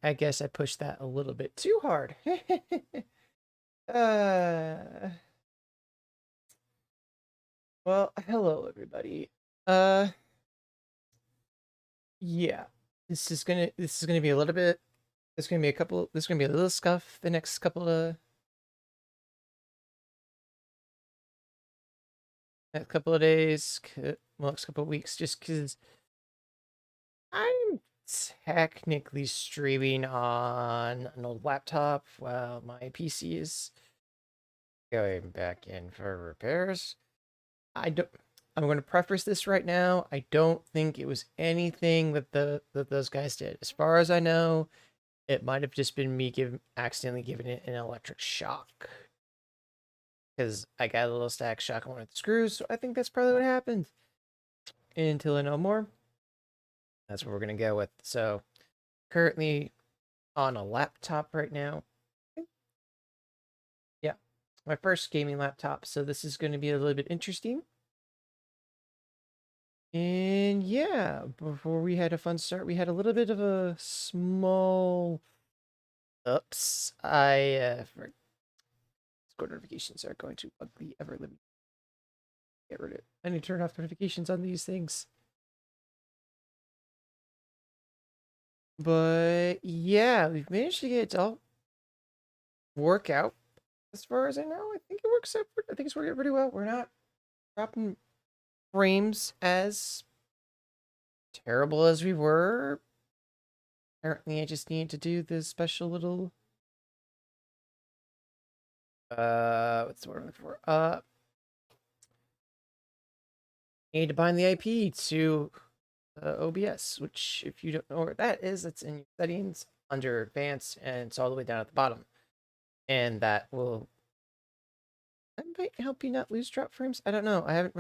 I guess I pushed that a little bit too hard. uh, well, hello everybody. Uh, yeah. This is gonna be a little bit. There's gonna be a little scuff the next couple of days, well, next couple of weeks, just because I'm technically streaming on an old laptop while my PC is going back in for repairs. I don't. I'm going to preface this right now. I don't think it was anything that those guys did. As far as I know, it might have just been me accidentally giving it an electric shock because I got a little static shock on one of the screws. So I think that's probably what happened. Until I know more, that's what we're gonna go with. So currently on a laptop right now. Yeah, my first gaming laptop. So this is going to be a little bit interesting. And yeah, before we had a fun start, we had a little bit of a small oops. Discord notifications are going to ugly ever living. Get rid of it. I need to turn off notifications on these things. But yeah, we've managed to get it all work out as far as I know. I think it works out. I think it's working out pretty well. We're not dropping frames as terrible as we were. Apparently, I just need to do this special little what's the word I'm looking for? You need to bind the IP to OBS, which if you don't know what that is, it's in your settings under advanced and it's all the way down at the bottom. And that will, that might help you not lose drop frames. I don't know. I haven't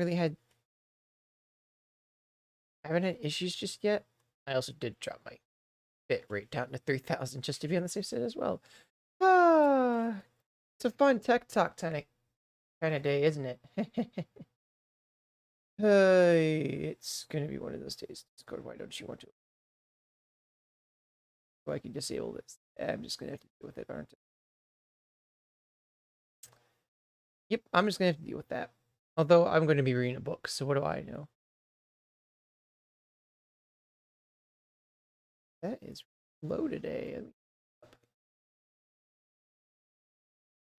had issues just yet. I also did drop my bit rate down to 3000 just to be on the safe side as well. Ah, it's a fun tech talk kind of day, isn't it? Hey, it's gonna be one of those days. Discord, why don't you want to? So I can disable this. I'm just gonna have to deal with it, aren't I? Yep, I'm just gonna have to deal with that. Although I'm going to be reading a book, so what do I know? That is low today.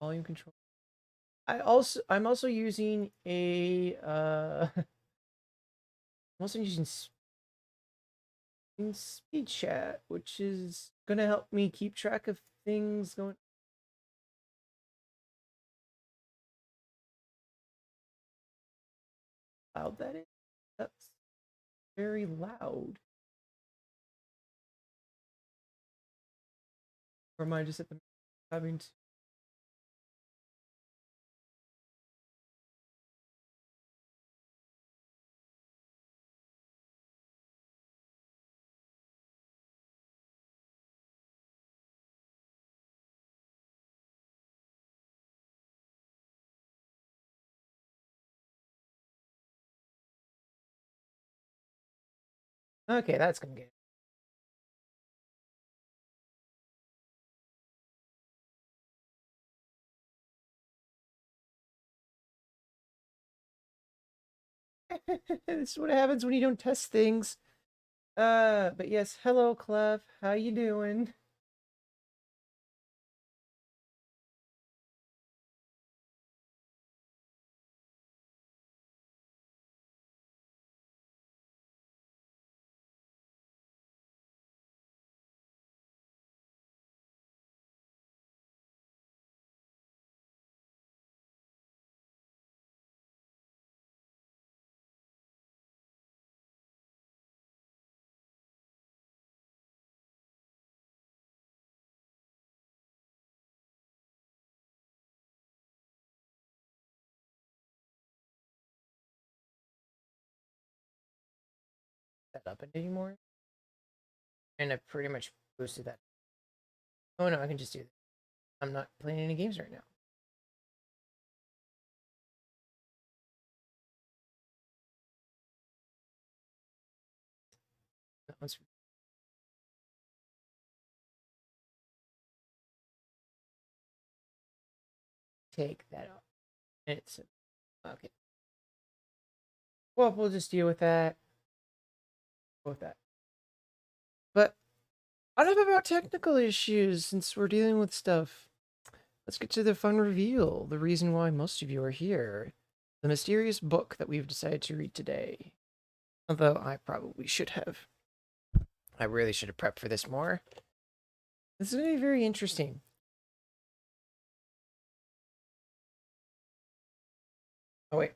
Volume control. I'm also using a I'm also using speed chat, which is gonna help me keep track of things going. Loud that is. That's very loud. Or am I just at the having to? Okay, that's gonna get. This is what happens when you don't test things. But yes, hello, Clef. How you doing? That up anymore? And I pretty much boosted that. Oh no, I can just do that. I'm not playing any games right now. Let's take that off. It's okay. Well, we'll just deal with that. With that. But enough about technical issues since we're dealing with stuff. Let's get to the fun reveal. The reason why most of you are here. The mysterious book that we've decided to read today. Although I probably should have. I really should have prepped for this more. This is going to be very interesting. Oh, wait.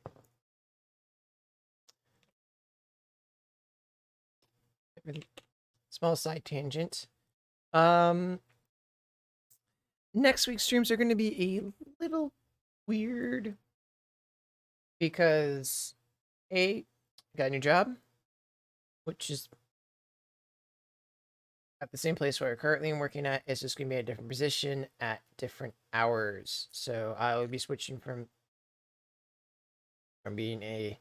Small side tangent. Next week's streams are going to be a little weird because got a new job, which is at the same place where I currently am working at. It's just going to be a different position at different hours. So I will be switching from being a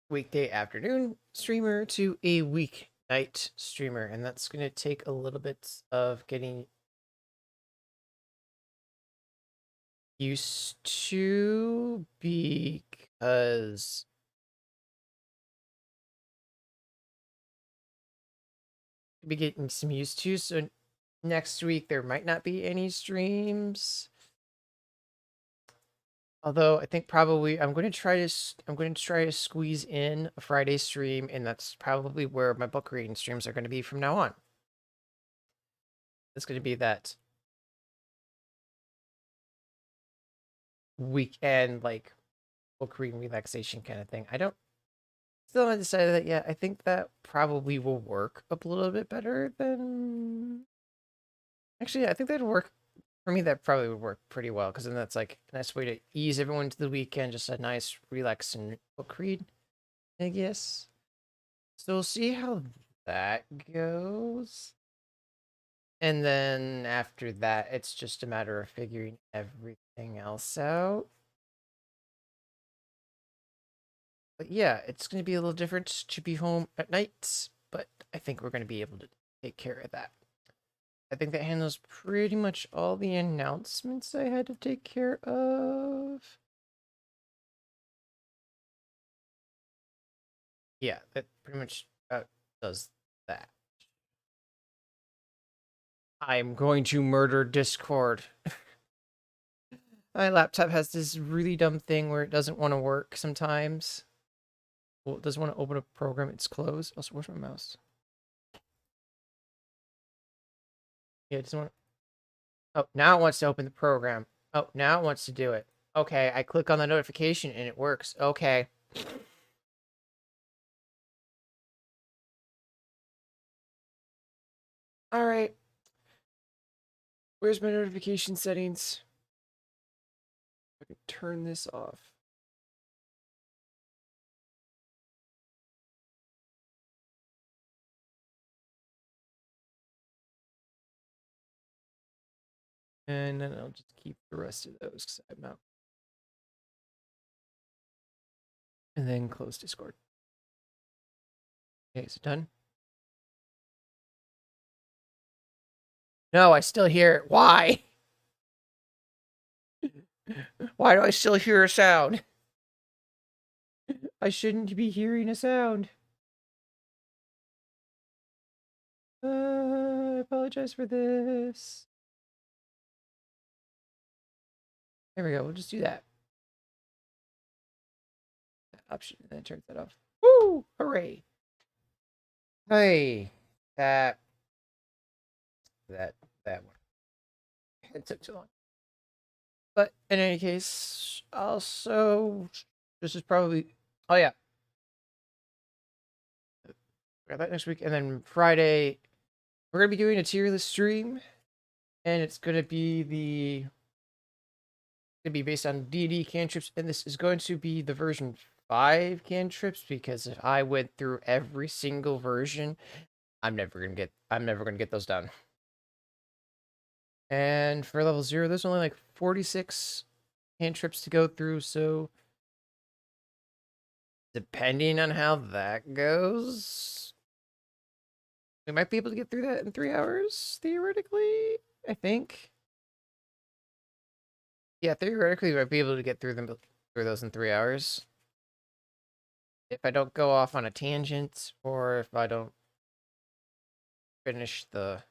weekday afternoon streamer to a weeknight streamer, and that's going to take a little bit of getting used to because be getting some used to. So next week there might not be any streams. Although I think probably I'm going to try to squeeze in a Friday stream, and that's probably where my book reading streams are going to be from now on. It's going to be that weekend like book reading relaxation kind of thing. I don't still haven't decided that yet. I think that probably will work a little bit better than actually. I think that'd work for me. That probably would work pretty well because then that's like a nice way to ease everyone to the weekend. Just a nice relaxing book read, I guess. So we'll see how that goes. And then after that, it's just a matter of figuring everything else out. But yeah, it's going to be a little different to be home at night, but I think we're going to be able to take care of that. I think that handles pretty much all the announcements I had to take care of. Yeah, that pretty much does that. I'm going to murder Discord. My laptop has this really dumb thing where it doesn't want to work sometimes. Well, it doesn't want to open a program, it's closed. Also, where's my mouse? Yeah, it doesn't want. Oh, now it wants to open the program. Oh, now it wants to do it. Okay, I click on the notification and it works. Okay. All right. Where's my notification settings? I can turn this off. And then I'll just keep the rest of those because I'm out. And then close Discord. Okay, is it done? No, I still hear it. Why? Why do I still hear a sound? I shouldn't be hearing a sound. I apologize for this. There we go. We'll just do that. That option and then turn that off. Woo! Hooray! Hey, that that that one. It took too long. But in any case, also this is probably oh yeah. Got that next week. And then Friday, we're gonna be doing a tier list stream. And it's gonna be based on D&D cantrips, and this is going to be the version 5 cantrips because if I went through every single version, I'm never gonna get those done. And for level 0, there's only like 46 cantrips to go through, so depending on how that goes, we might be able to get through that in 3 hours, theoretically, I think. Yeah, theoretically, we might be able to get through those in 3 hours. If I don't go off on a tangent, or if I don't finish the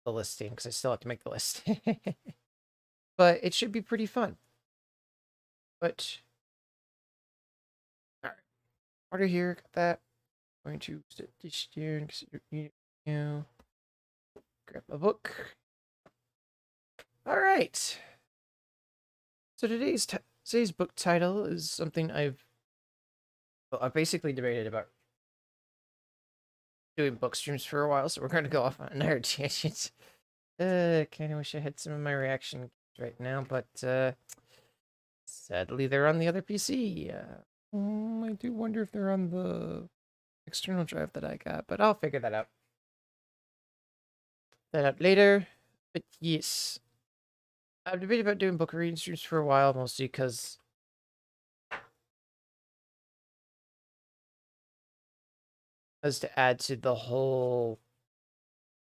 listing, because I still have to make the list. But it should be pretty fun. But all right, order here. Got that. Going to sit this here and grab a book. All right. So today's book title is something I've basically debated about doing book streams for a while, so we're going to go off on another tangent. Kind of wish I had some of my reaction right now, but sadly they're on the other PC. I do wonder if they're on the external drive that I got, but I'll figure that out. Later. But yes, I've debated about doing book reading streams for a while, mostly because as to add to the whole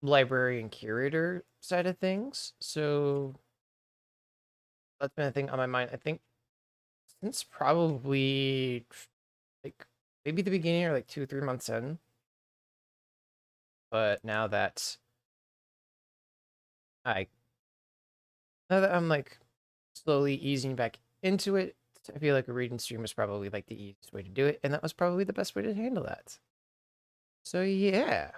library and curator side of things. So that's been a thing on my mind. I think since probably like maybe the beginning or like 2 or 3 months in. But I now that I'm like slowly easing back into it, I feel like a reading stream was probably like the easiest way to do it, and that was probably the best way to handle that. So yeah.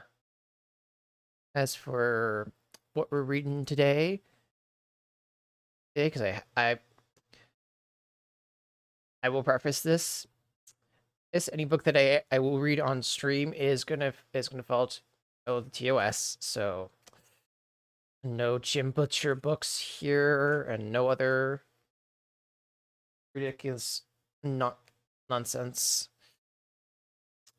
As for what we're reading today, because I will preface this. Any book that I will read on stream is gonna fall to the TOS. So no Jim Butcher books here, and no other ridiculous not nonsense.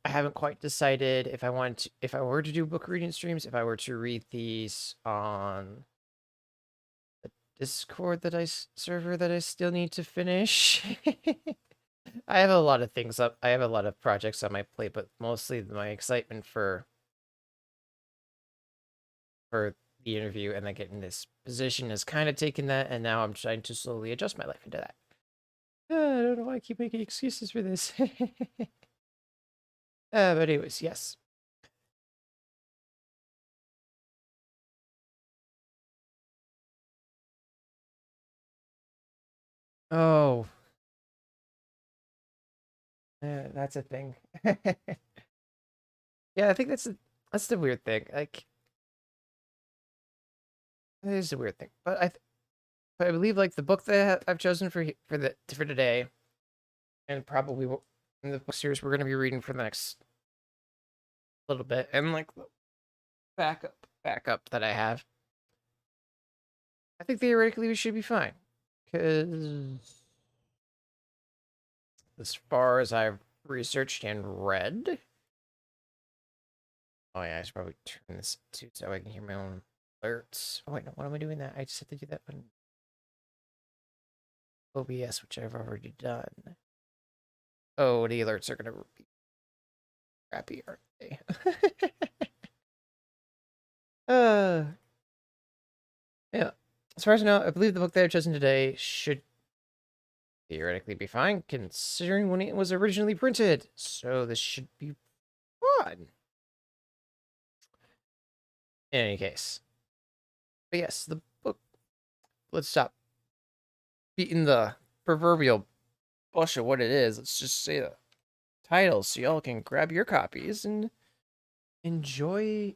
I haven't quite decided if I were to do book reading streams, if I were to read these on the Discord server that I still need to finish. I have a lot of things up. I have a lot of projects on my plate, but mostly my excitement for the interview and then getting this position has kind of taken that, and now I'm trying to slowly adjust my life into that. I don't know why I keep making excuses for this. But anyways, yes. Oh, that's a thing. Yeah, I think that's the weird thing. Like, it is a weird thing, but but I believe like the book that I've chosen for today, and probably in the book series we're gonna be reading for the next little bit, and like the backup that I have, I think theoretically we should be fine, because as far as I've researched and read. Oh yeah, I should probably turn this too so I can hear my own alerts. Oh wait, no, why am I doing that? I just have to do that one. OBS, which I've already done. Oh, the alerts are gonna be crappy, aren't they? uh, yeah. As far as I know, I believe the book that I've chosen today should theoretically be fine, considering when it was originally printed. So this should be fun. In any case. But yes, the book. Let's stop beating the proverbial bush of what it is. Let's just say the title so y'all can grab your copies and enjoy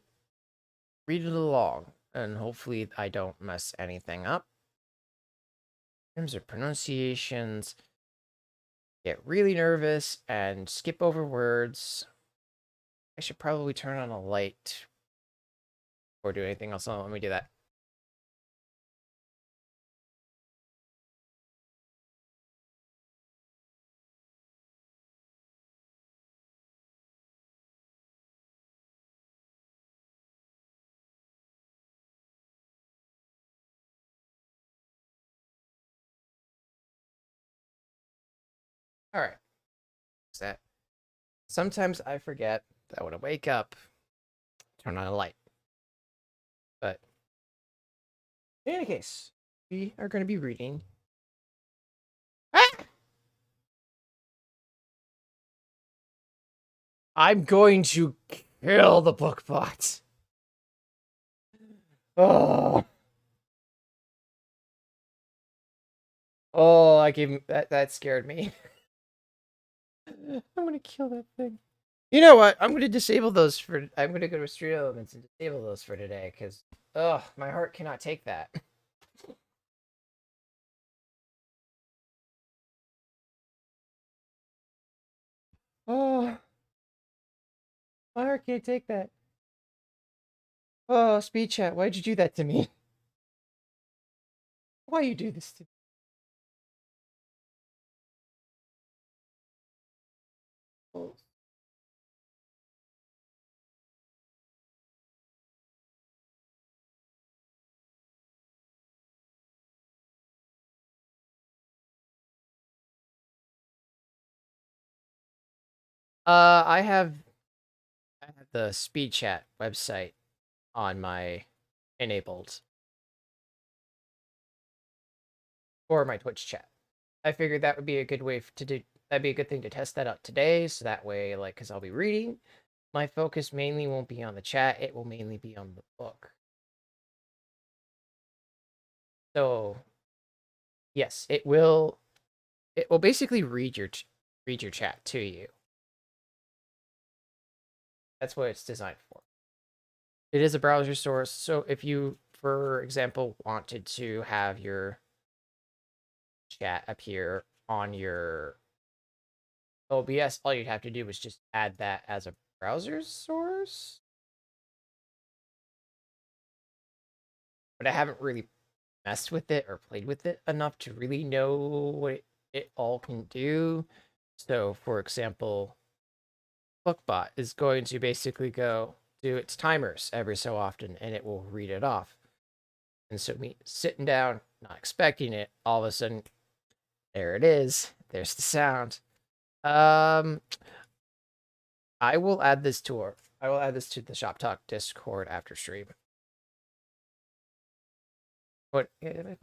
reading along. And hopefully I don't mess anything up. In terms of pronunciations, get really nervous and skip over words. I should probably turn on a light or do anything else. Oh, let me do that. All right. That. Sometimes I forget that when I wake up, turn on a light. But in any case, we are going to be reading. Ah! I'm going to kill the book bot. Oh. Oh, I gave him that scared me. I'm gonna kill that thing. You know what? I'm gonna disable those for. I'm gonna go to Street Elements and disable those for today, because my heart cannot take that. Oh, my heart can't take that. Oh, speed chat, why'd you do that to me? Why you do this to me? Oh. I have the speed chat website on my enabled or my Twitch chat. I figured that would be a good way to do. That'd be a good thing to test that out today, so that way, like, because I'll be reading, my focus mainly won't be on the chat. It will mainly be on the book. So, yes, it will. It will basically read your chat to you. That's what it's designed for. It is a browser source, so if you, for example, wanted to have your chat appear on your OBS. All you'd have to do is just add that as a browser source. But I haven't really messed with it or played with it enough to really know what it all can do. So, for example, BookBot is going to basically go do its timers every so often, and it will read it off. And so me sitting down, not expecting it, all of a sudden, there it is. There's the sound. I will add this to the Shop Talk Discord after stream. What? I'm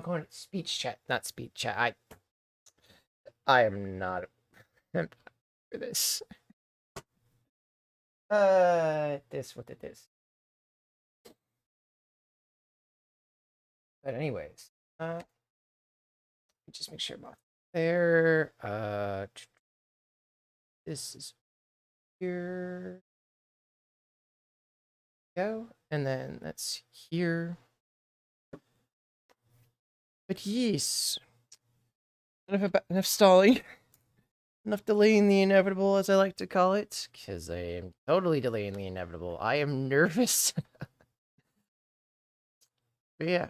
going to speech chat, not speech chat. I am not for this. What did this? But anyways, just make sure about there. This is here. Go, and then that's here. But yes, enough stalling, enough delaying the inevitable, as I like to call it, because I am totally delaying the inevitable. I am nervous. But yeah.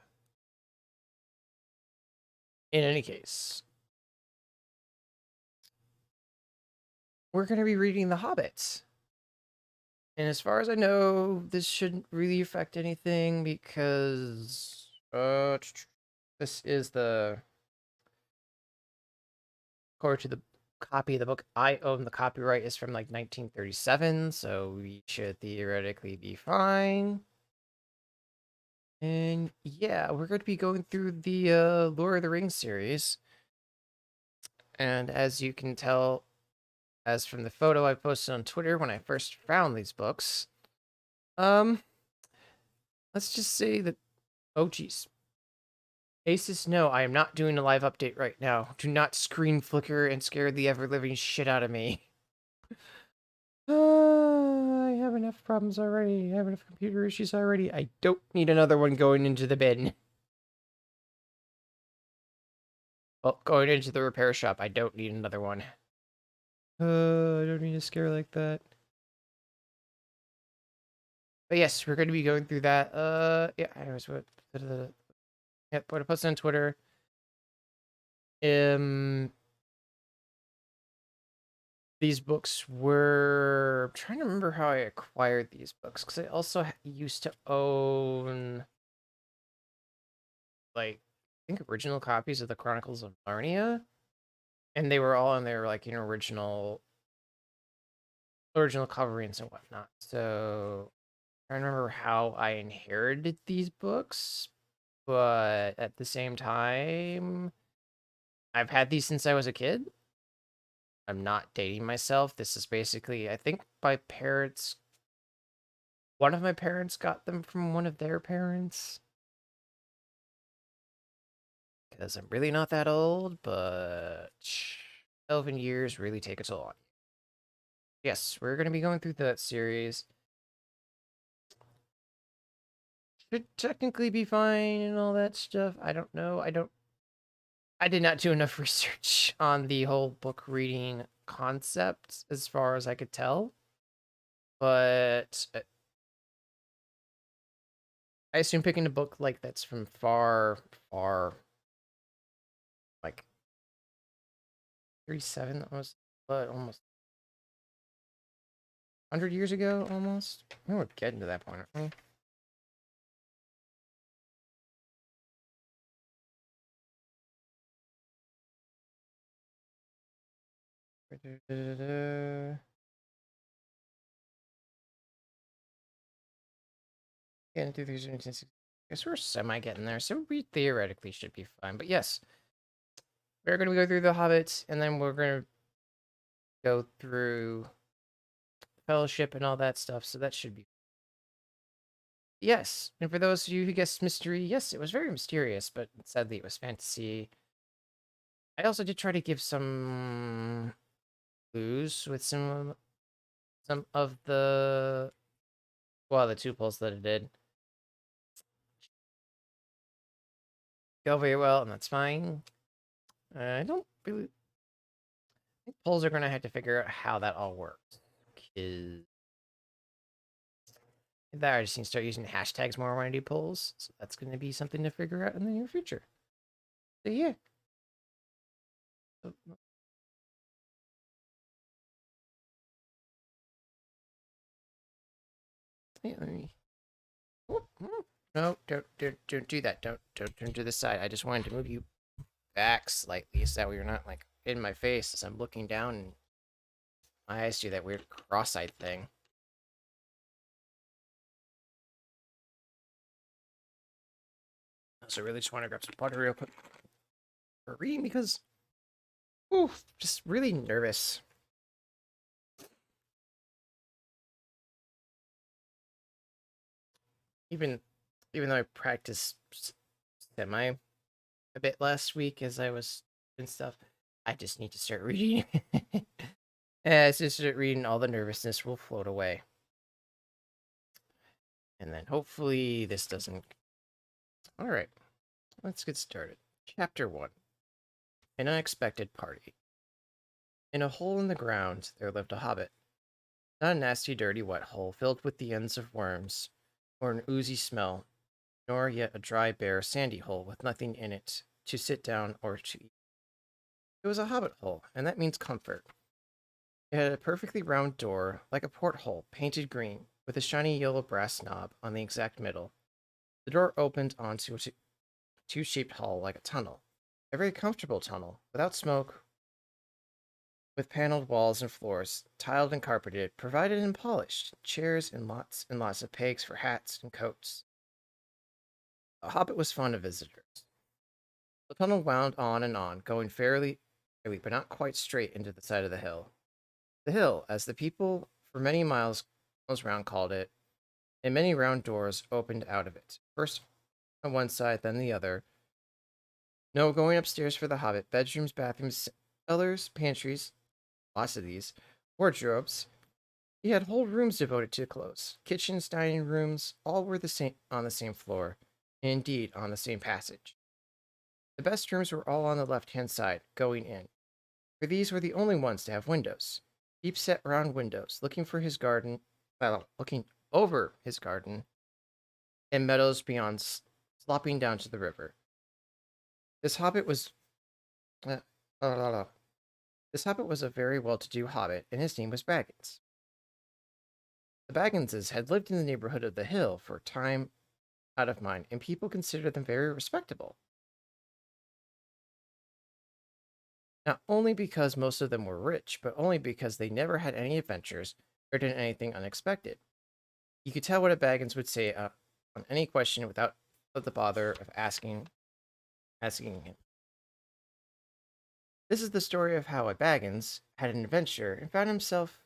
In any case, we're going to be reading The Hobbit. And as far as I know, this shouldn't really affect anything because this is according to the copy of the book I own, the copyright is from like 1937, so we should theoretically be fine. And yeah, we're going to be going through the Lord of the Rings series. And as you can tell, as from the photo I posted on Twitter when I first found these books, let's just say that, oh geez. Asus, no, I am not doing a live update right now. Do not screen flicker and scare the ever-living shit out of me. I have enough problems already. I have enough computer issues already. I don't need another one going into the bin. Well, going into the repair shop, I don't need another one. I don't need a scare like that. But yes, we're going to be going through that. Yeah, anyways, yep, what I posted on Twitter. These books were... I'm trying to remember how I acquired these books, because I also used to own, like, I think original copies of the Chronicles of Narnia, and they were all in their, like, original coverings and whatnot. So I don't remember how I inherited these books, but at the same time, I've had these since I was a kid. I'm not dating myself. This is basically, I think one of my parents got them from one of their parents. Because I'm really not that old, but 11 years really take a toll on you. Yes, we're going to be going through that series. Should technically be fine and all that stuff. I don't know. I did not do enough research on the whole book reading concept as far as I could tell. But I assume picking a book like that's from far, like 37 almost, but almost 100 years ago, almost. We're getting to that point, aren't we? Getting through these, I guess we're semi getting there, so we theoretically should be fine. But yes, we're gonna go through the Hobbits, and then we're gonna go through Fellowship and all that stuff. So that should be yes. And for those of you who guessed mystery, yes, it was very mysterious, but sadly it was fantasy. I also did try to give some clues with some of the the two polls that I did. go very well, and that's fine. I don't really think polls are gonna have to figure out how that all works. Cause that I just need to start using hashtags more when I do polls. So that's gonna be something to figure out in the near future. So yeah. Let me. No, don't do that. Don't turn to the side. I just wanted to move you back slightly so that way you're not like in my face as I'm looking down and my eyes do that weird cross-eyed thing. So I really just want to grab some water real quick for reading because, ooh, just really nervous. Even, even though I practiced semi a bit last week as I was and stuff, I just need to start reading. As I start reading, all the nervousness will float away. And then hopefully this doesn't. All right, let's get started. Chapter 1. An Unexpected Party. In a hole in the ground, there lived a hobbit. Not a nasty, dirty, wet hole filled with the ends of worms, or an oozy smell, nor yet a dry, bare, sandy hole with nothing in it to sit down or to eat. It was a hobbit hole, and that means comfort. It had a perfectly round door, like a porthole, painted green, with a shiny yellow brass knob on the exact middle. The door opened onto a two-shaped hall like a tunnel. A very comfortable tunnel, without smoke, with paneled walls and floors, tiled and carpeted, provided and polished, chairs and lots of pegs for hats and coats. A hobbit was fond of visitors. The tunnel wound on and on, going fairly, but not quite straight into the side of the hill. The hill, as the people for many miles round called it, and many round doors opened out of it, first on one side, then the other. No going upstairs for the hobbit. Bedrooms, bathrooms, cellars, pantries, lots of these, wardrobes. He had whole rooms devoted to clothes. Kitchens, dining rooms, all were the same on the same floor, and indeed on the same passage. The best rooms were all on the left-hand side, going in, for these were the only ones to have windows. Deep set round windows, looking over his garden, and meadows beyond slopping down to the river. This hobbit was uh, this hobbit was a very well-to-do hobbit, and his name was Baggins. The Bagginses had lived in the neighborhood of the hill for a time out of mind, and people considered them very respectable. Not only because most of them were rich, but only because they never had any adventures or did anything unexpected. You could tell what a Baggins would say on any question without the bother of asking him. This is the story of how a Baggins had an adventure and found himself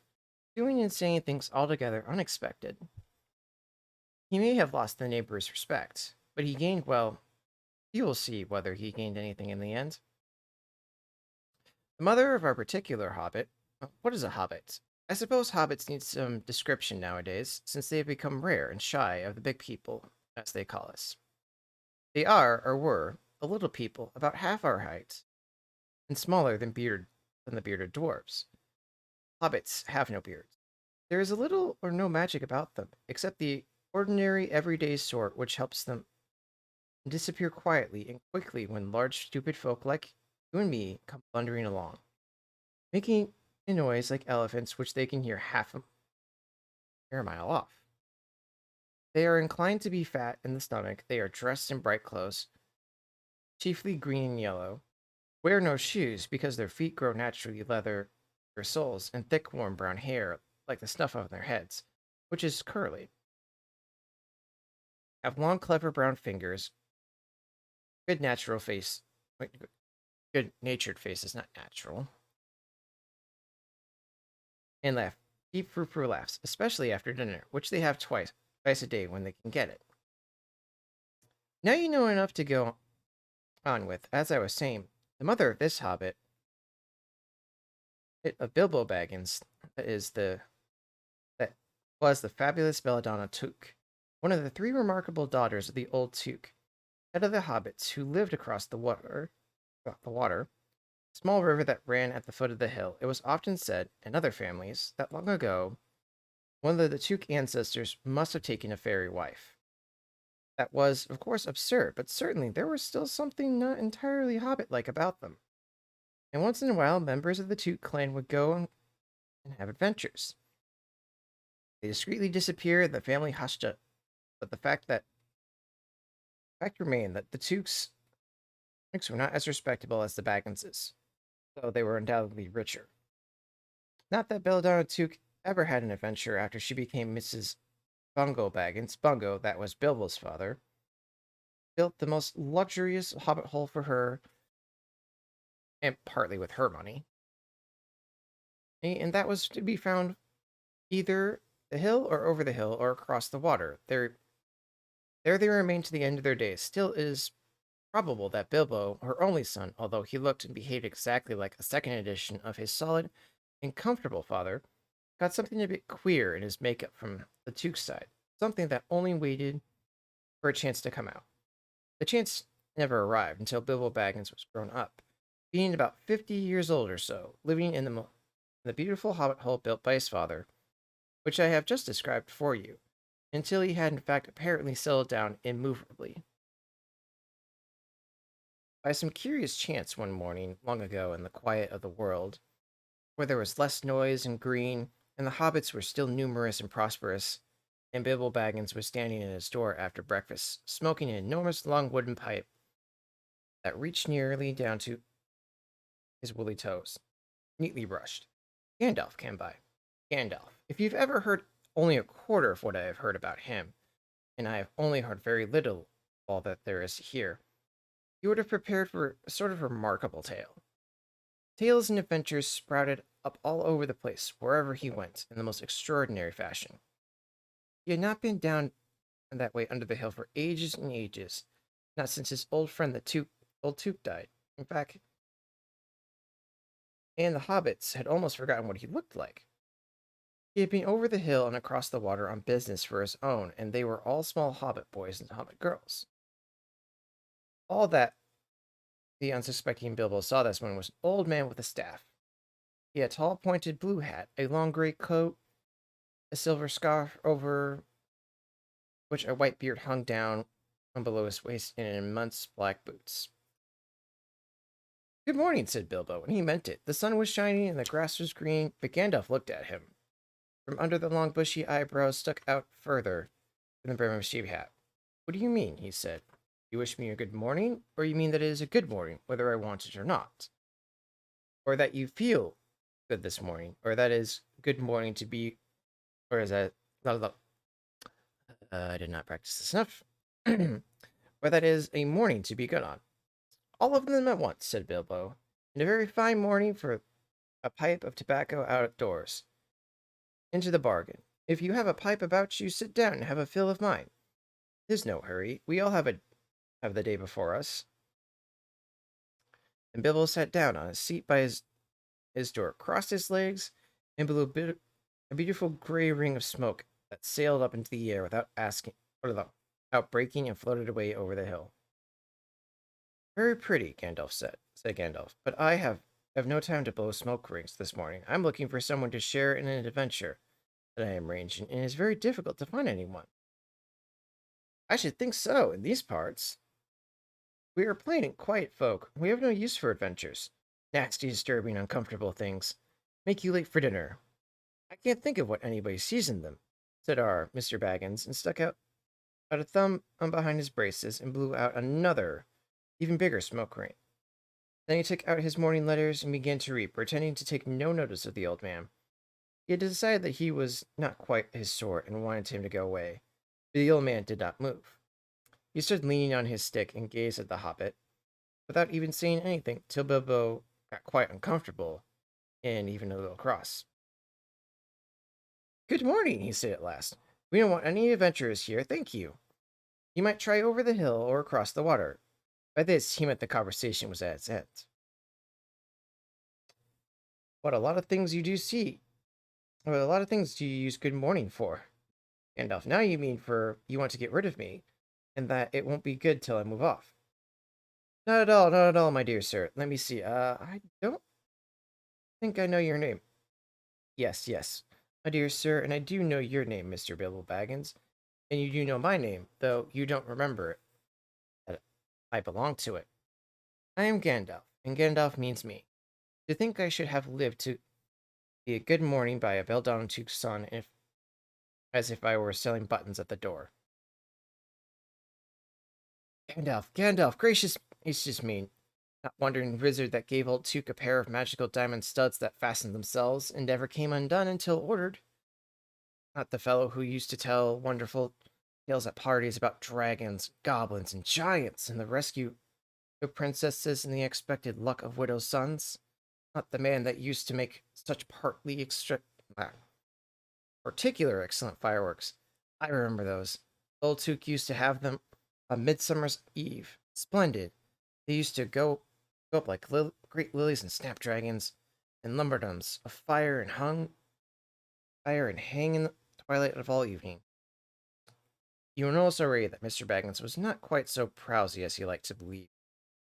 doing and saying things altogether unexpected. He may have lost the neighbor's respect, but he gained, well, you will see whether he gained anything in the end. The mother of our particular hobbit. What is a hobbit? I suppose hobbits need some description nowadays, since they have become rare and shy of the big people, as they call us. They are, or were, a little people about half our height, and smaller than the bearded dwarves. Hobbits have no beards. There is a little or no magic about them, except the ordinary everyday sort which helps them disappear quietly and quickly when large stupid folk like you and me come blundering along, making a noise like elephants which they can hear half a mile off. They are inclined to be fat in the stomach. They are dressed in bright clothes, chiefly green and yellow, wear no shoes because their feet grow naturally leather their soles, and thick warm brown hair like the snuff on their heads, which is curly. Have long clever brown fingers, good natural face, good natured faces, not natural, and laugh deep frou laughs, especially after dinner, which they have twice a day when they can get it. Now you know enough to go on with. As I was saying, the mother of this hobbit, of Bilbo Baggins, that was the fabulous Belladonna Took, one of the three remarkable daughters of the old Took. Head of the hobbits who lived across the water, small river that ran at the foot of the hill. It was often said, in other families, that long ago, one of the Took ancestors must have taken a fairy wife. That was, of course, absurd, but certainly there was still something not entirely hobbit-like about them. And once in a while, members of the Took clan would go and have adventures. They discreetly disappeared, the family hushed up, but the fact remained that the Tooks were not as respectable as the Bagginses, though they were undoubtedly richer. Not that Belladonna Took ever had an adventure after she became Mrs. Bungo Baggins. Bungo, that was Bilbo's father, built the most luxurious hobbit hole for her, and partly with her money. And that was to be found either the hill or over the hill or across the water. There they remained to the end of their days. Still, it is probable that Bilbo, her only son, although he looked and behaved exactly like a second edition of his solid and comfortable father, got something a bit queer in his makeup from the Took side, something that only waited for a chance to come out. The chance never arrived until Bilbo Baggins was grown up, being about 50 years old or so, living in the beautiful hobbit hole built by his father, which I have just described for you, until he had in fact apparently settled down immovably. By some curious chance one morning, long ago in the quiet of the world, where there was less noise and green, and the hobbits were still numerous and prosperous, and Bilbo Baggins was standing in his door after breakfast, smoking an enormous long wooden pipe that reached nearly down to his woolly toes, neatly brushed. Gandalf came by. Gandalf. If you've ever heard only a quarter of what I have heard about him, and I have only heard very little of all that there is to hear, you would have prepared for a sort of remarkable tale. Tales and adventures sprouted up all over the place, wherever he went, in the most extraordinary fashion. He had not been down that way under the hill for ages and ages, not since his old friend old Took died. In fact, and the hobbits had almost forgotten what he looked like. He had been over the hill and across the water on business for his own, and they were all small hobbit boys and hobbit girls. All that the unsuspecting Bilbo saw this one was an old man with a staff. He had a tall pointed blue hat, a long gray coat, a silver scarf over which a white beard hung down from below his waist, and immense black boots. Good morning, said Bilbo, and he meant it. The sun was shining and the grass was green, but Gandalf looked at him. From under the long bushy eyebrows stuck out further than the brim of his sheep hat. What do you mean? He said. You wish me a good morning, or you mean that it is a good morning, whether I want it or not? Or that you feel good this morning, or that is good morning to be, or is that, I did not practice this enough, or that is a morning to be good on. All of them at once, said Bilbo, and a very fine morning for a pipe of tobacco out of doors. Into the bargain. If you have a pipe about you, sit down and have a fill of mine. There's no hurry. We all have the day before us. And Bilbo sat down on a seat by his door, crossed his legs, and blew a beautiful gray ring of smoke that sailed up into the air without breaking and floated away over the hill. Very pretty, said Gandalf, but I have no time to blow smoke rings this morning. I'm looking for someone to share in an adventure that I am arranging, and it is very difficult to find anyone. I should think so, in these parts. We are plain and quiet folk. We have no use for adventures. Nasty, disturbing, uncomfortable things. Make you late for dinner. I can't think of what anybody sees in them, said our Mr. Baggins, and stuck out a thumb behind his braces and blew out another, even bigger smoke ring. Then he took out his morning letters and began to read, pretending to take no notice of the old man. He had decided that he was not quite his sort and wanted him to go away, but the old man did not move. He stood leaning on his stick and gazed at the hobbit, without even saying anything, till Bilbo got quite uncomfortable and even a little cross. Good morning, he said at last. We don't want any adventurers here, thank you. You might try over the hill or across the water. By this, he meant the conversation was at its end. What a lot of things you do see. What a lot of things do you use good morning for? Gandalf, now you mean you want to get rid of me. and that it won't be good till I move off. Not at all, not at all, my dear sir. Let me see. I don't think I know your name. Yes, yes, my dear sir, and I do know your name, Mr. Bilbo Baggins, and you do know my name, though you don't remember it. That I belong to it. I am Gandalf, and Gandalf means me. To think I should have lived to be a good morning by a Beldon sun, as if I were selling buttons at the door. Gandalf, Gandalf, gracious me, not wandering wizard that gave old Took a pair of magical diamond studs that fastened themselves and never came undone until ordered. Not the fellow who used to tell wonderful tales at parties about dragons, goblins, and giants, and the rescue of princesses and the expected luck of widows' sons. Not the man that used to make such particular excellent fireworks. I remember those. Old Took used to have them on Midsummer's Eve. Splendid. They used to go up like great lilies and snapdragons and lumberdoms of fire and hang in the twilight of all evening. You will notice already that Mr. Baggins was not quite so prowsy as he liked to believe.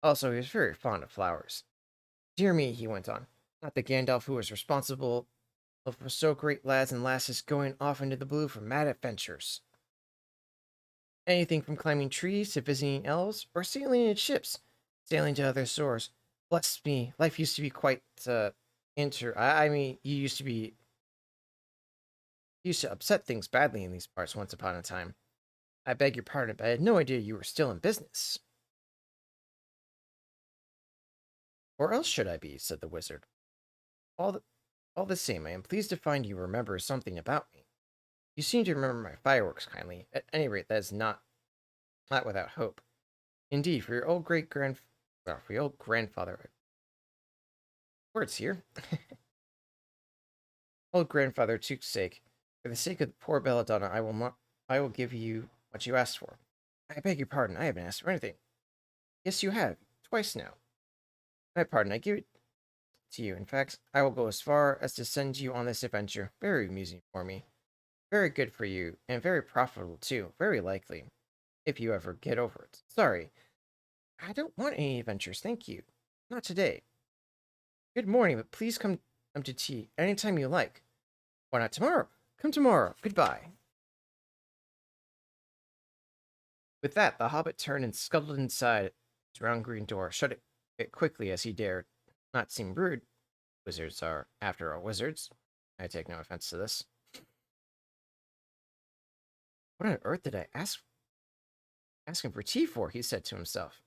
Also, he was very fond of flowers. Dear me, he went on, not the Gandalf who was responsible for so great lads and lasses going off into the blue for mad adventures. Anything from climbing trees to visiting elves or sailing in ships, sailing to other shores. Bless me, life used to be quite I mean, you used to upset things badly in these parts once upon a time. I beg your pardon, but I had no idea you were still in business. Or else should I be, said the wizard. All the, all the same, I am pleased to find you remember something about me. You seem to remember my fireworks kindly. At any rate, that is not without hope. Indeed, for your old grandfather, words here, old grandfather Took's sake, for the sake of the poor Belladonna, I will give you what you asked for. I beg your pardon, I haven't asked for anything. Yes, you have, twice now. My pardon, I give it to you. In fact, I will go as far as to send you on this adventure. Very amusing for me. Very good for you, and very profitable too, very likely, if you ever get over it. Sorry, I don't want any adventures, thank you. Not today. Good morning, but please come to tea anytime you like. Why not tomorrow? Come tomorrow. Goodbye. With that, the hobbit turned and scuttled inside its round green door, shut it quickly as he dared not seem rude. Wizards are, after all, wizards. I take no offense to this. What on earth did I ask him for tea for? He said to himself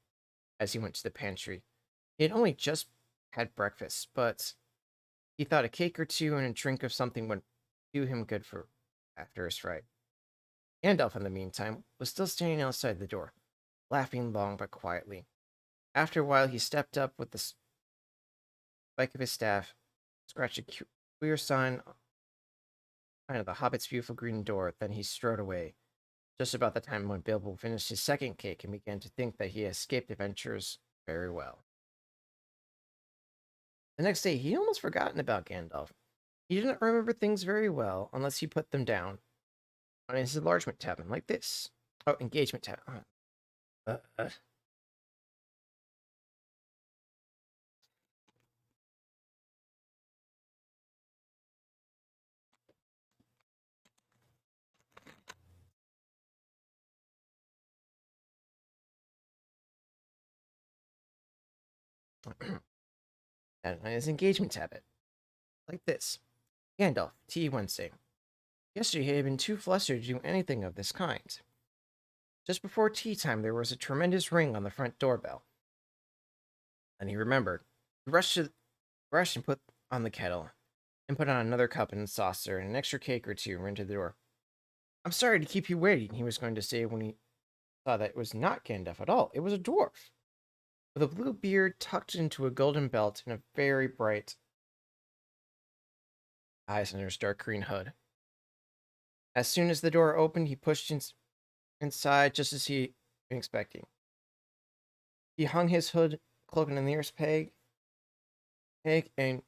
as he went to the pantry. He had only just had breakfast, but he thought a cake or two and a drink of something would do him good for after his fright. Gandalf, in the meantime, was still standing outside the door, laughing long but quietly. After a while, he stepped up with the spike of his staff, scratched a queer sign of the hobbit's beautiful green door, then he strode away, just about the time when Bilbo finished his second cake and began to think that he had escaped adventures very well. The next day, he had almost forgotten about Gandalf. He didn't remember things very well unless he put them down on his enlargement tab, like this. Oh, engagement tab. Uh, uh. And on his engagement tab, like this. Gandalf, Tea Wednesday. Yesterday he had been too flustered to do anything of this kind. Just before tea time, there was a tremendous ring on the front doorbell. Then he remembered. He rushed and put on the kettle, and put on another cup and saucer and an extra cake or two, and ran to the door. I'm sorry to keep you waiting, he was going to say when he saw that it was not Gandalf at all. It was a dwarf, with a blue beard tucked into a golden belt and a very bright eyes under his dark green hood. As soon as the door opened, he pushed inside just as he had been expecting. He hung his hood cloak on the nearest peg, and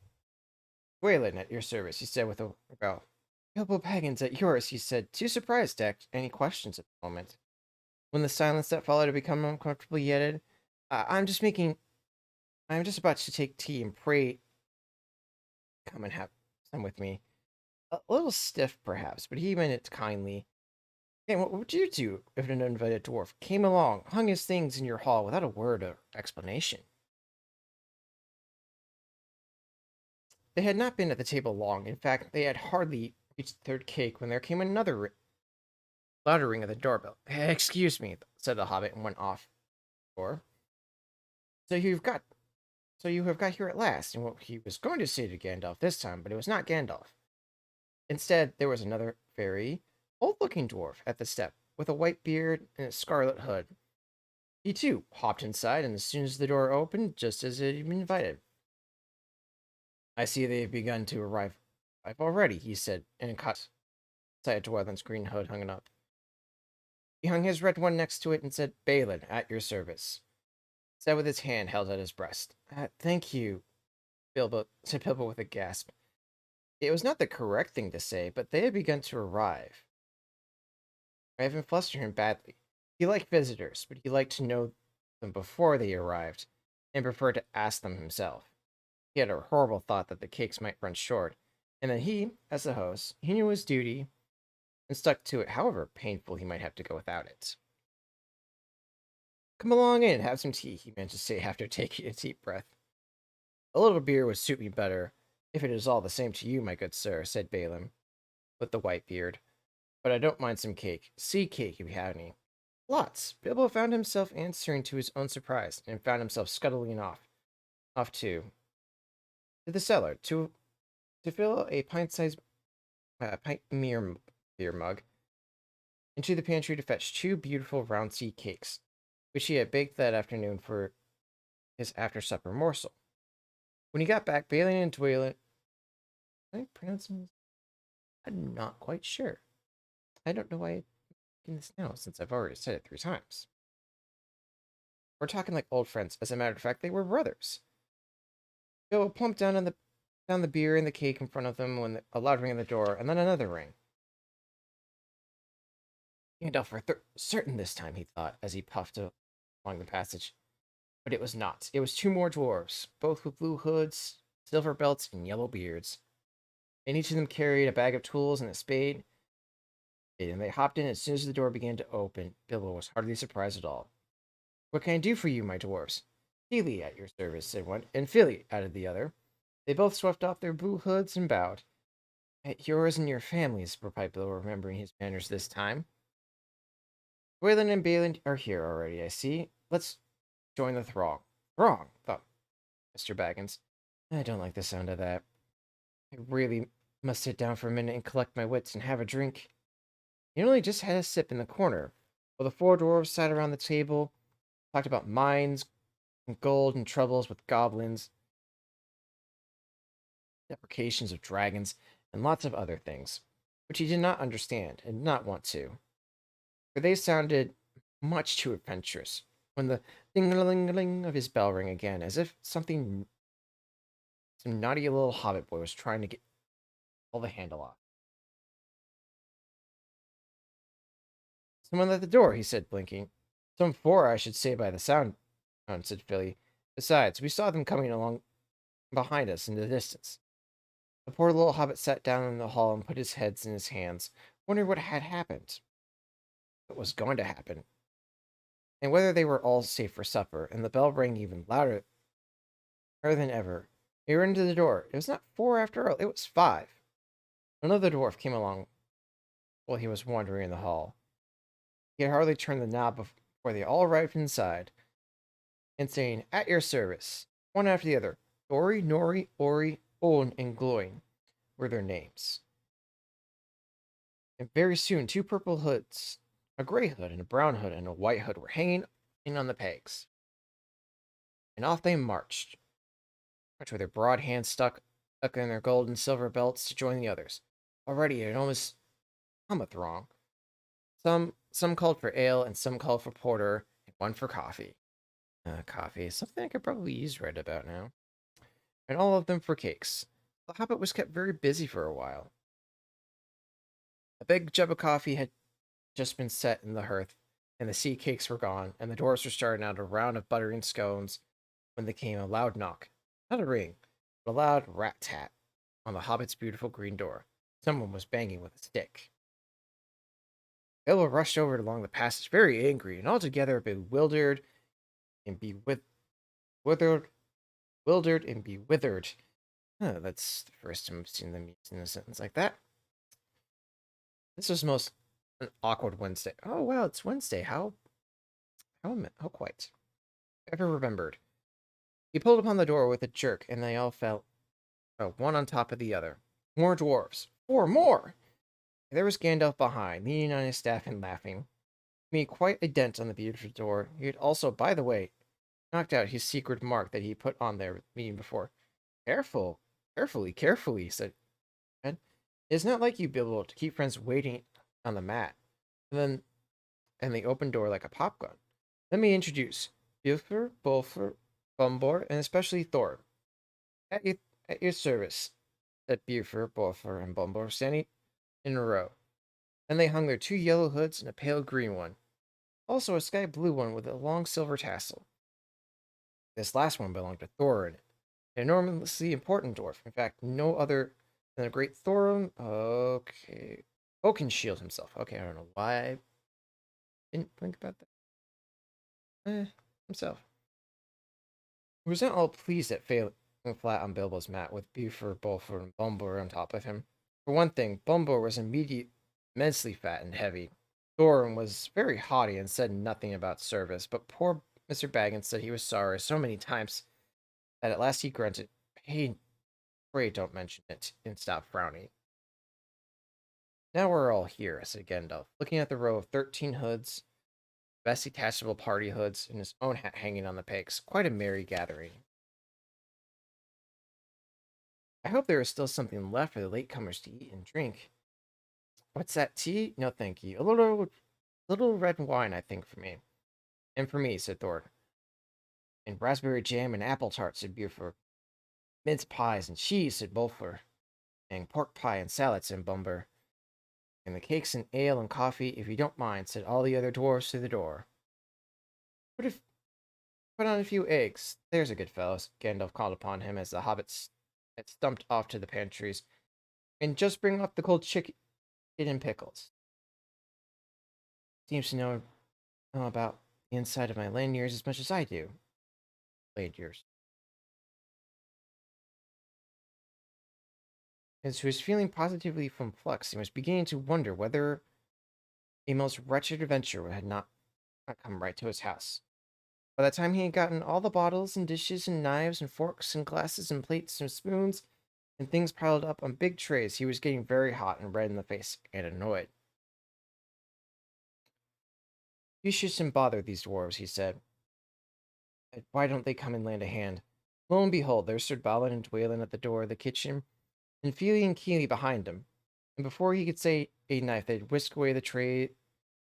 Dwaylen at your service, he said with a bow. Bilbo Baggins at yours, he said, too surprised to ask any questions at the moment. When the silence that followed had become uncomfortably yetted, I'm just making. I'm just about to take tea and pray. Come and have some with me. A little stiff, perhaps, but he meant it kindly. Hey, what would you do if an uninvited dwarf came along, hung his things in your hall without a word of explanation? They had not been at the table long. In fact, they had hardly reached the third cake when there came another louder ring at the doorbell. Excuse me, said the hobbit and went off. Or so you've got so you have got here at last, and what he was going to say to Gandalf this time, but it was not Gandalf. Instead, there was another very old-looking dwarf at the step, with a white beard and a scarlet hood. He too hopped inside, and as soon as the door opened, just as it had been invited. I see they've begun to arrive. I've already, he said, and caught sight of Dwelin's green hood hung up. He hung his red one next to it and said, Balin, at your service. Said with his hand held at his breast. Thank you, Bilbo, said Bilbo with a gasp. It was not the correct thing to say, but they had begun to arrive. Raven flustered him badly. He liked visitors, but he liked to know them before they arrived, and preferred to ask them himself. He had a horrible thought that the cakes might run short, and that he, as the host, he knew his duty, and stuck to it, however painful he might have to go without it. Come along in and have some tea, he managed to say after taking a deep breath. A little beer would suit me better, if it is all the same to you, my good sir, said Balin, with the white beard. But I don't mind some cake. Seed cake, if you have any. Lots. Bilbo found himself answering to his own surprise, and found himself scuttling off to the cellar, to fill a pint-sized beer mug, into the pantry to fetch two beautiful round seed cakes, which he had baked that afternoon for his after-supper morsel. When he got back, Balin and Dwalin... Can I pronounce him? I'm not quite sure. I don't know why I'm making this now, since I've already said it 3 times. We're talking like old friends. As a matter of fact, they were brothers. Bill plumped down the beer and the cake in front of them when a loud ring at the door, and then another ring. Gandalf for certain this time, he thought, as he puffed along the passage. But it was not. It was 2 more dwarves, both with blue hoods, silver belts, and yellow beards. And each of them carried a bag of tools and a spade. And they hopped in as soon as the door began to open. Bilbo was hardly surprised at all. What can I do for you, my dwarves? Feely at your service, said one, and Philly, added the other. They both swept off their blue hoods and bowed. At yours and your families, replied Bilbo, remembering his manners this time. Dwalin and Balin are here already, I see. Let's join the throng. Throng, thought Mr. Baggins. I don't like the sound of that. I really must sit down for a minute and collect my wits and have a drink. He only just had a sip in the corner, while the 4 dwarves sat around the table, talked about mines and gold and troubles with goblins, deprecations of dragons, and lots of other things, which he did not understand and did not want to, for they sounded much too adventurous when the ding-a-ling-a-ling of his bell rang again, as if some naughty little hobbit boy was trying to pull the handle off. Someone at the door, he said, blinking. Some 4, I should say, by the sound, said Philly. Besides, we saw them coming along behind us in the distance. The poor little hobbit sat down in the hall and put his head in his hands, wondering what had happened, what was going to happen, and whether they were all safe for supper. And the bell rang even louder than ever. He ran to the door. It was not 4 after all, it was 5. Another dwarf came along while he was wandering in the hall. He had hardly turned the knob before they all arrived inside, and saying, At your service, one after the other, Dori, Nori, Ori, Oln, and Gloin were their names. And very soon 2 purple hoods, a gray hood and a brown hood and a white hood, were hanging in on the pegs. And off they marched with their broad hands stuck in their gold and silver belts to join the others. Already it had almost come a throng. Some called for ale, and some called for porter, and one for coffee. Coffee is something I could probably use right about now. And all of them for cakes. The hobbit was kept very busy for a while. A big jug of coffee had just been set in the hearth, and the sea cakes were gone, and the dwarfs were starting out a round of buttering scones when there came a loud knock. Not a ring, but a loud rat-tat on the hobbit's beautiful green door. Someone was banging with a stick. Bilbo rushed over along the passage, very angry and altogether bewildered and withered, wildered and bewithered. Huh, that's the first time I've seen them using a sentence like that. This was most an awkward Wednesday. Oh wow, it's Wednesday. How quite ever remembered. He pulled upon the door with a jerk, and they all fell, one on top of the other. More dwarves. 4 more! There was Gandalf behind, leaning on his staff and laughing. He made quite a dent on the beautiful door. He had also, by the way, knocked out his secret mark that he put on there meeting before. Carefully, said Ed. It's not like you, Bilbo, to keep friends waiting on the mat. And they opened door like a popgun. Let me introduce Buffer, Bolfer, Bumbor, and especially Thor. At your, at your service, said Buffer, Bolfer, and Bumbor, standing in a row. Then they hung their 2 yellow hoods and a pale green one. Also a sky blue one with a long silver tassel. This last one belonged to Thorin, an enormously important dwarf. In fact, no other than the great Thorin. Okay. Oakenshield himself. Okay, I don't know why I didn't think about that. Himself. He was not all pleased at failing flat on Bilbo's mat with Buffer, Bolfer, and Bumbor on top of him. For one thing, Bumbor was immensely fat and heavy. Thorin was very haughty and said nothing about service, but poor Mr. Baggins said he was sorry so many times that at last he grunted, "Hey, pray don't mention it," and stopped frowning. Now we're all here, said Gandalf, looking at the row of 13 hoods, best detachable party hoods, and his own hat hanging on the pegs. Quite a merry gathering. I hope there is still something left for the latecomers to eat and drink. What's that, tea? No, thank you. A little red wine, I think, for me. And for me, said Thor. And raspberry jam and apple tart, said Buford. Mince pies and cheese, said Bolfer. And pork pie and salad, said Bumber. And the cakes and ale and coffee, if you don't mind, said all the other dwarfs through the door. Put on a few eggs. There's a good fellow, Gandalf called upon him as the hobbits had stumped off to the pantries. And just bring up the cold chicken and pickles. Seems to know about the inside of my lanyards as much as I do. Lanyards. As he was feeling positively from flux, he was beginning to wonder whether a most wretched adventure had not come right to his house. By the time he had gotten all the bottles and dishes and knives and forks and glasses and plates and spoons and things piled up on big trays, he was getting very hot and red in the face and annoyed. You shouldn't bother these dwarves, he said. Why don't they come and lend a hand? Lo and behold, there stood Balin and Dwalin at the door of the kitchen, and Feely and Keely behind him. And before he could say a knife, they'd whisked away the trays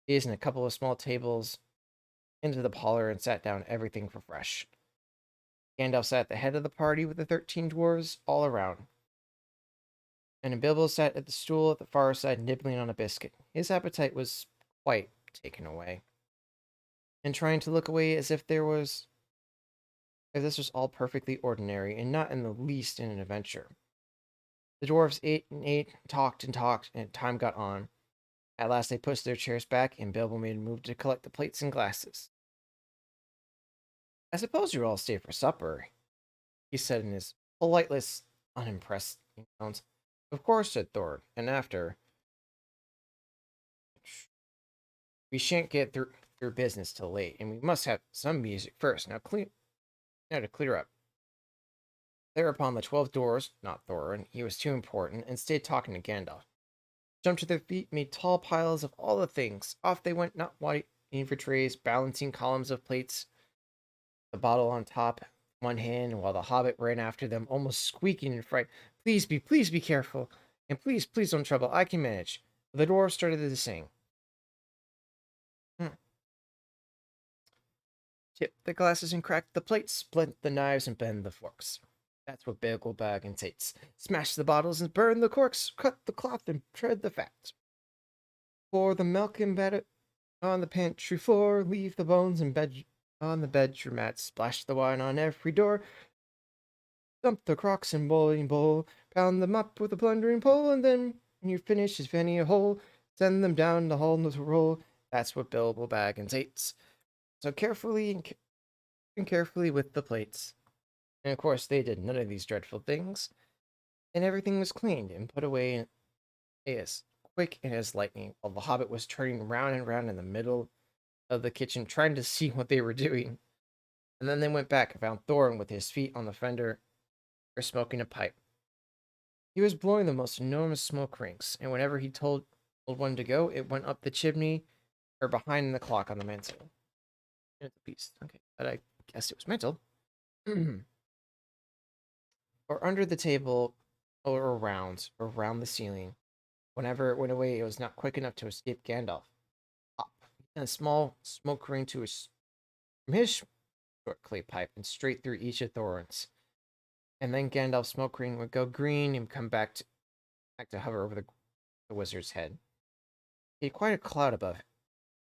and a couple of small tables into the parlor and sat down everything for fresh. Gandalf sat at the head of the party with the 13 dwarves all around. And Bilbo sat at the stool at the far side nibbling on a biscuit. His appetite was quite taken away. And trying to look away as if this was all perfectly ordinary and not in the least an adventure. The dwarves ate and ate, talked, and time got on. At last they pushed their chairs back, and Bilbo made a move to collect the plates and glasses. I suppose you'll all stay for supper, he said in his politeless, unimpressed tones. Of course, said Thor, and after. We shan't get through business till late, and we must have some music first. Now to clear up. Thereupon the 12 dwarves, not Thorin, he was too important, and stayed talking to Gandalf. Jumped to their feet, made tall piles of all the things. Off they went, not waiting for trays, balancing columns of plates, the bottle on top, one hand, while the hobbit ran after them, almost squeaking in fright. Please be careful, and please don't trouble. I can manage. The dwarves started to sing. Tip the glasses and crack the plates, splint the knives and bend the forks. That's what Bagel Baggins hates. Smash the bottles and burn the corks, cut the cloth and tread the fat. Pour the milk and batter On the pantry floor, leave the bones in bed on the bedroom mat, splash the wine on every door, dump the crocks in boiling bowl, pound them up with a plundering pole, and then when you finish his penny a hole, send them down the hall with a roll. That's what Bilbo Baggins hates. So and carefully with the plates. And of course, they did none of these dreadful things, and everything was cleaned and put away as quick and as lightning, while the hobbit was turning round and round in the middle of the kitchen, trying to see what they were doing. And then they went back and found Thorin with his feet on the fender, or smoking a pipe. He was blowing the most enormous smoke rings, and whenever he told one to go, it went up the chimney or behind the clock on the mantle. It's a beast. Okay, but I guess it was mental. Or under the table, or around the ceiling. Whenever it went away, it was not quick enough to escape Gandalf. Up, and a small smoke ring from his short clay pipe and straight through each of Thorin's. And then Gandalf's smoke ring would go green and come back to hover over the wizard's head. He had quite a cloud of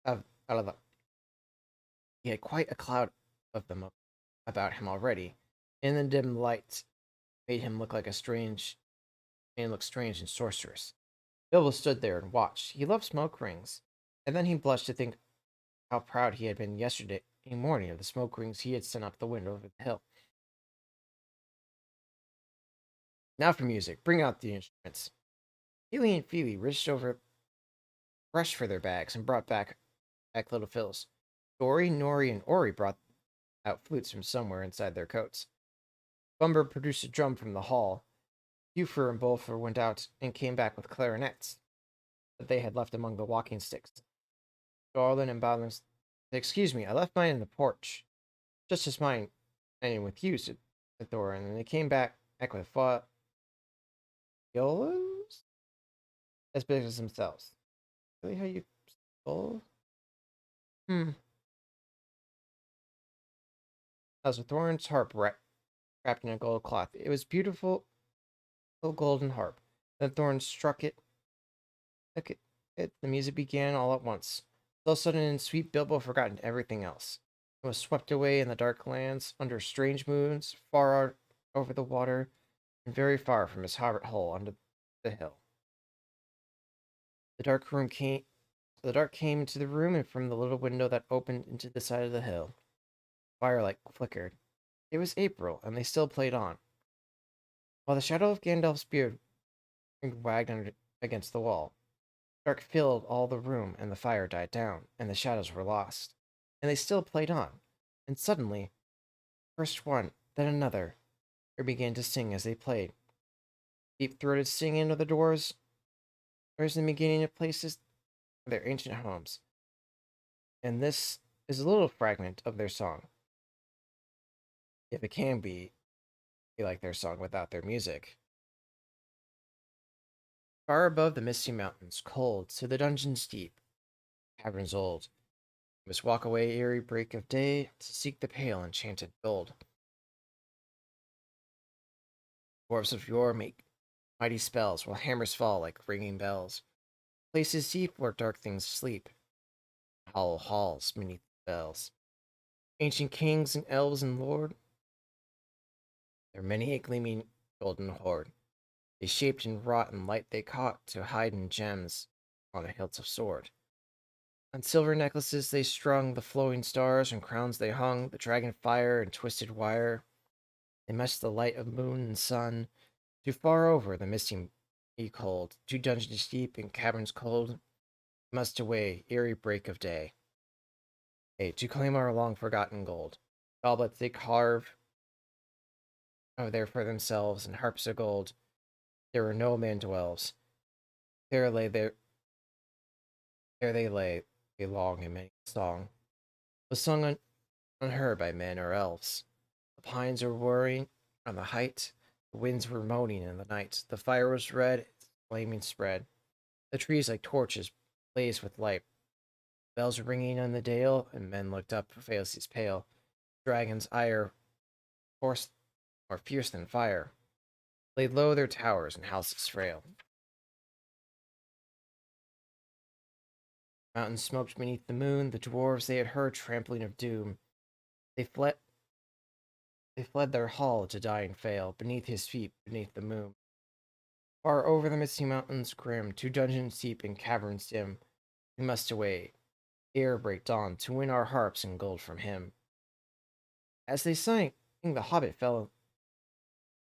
out of the, he had quite a cloud of them about him already. In the dim light, made him look like a strange and look strange and sorcerous. Bilbo stood there and watched. He loved smoke rings, and then he blushed to think how proud he had been yesterday morning of the smoke rings he had sent up the window over the hill. Now for music. Bring out the instruments. Keely and Feely rushed for their bags and brought back little fills. Dory, Nori, and Ori brought out flutes from somewhere inside their coats. Bumber produced a drum from the hall. Buford and Bolfer went out and came back with clarinets that they had left among the walking sticks. Garland and Bowden said, "Excuse me, I left mine in the porch." "Just as mine, and with you," said Thorin, and they came back with violas as big as themselves. Really, how you spell? That was a Thorin's harp wrapped in a gold cloth. It was beautiful, a golden harp. Then Thorin struck it. The music began all at once. So sudden and sweet, Bilbo forgot everything else. It was swept away in the dark lands, under strange moons, far out over the water, and very far from his hobbit hole under the hill. The dark came into the room, and from the little window that opened into the side of the hill, firelight flickered. It was April, and they still played on, while the shadow of Gandalf's beard wagged against the wall. Dark filled all the room, and the fire died down, and the shadows were lost. And they still played on. And suddenly, first one, then another, they began to sing as they played. Deep-throated singing of the doors, in the beginning of places, their ancient homes. And this is a little fragment of their song. If it can be like their song without their music. Far above the misty mountains, cold to the dungeons deep, caverns old, you must walk away eerie break of day to seek the pale enchanted gold. Dwarfs of yore make mighty spells, while hammers fall like ringing bells. Places deep where dark things sleep, hollow halls beneath the bells. Ancient kings and elves and lord, there many a gleaming golden hoard. They shaped and wrought in light they caught to hide in gems on the hilts of sword. On silver necklaces they strung the flowing stars, and crowns they hung the dragon fire and twisted wire. They meshed the light of moon and sun, too far over the misty cold, too dungeons deep and caverns cold, must away eerie break of day. Hey, to claim our long forgotten gold. Goblets they carve there for themselves, and harps of gold. There were no man dwells. There they lay, a long and many song was sung on her by men or elves. The pines were whirring on the height, the winds were moaning in the night. The fire was red, its flaming spread. The trees like torches blazed with light. Bells were ringing on the dale, and men looked up, faces pale. Dragons' ire, force more fierce than fire, laid low their towers and houses frail. Mountains smoked beneath the moon, the dwarves they had heard trampling of doom. They fled they fled their hall to die and fail, beneath his feet, beneath the moon. Far over the misty mountains grim, to dungeons deep and caverns dim, we must away, ere break dawn, to win our harps and gold from him. As they sang, the hobbit fell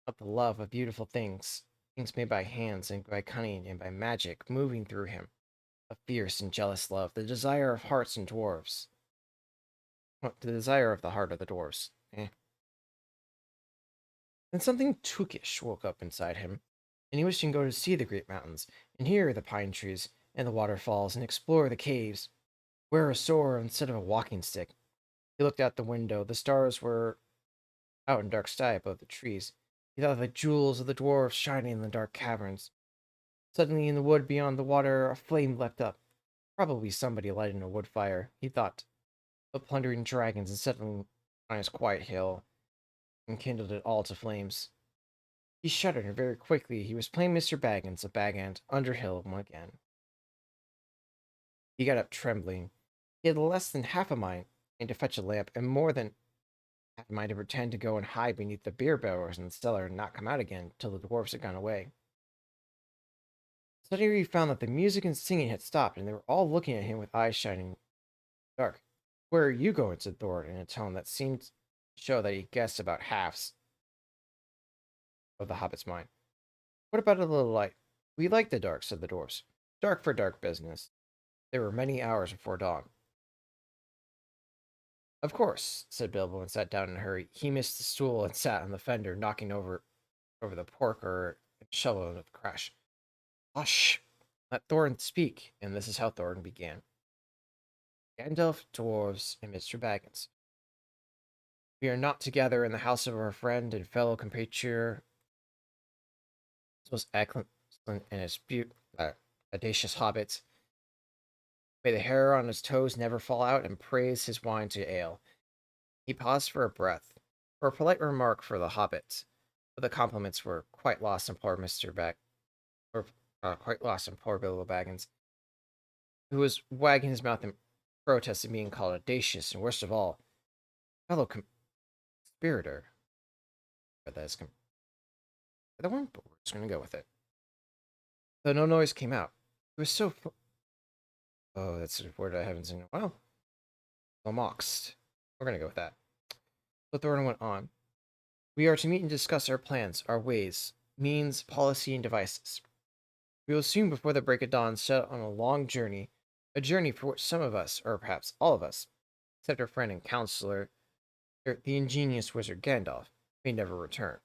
up the love of beautiful things, things made by hands and by cunning and by magic, moving through him. A fierce and jealous love, the desire of hearts and dwarves. Oh, the desire of the heart of the dwarves. Then something tookish woke up inside him, and he wished to go to see the great mountains, and hear the pine trees, and the waterfalls, and explore the caves, wear a sword instead of a walking stick. He looked out the window. The stars were out in dark sky above the trees. He thought of the jewels of the dwarves shining in the dark caverns. Suddenly, in the wood beyond the water, a flame leapt up. Probably somebody lighting a wood fire, he thought, of plundering dragons and settling on his quiet hill, and kindled it all to flames. He shuddered, and very quickly he was playing Mr. Baggins of Bag End, Underhill again. He got up trembling. He had less than half a mind to fetch a lamp, and more than half a mind to pretend to go and hide beneath the beer barrels in the cellar and not come out again till the dwarfs had gone away. Suddenly he found that the music and singing had stopped, and they were all looking at him with eyes shining dark. "Where are you going?" said Thor, in a tone that seemed to show that he guessed about halves of the hobbit's mind. "What about a little light?" "We like the dark," said the dwarfs. "Dark for dark business." There were many hours before dawn. "Of course," said Bilbo, and sat down in a hurry. He missed the stool and sat on the fender, knocking over the porker and shovel with a crash. "Hush! Let Thorin speak." And this is how Thorin began. "Gandalf, dwarves, and Mr. Baggins, we are not together in the house of our friend and fellow compatriot, most excellent and audacious hobbits. May the hair on his toes never fall out, and praise his wine to ale." He paused for a breath, for a polite remark for the hobbits, but the compliments were quite lost on poor Mr. or quite lost on poor Bilbo Baggins, who was wagging his mouth in protest at being called audacious, and worst of all, fellow conspirator. But that is the one, but we're just going to go with it. Though no noise came out. It was so. Oh, that's a word I haven't seen in a while. Moxed. We're going to go with that. But Thorin went on. "We are to meet and discuss our plans, our ways, means, policy, and devices. We will soon, before the break of dawn, set out on a long journey, a journey for which some of us, or perhaps all of us, except our friend and counselor, the ingenious wizard Gandalf, may never return.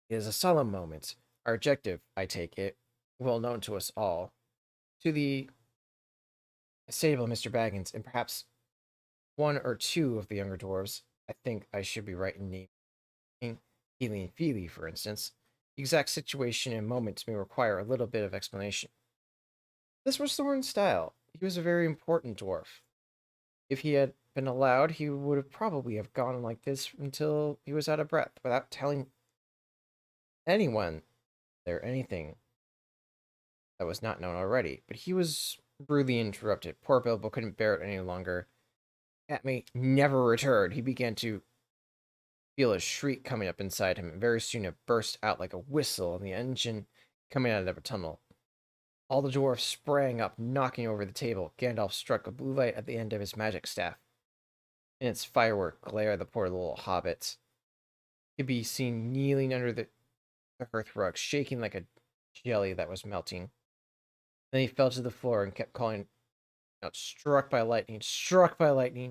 It is a solemn moment. Our objective, I take it, well known to us all, to the stable Mr. Baggins, and perhaps one or two of the younger dwarves. I think I should be right in naming Healy and Feely, for instance. The exact situation and moments may require a little bit of explanation." This was Thorin's style. He was a very important dwarf. If he had been allowed, he would have probably have gone like this until he was out of breath, without telling anyone there anything that was not known already. But he was rudely interrupted. Poor Bilbo couldn't bear it any longer. "That may never return." He began to feel a shriek coming up inside him, and very soon it burst out like a whistle in the engine coming out of a tunnel. All the dwarfs sprang up, knocking over the table. Gandalf struck a blue light at the end of his magic staff. In its firework glare, the poor little hobbit could be seen kneeling under the hearthrug, shaking like a jelly that was melting. Then he fell to the floor and kept calling out, struck by lightning,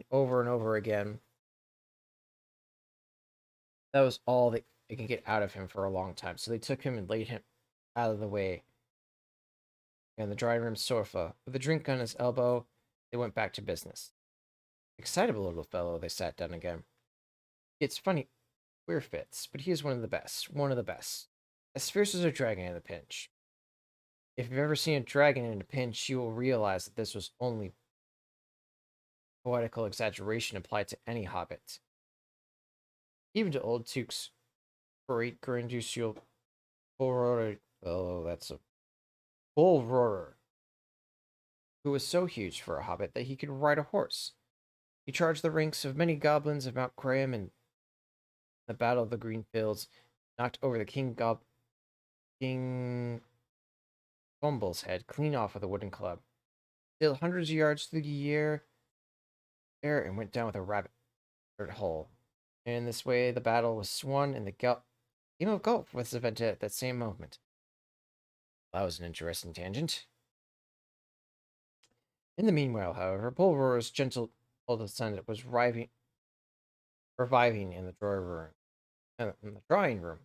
over and over again. That was all they could get out of him for a long time. So they took him and laid him out of the way on the drawing room sofa. With a drink on his elbow, they went back to business. Excitable little fellow, they sat down again. "It's funny, queer fits, but he is one of the best. As fierce as a dragon in a pinch. If you've ever seen a dragon in a pinch, you will realize that this was only poetical exaggeration applied to any hobbit. Even to old Tuke's great granducial bull roarer. Oh, that's a bull roarer. who was so huge for a hobbit that he could ride a horse. He charged the ranks of many goblins of Mount Graham in the Battle of the Green Fields, knocked over the King Gumble's head clean off with a wooden club, sailed hundreds of yards through the air and went down with a rabbit hole. And in this way, the battle was won, and the game of golf was invented at that same moment. That was an interesting tangent. In the meanwhile, however, Bulwer's gentle oldest son was reviving in the drawing room.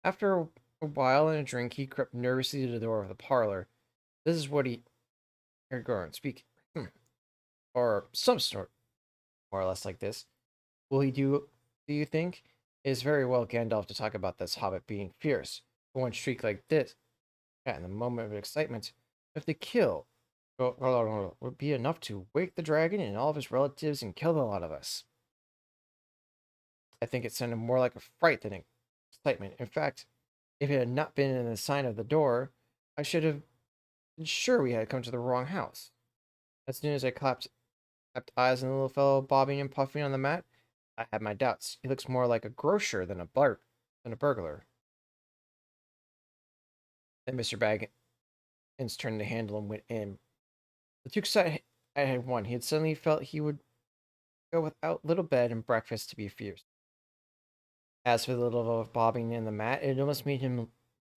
After a while and a drink, he crept nervously to the door of the parlor. This is what he heard Goran speak, or some sort, more or less like this. Will he do you think? It is very well, Gandalf, to talk about this hobbit being fierce. For one streak like this, in the moment of excitement, if the kill would be enough to wake the dragon and all of his relatives and kill the lot of us. I think it sounded more like a fright than excitement. In fact, if it had not been in the sign of the door, I should have been sure we had come to the wrong house. As soon as I kept eyes on the little fellow bobbing and puffing on the mat, I had my doubts. He looks more like a grocer than a burglar. Then Mr. Baggins turned the handle and went in. The too excited I had won. He had suddenly felt he would go without little bed and breakfast to be fierce. As for the little bobbing in the mat, it almost made him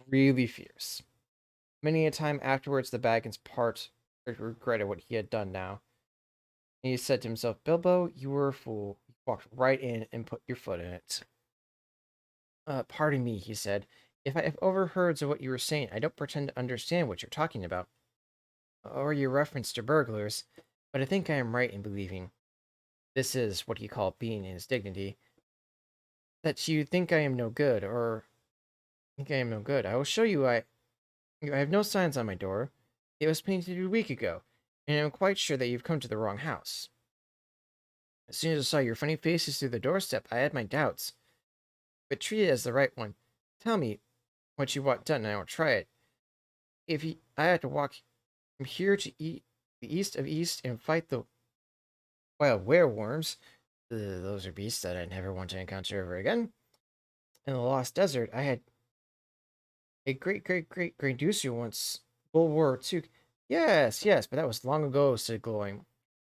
really fierce. Many a time afterwards, the Baggins part regretted what he had done now. And he said to himself, Bilbo, you were a fool. You walked right in and put your foot in it. Pardon me, he said. If I have overheard what you were saying, I don't pretend to understand what you're talking about, or your reference to burglars, but I think I am right in believing this is what he called being in his dignity, that you think I am no good, or think I am no good. I will show you I have no signs on my door. It was painted a week ago, and I am quite sure that you've come to the wrong house. As soon as I saw your funny faces through the doorstep, I had my doubts, but treat it as the right one. Tell me what you want done, and I will try it. If I had to walk from here to the east of East and fight the wild werewolves, those are beasts that I never want to encounter ever again. In the Lost Desert, I had a great Ducer once. World War II. Yes, but that was long ago, said Glowing.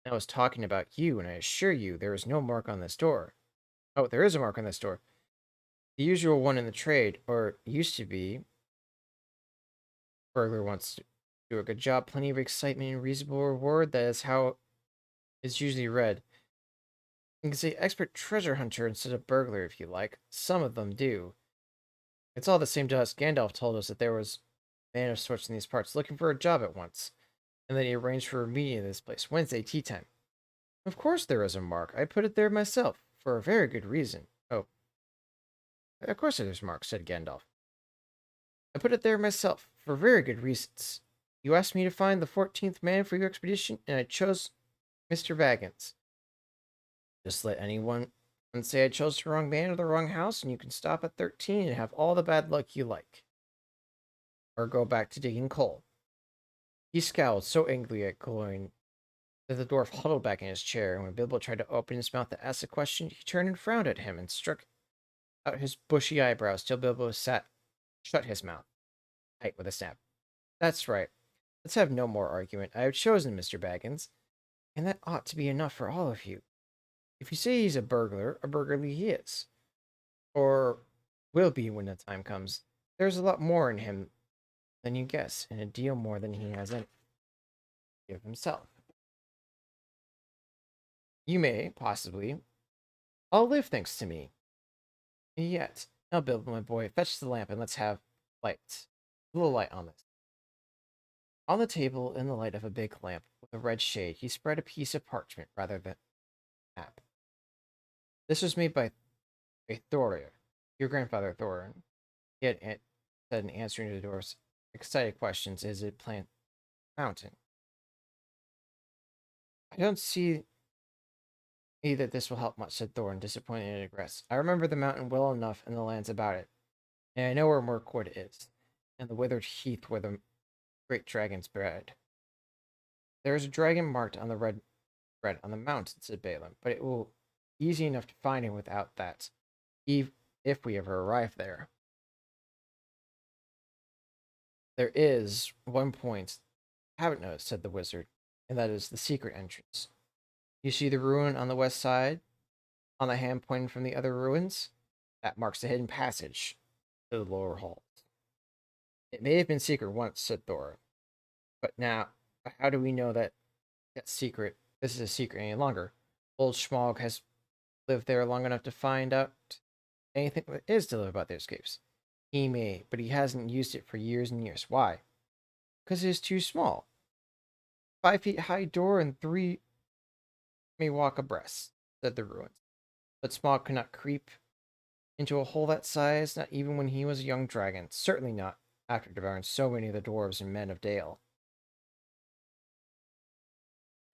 I was talking about you, and I assure you there is no mark on this door. Oh, there is a mark on this door. The usual one in the trade, or used to be. Burglar wants to do a good job, plenty of excitement and reasonable reward. That is how it's usually read. You can say expert treasure hunter instead of burglar if you like. Some of them do. It's all the same to us. Gandalf told us that there was a man of sorts in these parts looking for a job at once, and then he arranged for a meeting in this place, Wednesday tea time. Of course there is a mark. I put it there myself, for a very good reason. Oh, of course there's a mark, said Gandalf. I put it there myself, for very good reasons. You asked me to find the 14th man for your expedition, and I chose Mr. Baggins. Just let anyone say I chose the wrong man or the wrong house, and you can stop at 13 and have all the bad luck you like. Or go back to digging coal. He scowled so angrily at Glowing that the dwarf huddled back in his chair, and when Bilbo tried to open his mouth to ask a question, he turned and frowned at him and struck out his bushy eyebrows till Bilbo shut his mouth tight with a snap. That's right. Let's have no more argument. I have chosen Mr. Baggins, and that ought to be enough for all of you. If you say he's a burglar he is. Or will be when the time comes. There's a lot more in him than you guess, and a deal more than he has in of himself. You may, possibly, all live thanks to me. Yet, now Bilbo, my boy, fetch the lamp and let's have light. A little light on this. On the table, in the light of a big lamp with a red shade, he spread a piece of parchment rather than map. This was made by Thorir, your grandfather Thorin. He had said in answering to the dwarf's excited questions, is it plant mountain? I don't see that this will help much, said Thorin, disappointed and aggressive. I remember the mountain well enough and the lands about it, and I know where Mirkwood is, and the withered heath where the great dragons bred. There's a dragon marked on the red on the mountain, said Balaam, but it will be easy enough to find him without that, if we ever arrive there. There is one point I haven't noticed, said the wizard, and that is the secret entrance. You see the ruin on the west side, on the hand pointing from the other ruins? That marks the hidden passage to the lower halls. It may have been secret once, said Thor, but how do we know that this is a secret any longer? Old Schmog has lived there long enough to find out anything there is to live about the escapes. He may, but he hasn't used it for years and years. Why? Because it is too small. 5 feet high door and three may walk abreast, said the ruins. But Smog could not creep into a hole that size, not even when he was a young dragon. Certainly not after devouring so many of the dwarves and men of Dale.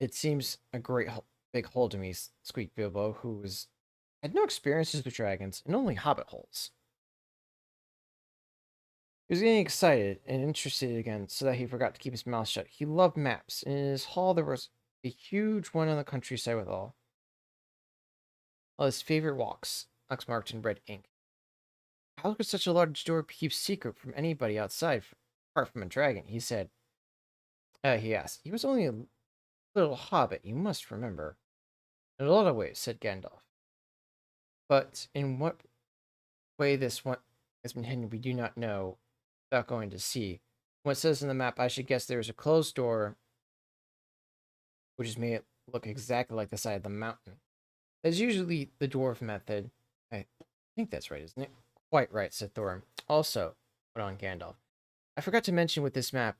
It seems a great big hole to me, squeaked Bilbo, had no experiences with dragons and only hobbit holes. He was getting excited and interested again so that he forgot to keep his mouth shut. He loved maps, and in his hall there was a huge one on the countryside with all his favorite walks marked in red ink. How could such a large door be kept secret from anybody outside, apart from a dragon? He asked. He was only a little hobbit, you must remember. In a lot of ways, said Gandalf. But in what way this one has been hidden, we do not know without going to see. What it says in the map, I should guess there is a closed door, which has made it look exactly like the side of the mountain. That's usually the dwarf method. I think that's right, isn't it? Quite right, said Thorin. Also, went on Gandalf, I forgot to mention with this map.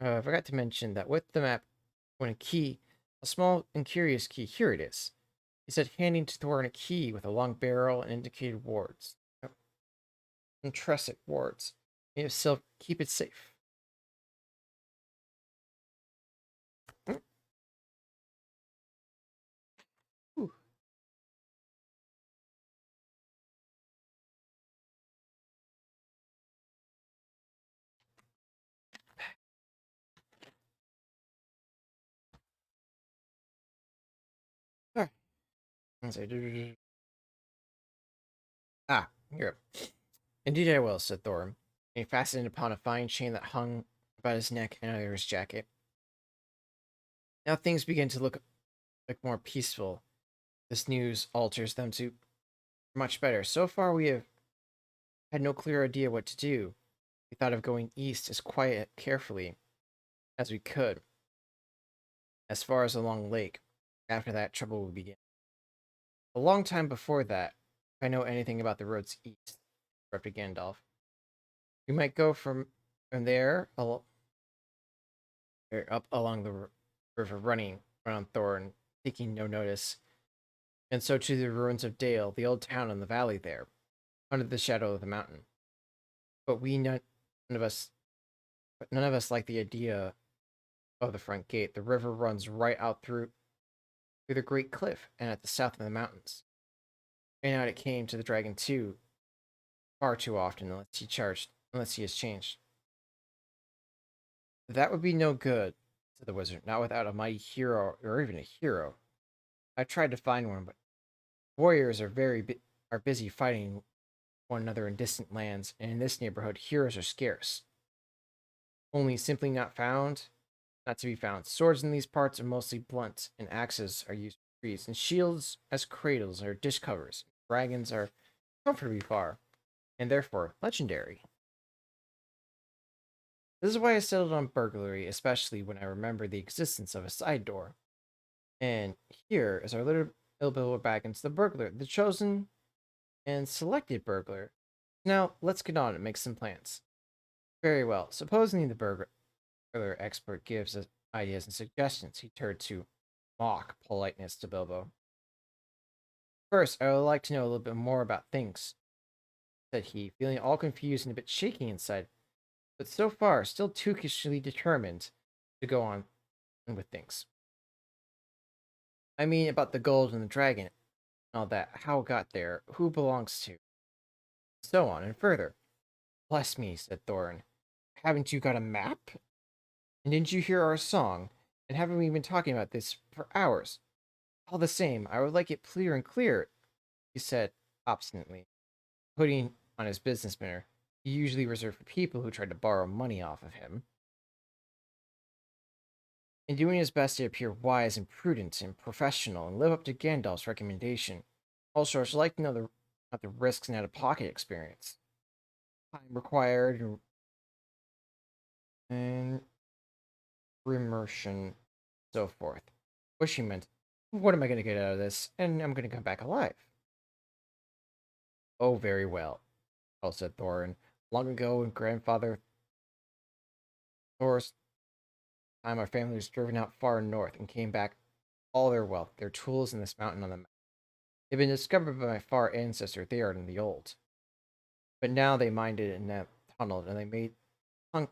I forgot to mention that with the map, when a small and curious key, here it is. He said, handing to Thorin a key with a long barrel and indicated wards. Intrinsic wards. Made of silk, keep it safe. Ooh. All right. Here. Indeed I will, said Thorin. And he fastened upon a fine chain that hung about his neck and under his jacket. Now things begin to look like more peaceful. This news alters them to much better. So far we have had no clear idea what to do. We thought of going east as carefully as we could, as far as along the lake. After that, trouble would begin. A long time before that, if I know anything about the roads east, interrupted Gandalf. We might go from there up along the river, running around Thorin, taking no notice, and so to the ruins of Dale, the old town in the valley there, under the shadow of the mountain. But none of us like the idea of the front gate. The river runs right out through the great cliff and at the south of the mountains. And out it came to the dragon too, far too often, unless he has changed. That would be no good, said the wizard, not without a mighty hero, or even a hero. I tried to find one, but warriors are busy fighting one another in distant lands, and in this neighborhood, heroes are scarce. Only simply not to be found. Swords in these parts are mostly blunt, and axes are used for trees, and shields as cradles or dish covers. Dragons are comfortably far, and therefore legendary. This is why I settled on burglary, especially when I remember the existence of a side door. And here is our little Bilbo Baggins, the burglar, the chosen and selected burglar. Now, let's get on and make some plans. Very well. Supposing the burglar expert gives us ideas and suggestions, he turned to mock politeness to Bilbo. First, I would like to know a little bit more about things, said he, feeling all confused and a bit shaky inside, but so far still tookishly determined to go on with things. I mean, about the gold and the dragon, and all that, how it got there, who belongs to, so on and further. Bless me, said Thorin. Haven't you got a map? And didn't you hear our song? And haven't we been talking about this for hours? All the same, I would like it clear and clear, he said obstinately, putting on his business manner he usually reserved for people who tried to borrow money off of him, and doing his best to appear wise and prudent and professional and live up to Gandalf's recommendation. Also, I'd like to know about the risks and out-of-pocket experience, time required, and immersion, so forth. What she meant, what am I going to get out of this? And I'm going to come back alive. Oh, very well, said Thorin. Long ago, when grandfather Thor's time, our family was driven out far north and came back all their wealth, their tools, and this mountain on the map. They've been discovered by my far ancestor Theoden the Old. But now they mined it in that tunnel, and they made the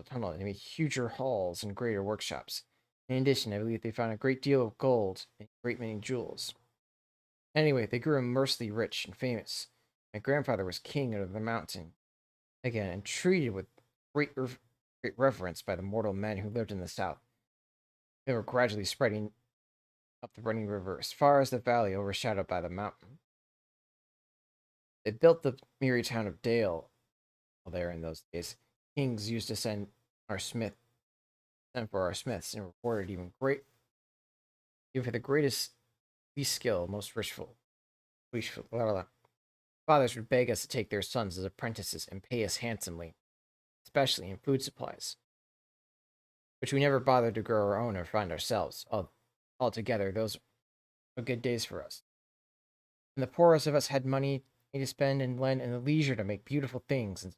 tunnel, and they made huger halls and greater workshops. In addition, I believe they found a great deal of gold and a great many jewels. Anyway, they grew immensely rich and famous. My grandfather was king of the mountain again, and treated with great reverence by the mortal men who lived in the south. They were gradually spreading up the running river as far as the valley overshadowed by the mountain. They built the merry town of Dale there in those days. Kings used to send for our smiths, and rewarded even for the greatest, least skill, most wishful. Fathers would beg us to take their sons as apprentices and pay us handsomely, especially in food supplies, which we never bothered to grow our own or find ourselves. Altogether, those were good days for us. And the poorest of us had money to spend and lend and the leisure to make beautiful things and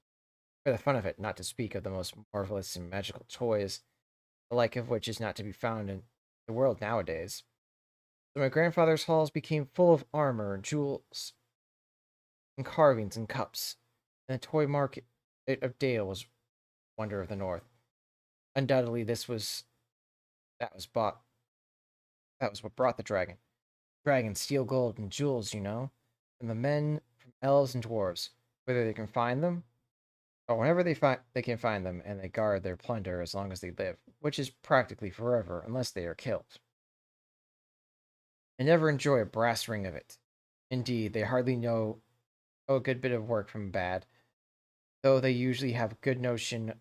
for the fun of it, not to speak of the most marvelous and magical toys, the like of which is not to be found in the world nowadays. So my grandfather's halls became full of armor and jewels and carvings and cups, and the toy market of Dale was wonder of the north. Undoubtedly, that was bought that was what brought the dragon. Dragons steal gold and jewels, you know, from the men, from elves and dwarves, whether they can find them or whenever they can find them, and they guard their plunder as long as they live, which is practically forever unless they are killed. I never enjoy a brass ring of it. Indeed, they hardly know a good bit of work from bad, though they usually have a good notion of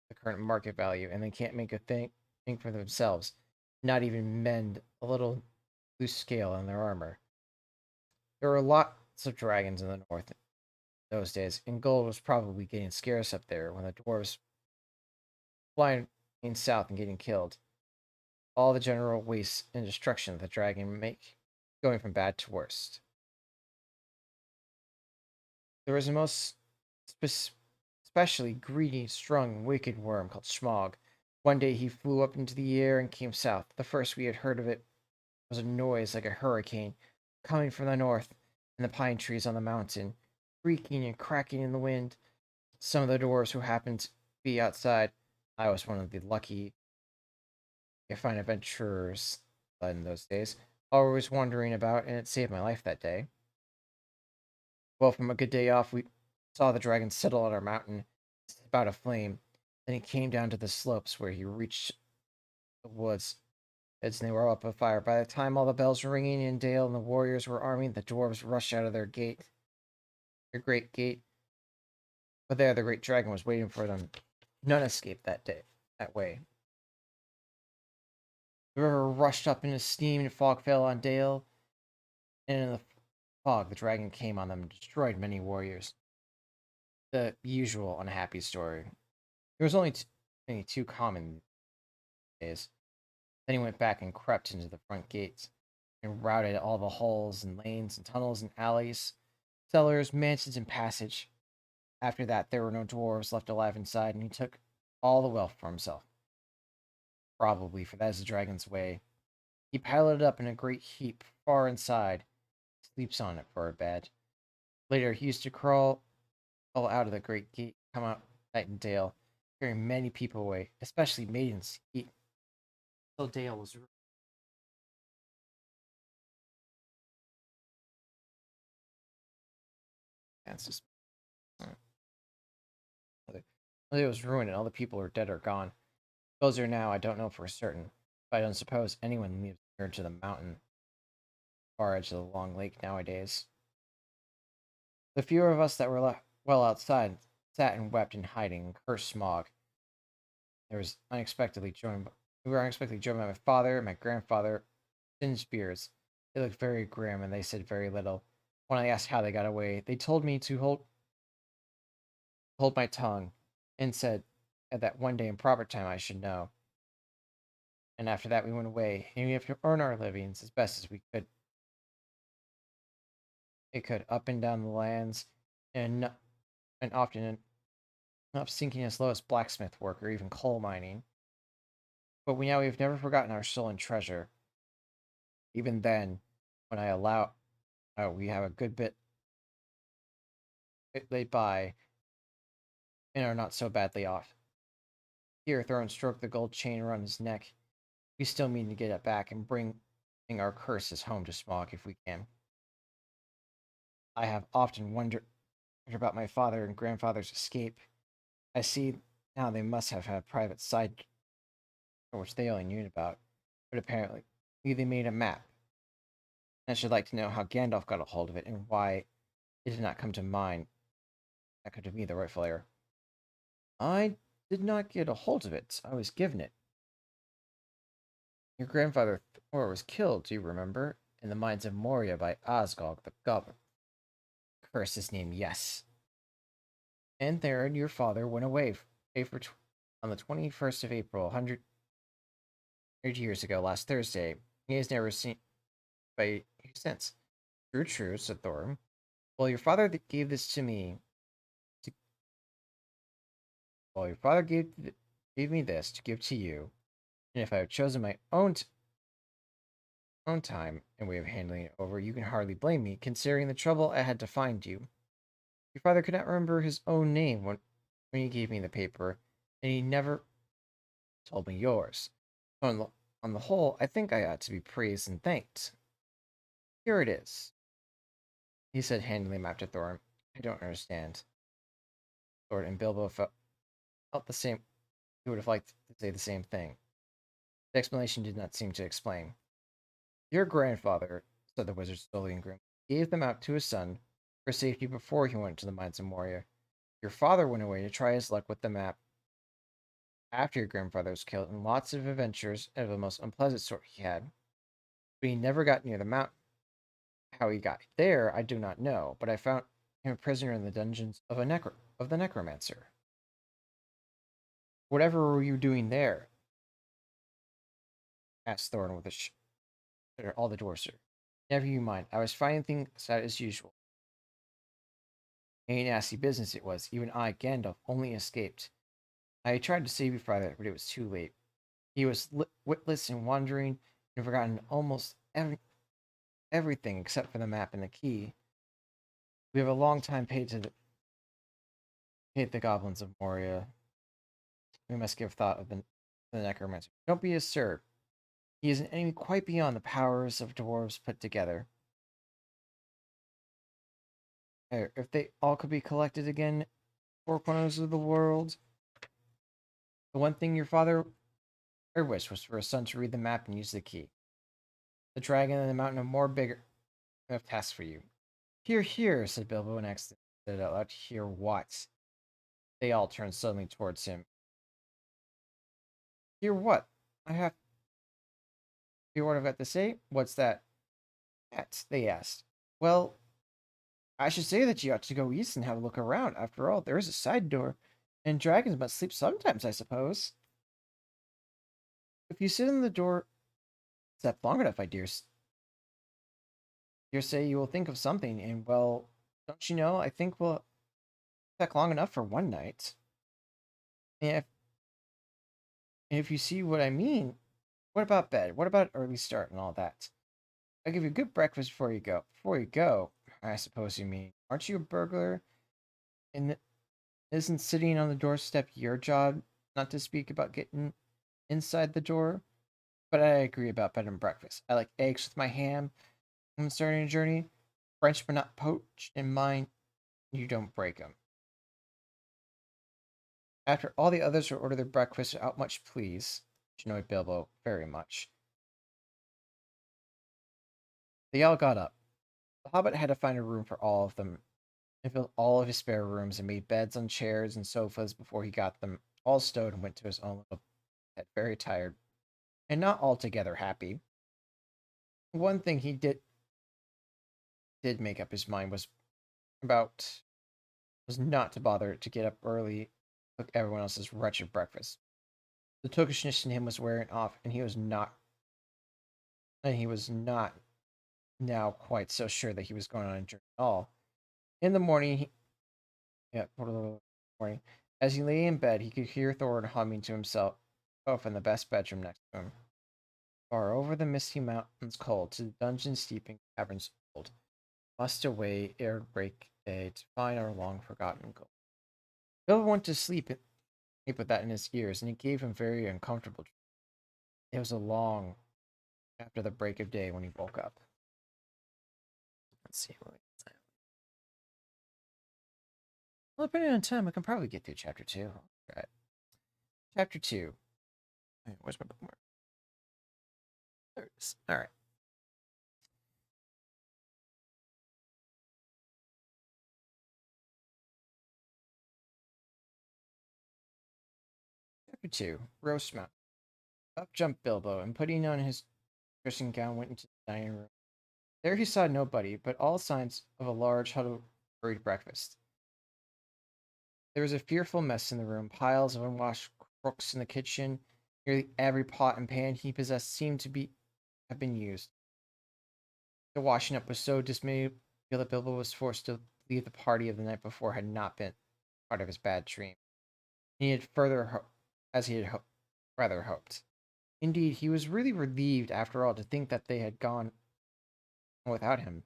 the current market value, and they can't make a thing for themselves, not even mend a little loose scale on their armor. There were lots of dragons in the north in those days, and gold was probably getting scarce up there when the dwarves flying south and getting killed. All the general waste and destruction that the dragon make, going from bad to worst. There was a most especially greedy, strong, wicked worm called Schmog. One day he flew up into the air and came south. The first we had heard of it was a noise like a hurricane coming from the north, and the pine trees on the mountain, creaking and cracking in the wind. Some of the dwarves who happened to be outside, I was one of the lucky, fine adventurers in those days, always wandering about, and it saved my life that day. Well, from a good day off, we saw the dragon settle on our mountain, about a flame. Then he came down to the slopes where he reached the woods. And they were all up afire. By the time all the bells were ringing in Dale and the warriors were arming, the dwarves rushed out of their great gate. But there, the great dragon was waiting for them. None escaped that way. The river rushed up into steam, and fog fell on Dale. And in the fog, the dragon came on them and destroyed many warriors. The usual unhappy story. It was only too common days. Then he went back and crept into the front gates and routed all the halls and lanes and tunnels and alleys, cellars, mansions, and passage. After that, there were no dwarves left alive inside, and he took all the wealth for himself. Probably, for that is the dragon's way. He piled it up in a great heap far inside, sleeps on it for a bed. Later, he used to crawl all out of the great gate, come out night and Dale, carrying many people away, especially maidens. Till Dale was that's just It was ruined and all the people are dead or gone. Those are now, I don't know for certain. But I don't suppose anyone lives near to the mountain, far edge of the long lake nowadays. The few of us that were left well outside sat and wept in hiding and cursed Smog. There was unexpectedly joined we were unexpectedly joined by my father and my grandfather, singed beards. They looked very grim and they said very little. When I asked how they got away, they told me to hold my tongue and said that one day in proper time I should know. And after that we went away, and we have to earn our livings as best as we could. It could up and down the lands, and and often up sinking as low as blacksmith work or even coal mining. But we've never forgotten our stolen treasure. Even then, when I allow, we have a good bit laid by and are not so badly off. Here, Thorin stroked the gold chain around his neck. We still mean to get it back and bring our curses home to Smog if we can. I have often wondered about my father and grandfather's escape. I see now they must have had a private side which they only knew about, but apparently they made a map. I should like to know how Gandalf got a hold of it and why it did not come to mind. That could be the rightful heir. I did not get a hold of it. I was given it. Your grandfather Thor was killed, do you remember? In the mines of Moria by Osgog the Goblin. Curse his name, yes. And Theron, your father, went away on the 21st of April, 100 years ago, last Thursday. He has never seen by you since. True, true, said Thorin. Well, your father gave this to me. Well, your father gave me this to give to you, and if I have chosen my own time and way of handling it over, you can hardly blame me, considering the trouble I had to find you. Your father could not remember his own name when he gave me the paper, and he never told me yours. On the whole, I think I ought to be praised and thanked. Here it is, he said, handing the map to Thorin. I don't understand. Thorin and Bilbo felt the same. He would have liked to say the same thing. The explanation did not seem to explain. Your grandfather, said the wizard slowly and grimly, gave them out to his son for safety before he went to the mines of Moria. Your father went away to try his luck with the map after your grandfather was killed, and lots of adventures of the most unpleasant sort he had. But he never got near the mountain. How he got there, I do not know, but I found him a prisoner in the dungeons of the necromancer. Whatever were you doing there? Asked Thorin with all the doors, sir. Never you mind. I was finding things out as usual. A nasty business it was. Even I, Gandalf, only escaped. I tried to save your father, but it was too late. He was witless and wandering, and forgotten almost everything except for the map and the key. We have a long time paid the goblins of Moria. We must give thought of the necromancer. Don't be a sir. He is an enemy quite beyond the powers of dwarves put together. If they all could be collected again, four corners of the world, the one thing your father wished was for his son to read the map and use the key. The dragon and the mountain are more bigger enough tasks for you. Hear, hear, said Bilbo, and accidentally said it out loud. Hear what? They all turned suddenly towards him. Hear what? I have. Hear what I've got to say? What's that? They asked. Well, I should say that you ought to go east and have a look around. After all, there is a side door, and dragons must sleep sometimes, I suppose. If you sit in the door, step long enough, I dare say you will think of something, and well, don't you know, I think we'll back long enough for one night. And if you see what I mean, what about bed? What about early start and all that? I'll give you a good breakfast before you go. Before you go, I suppose you mean. Aren't you a burglar? And isn't sitting on the doorstep your job, not to speak about getting inside the door? But I agree about bed and breakfast. I like eggs with my ham when starting a journey. French but not poached, and mine, you don't break them. After all the others had ordered their breakfast without much please, which annoyed Bilbo very much, they all got up. The hobbit had to find a room for all of them, and filled all of his spare rooms and made beds on chairs and sofas before he got them all stowed and went to his own little bed, very tired and not altogether happy. One thing he did make up his mind about was not to bother to get up early, cook everyone else's wretched breakfast. The tookishness in him was wearing off, and he was not now quite so sure that he was going on a journey at all. In the morning, yeah, morning, as he lay in bed, he could hear Thorin humming to himself in the best bedroom next to him. Far over the misty mountains cold, to the dungeon steeping caverns old, must away ere break day to find our long forgotten gold. Bill went to sleep with that in his ears, and it gave him very uncomfortable. It was a long after the break of day when he woke up. Let's see. Well, depending on time, I can probably get through chapter 2. All right. Chapter 2. Where's my bookmark? There it is. All right. Chapter 2. Roast Mountain. Up jumped Bilbo, and putting on his dressing gown, went into the dining room. There he saw nobody, but all signs of a large, huddled, hurried breakfast. There was a fearful mess in the room, piles of unwashed crooks in the kitchen. Nearly every pot and pan he possessed seemed to have been used. The washing up was so dismayed that Bilbo was forced to leave the party of the night before had not been part of his bad dream. He had as he had rather hoped. Indeed, he was really relieved after all to think that they had gone without him,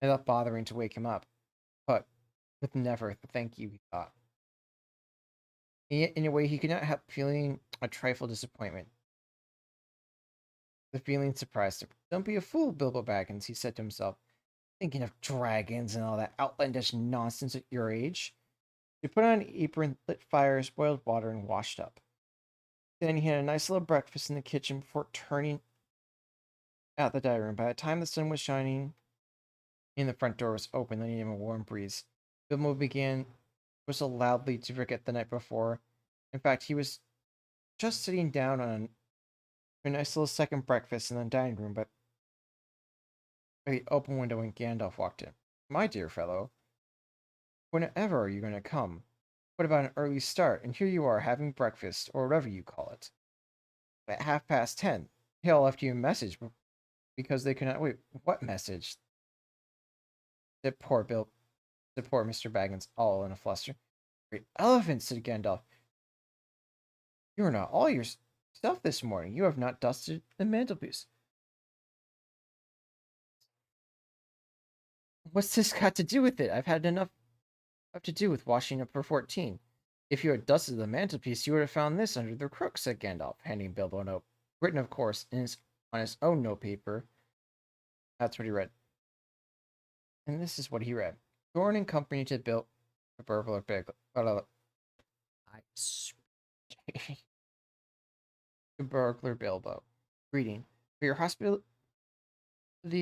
without bothering to wake him up. But with never thank you, he thought. And yet, in a way, he could not help feeling a trifle disappointment. The feeling surprised him. Don't be a fool, Bilbo Baggins, he said to himself. Thinking of dragons and all that outlandish nonsense at your age. He put on an apron, lit fires, boiled water, and washed up. Then he had a nice little breakfast in the kitchen before turning out the dining room. By the time the sun was shining in, the front door was open, letting in a warm breeze. Bilbo began whistle loudly to forget the night before. In fact, he was just sitting down on a nice little second breakfast in the dining room, but by the open window when Gandalf walked in. My dear fellow, whenever are you going to come? What about an early start? And here you are having breakfast, or whatever you call it. At 10:30. They all left you a message because they could not wait. What message? Said poor Bill. Said poor Mr. Baggins, all in a fluster. Great elephant, said Gandalf. You are not all yourself this morning. You have not dusted the mantelpiece. What's this got to do with it? I've had enough to do with washing up for 14. If you had dusted the mantelpiece, you would have found this under the crook, said Gandalf, handing Bilbo a note. Written, of course, on his own notepaper. That's what he read. And this is what he read. Thorin and company to build a burglar big. Burglar Bilbo. Greeting. For your hospitality,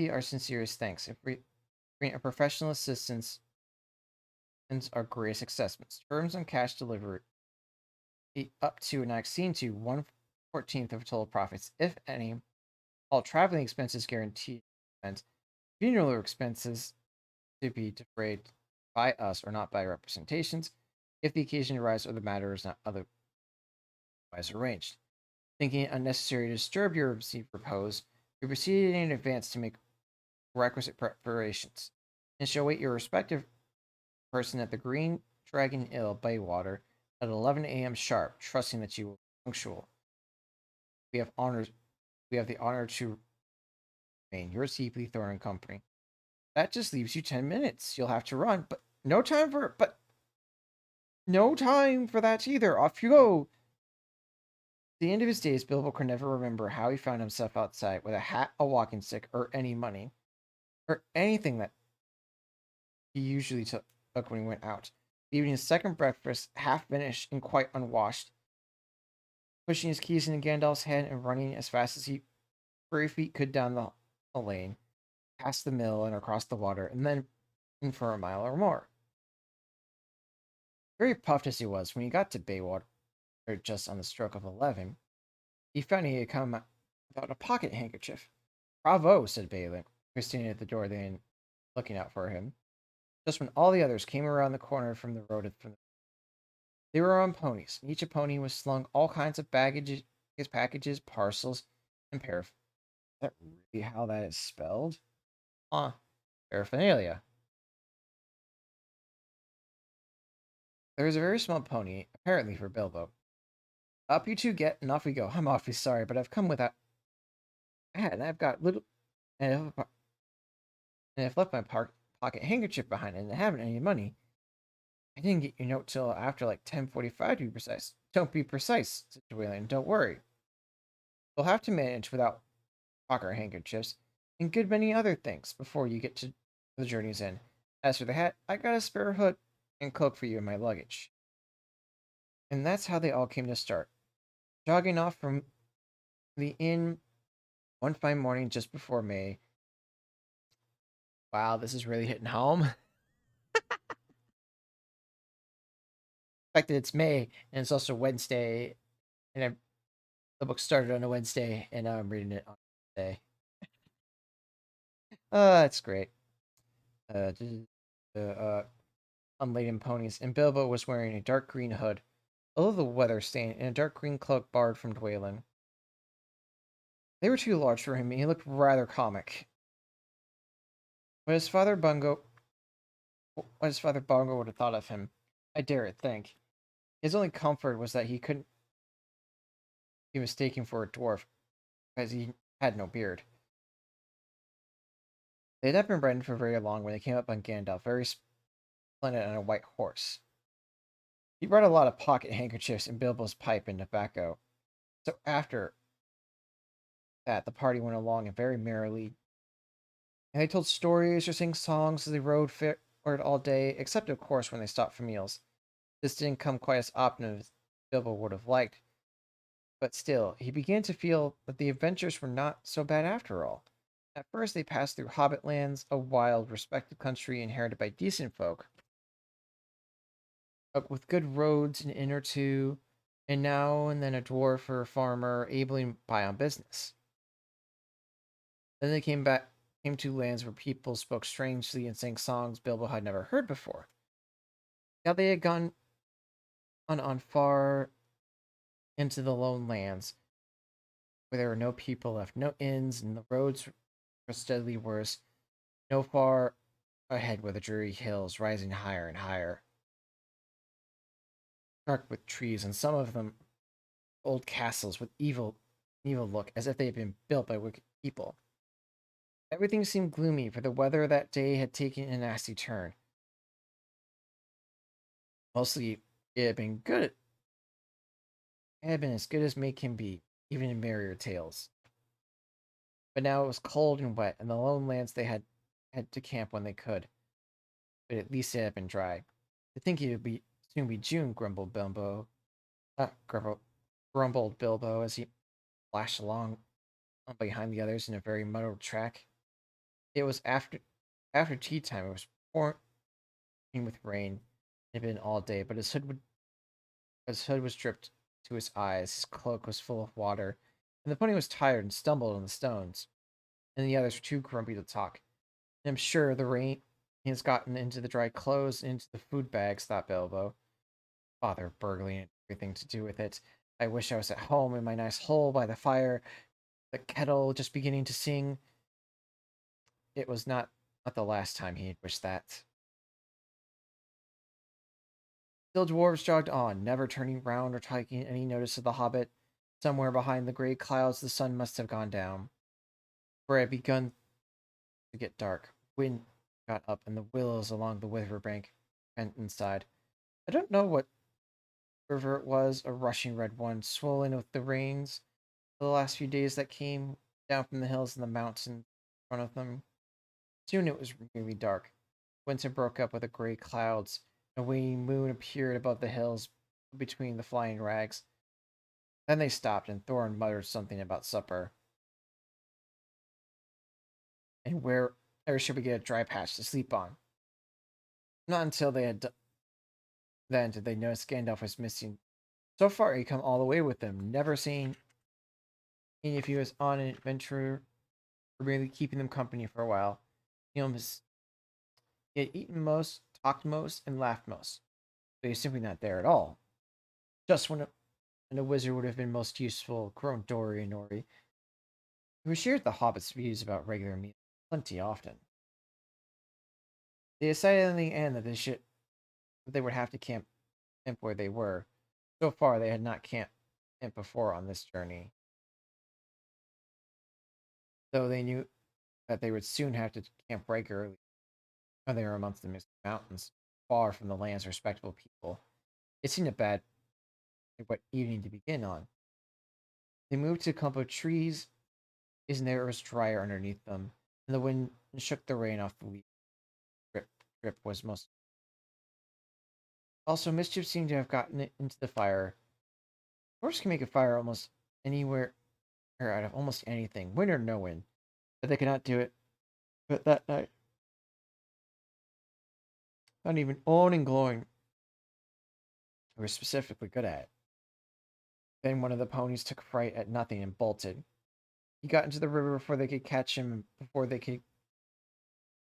our sincerest thanks. And for a professional assistance and our greatest assessments. Terms on cash delivery up to and exceeding to 1/14 of total profits, if any. All traveling expenses guaranteed. And funeral expenses to be defrayed by us or not by representations, if the occasion arises or the matter is not otherwise arranged. Thinking it unnecessary to disturb your received repose, we proceeded in advance to make requisite preparations, and shall wait your respective person at the Green Dragon Inn, Baywater, at 11 a.m. sharp, trusting that you will be punctual. We have the honor to remain yours deeply, Thorin and Company. That just leaves you 10 minutes. You'll have to run, but no time for that either. Off you go. At the end of his days, Bilbo could never remember how he found himself outside with a hat, a walking stick, or any money, or anything that he usually took when he went out. leaving his second breakfast half finished and quite unwashed, pushing his keys into Gandalf's hand and running as fast as he furry feet could down the lane, past the mill and across the water, and then in for a mile or more. Very puffed as he was, when he got to Baywater just on the stroke of 11, he found he had come without a pocket handkerchief. "Bravo," said Balin, who was standing at the door then looking out for him, just when all the others came around the corner from the road. They were on ponies, and each pony was slung all kinds of baggage, his packages, parcels, and paraphernalia. Is that really how that is spelled? Huh. Paraphernalia. There was a very small pony, apparently for Bilbo. "Up you two get, and off we go. I'm awfully sorry, but I've come without and I've got little and I've left my pocket handkerchief behind and I haven't any money. I didn't get your note till after like 10:45 to be precise." "Don't be precise," said Dwayne. "Don't worry. We'll have to manage without pocket handkerchiefs and good many other things before you get to the journey's end. As for the hat, I got a spare hood and cloak for you in my luggage." And that's how they all came to start, jogging off from the inn one fine morning just before May. Wow, this is really hitting home. The fact that it's May and it's also Wednesday, and the book started on a Wednesday, and now I'm reading it on Wednesday. That's great. Unladen ponies, and Bilbo was wearing a dark green hood, a little weather stained, and a dark green cloak borrowed from Dwaylen. They were too large for him, and he looked rather comic. What his father Bungo, what his father Bongo would have thought of him, I dare think. His only comfort was that he couldn't be mistaken for a dwarf, because he had no beard. They had not been ridden for very long when they came up on Gandalf, very splendid on a white horse. He brought a lot of pocket handkerchiefs and Bilbo's pipe and tobacco. So after that, the party went along and very merrily, and they told stories or sang songs as they rode forward all day, except of course when they stopped for meals. This didn't come quite as often as Bilbo would have liked, but still, he began to feel that the adventures were not so bad after all. At first, they passed through Hobbit lands, a wild, respected country inherited by decent folk, with good roads, an inn or two, and now and then a dwarf or a farmer able to buy on business. Then they came to lands where people spoke strangely and sang songs Bilbo had never heard before. Now they had gone on far into the lone lands, where there were no people left, no inns, and the roads were steadily worse. No far ahead were the dreary hills, rising higher and higher, dark with trees, and some of them old castles with evil look, as if they had been built by wicked people. Everything seemed gloomy, for the weather that day had taken a nasty turn. Mostly, it had been good. It had been as good as May can be, even in merrier tales. But now it was cold and wet, and the lone lands they had to camp when they could. But at least it had been dry. "To think it would soon be June," grumbled Bilbo as he flashed along behind the others in a very muddled track. It was after tea time. It was pouring with rain. It had been all day, but his hood was dripped to his eyes. His cloak was full of water, and the pony was tired and stumbled on the stones. And the others were too grumpy to talk. And I'm sure the rain has gotten into the dry clothes and into the food bags, thought Bilbo. Bother burgling and everything to do with it. I wish I was at home in my nice hole by the fire, the kettle just beginning to sing. It was not the last time he had wished that. Still, dwarves jogged on, never turning round or taking any notice of the hobbit. Somewhere behind the gray clouds, the sun must have gone down, for it had begun to get dark. Wind got up, and the willows along the river bank bent inside. I don't know what river it was, a rushing red one, swollen with the rains of the last few days that came down from the hills and the mountains in front of them. Soon it was really dark. Winter broke up with the gray clouds, A waning moon appeared above the hills between the flying rags. Then they stopped, and Thorin muttered something about supper. And where should we get a dry patch to sleep on? Not until they had then did they notice Gandalf was missing. So far, he'd come all the way with them, never seeing if he was on an adventure or merely keeping them company for a while. He almost he had eaten most, talked most, and laughed most. But he's simply not there at all. Just when a wizard would have been most useful, groaned Dory and Nori, who shared the hobbit's views about regular meals plenty often. They decided in the end that they would have to camp where they were. So far, they had not camped before on this journey, though they knew that they would soon have to camp regularly when they were amongst the misty mountains, far from the land's respectable people. It seemed a bad what evening to begin on. They moved to a clump of trees, as the air was drier underneath them, and the wind shook the rain off the leaves. Drip, drip was most. Also, mischief seemed to have gotten it into the fire. Dwarves can make a fire almost anywhere, or out of almost anything, wind or no wind, but they could not do it. But that night, not even on and glowing, they were specifically good at it. Then one of the ponies took fright at nothing and bolted. He got into the river before they could catch him, and before they could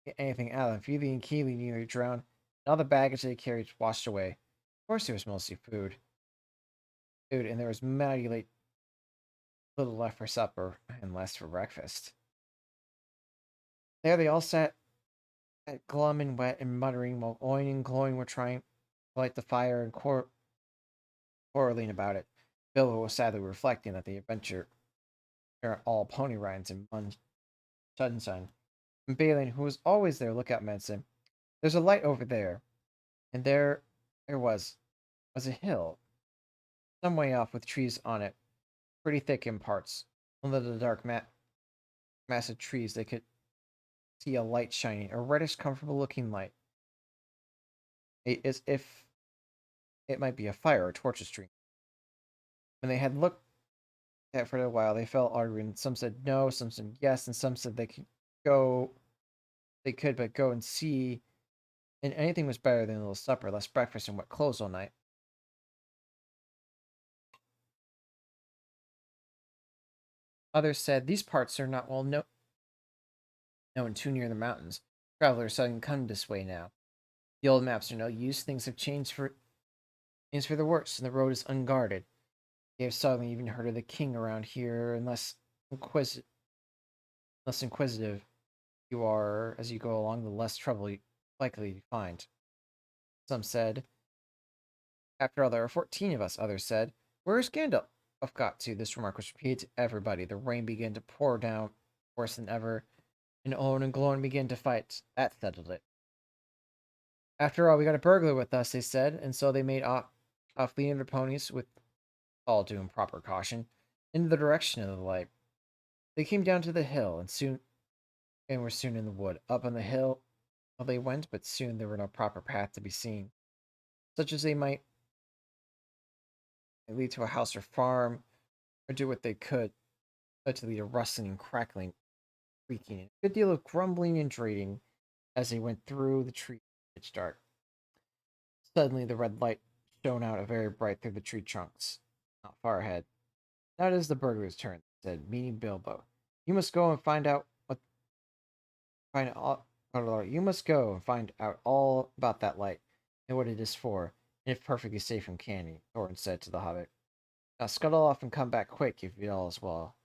get anything out of him. Phoebe and Keely nearly drowned, and all the baggage they carried washed away. Of course, it was mostly food, and there was mighty little left for supper and less for breakfast. There they all sat, glum and wet and muttering, while Oin and Gloin were trying to light the fire and quarreling about it. Bilbo was sadly reflecting that the adventure are all pony rides and sunshine. And Balin, who was always their lookout man, said, "There's a light over there," and there was a hill, some way off, with trees on it, pretty thick in parts. Under the dark mass of trees, they could see a light shining, a reddish, comfortable-looking light, as if it might be a fire or torch stream. When they had looked at it for a while, they fell arguing. Some said no, some said yes, and some said go, they could but go and see, and anything was better than a little supper, less breakfast, and wet clothes all night. Others said these parts are not well known too near the mountains. Travelers suddenly come this way now. The old maps are no use. Things have changed for the worse, and the road is unguarded. They have suddenly even heard of the king around here, and less inquisitive you are as you go along, the less trouble you likely to find. Some said, "After all, there are 14 of us," others said. "Where's Gandalf got to?" This remark was repeated to everybody. The rain began to pour down worse than ever, and Owen and Glorn began to fight. That settled it. "After all, we got a burglar with us," they said, and so they made off leading their ponies, with all due proper caution, in the direction of the light. They came down to the hill, and were soon in the wood. Up on the hill they went, but soon there were no proper path to be seen, such as they might lead to a house or farm, or do what they could to lead a rustling, crackling, creaking, and a good deal of grumbling and grating as they went through the trees pitch dark. Suddenly the red light shone out very bright through the tree trunks, not far ahead. "Now it is the burglar's turn," said, meaning Bilbo. "You must go and find out find all you must go and find out all about that light, and what it is for, and if perfectly safe from canny," Thorin said to the hobbit. "Now scuttle off and come back quick if it all is well.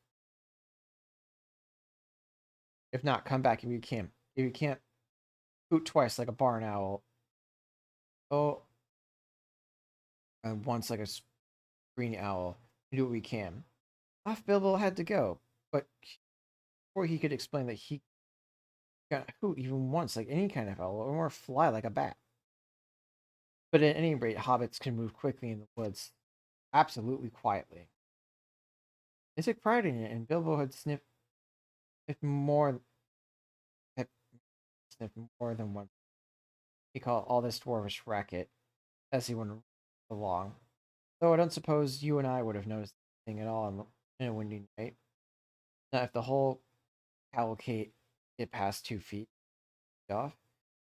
If not, come back if you can. If you can't, hoot twice like a barn owl. Oh, and once like a green owl. We do what we can." Off Bilbo had to go, but before he could explain that he got hoot even once like any kind of owl, or more fly like a bat. But at any rate, hobbits can move quickly in the woods, absolutely quietly. They took pride in it, and Bilbo had sniffed more had sniffed more than one. he called all this dwarvish racket as he went along. Though I don't suppose you and I would have noticed anything at all in a windy night. Not if the whole cavalcade get past 2 feet off.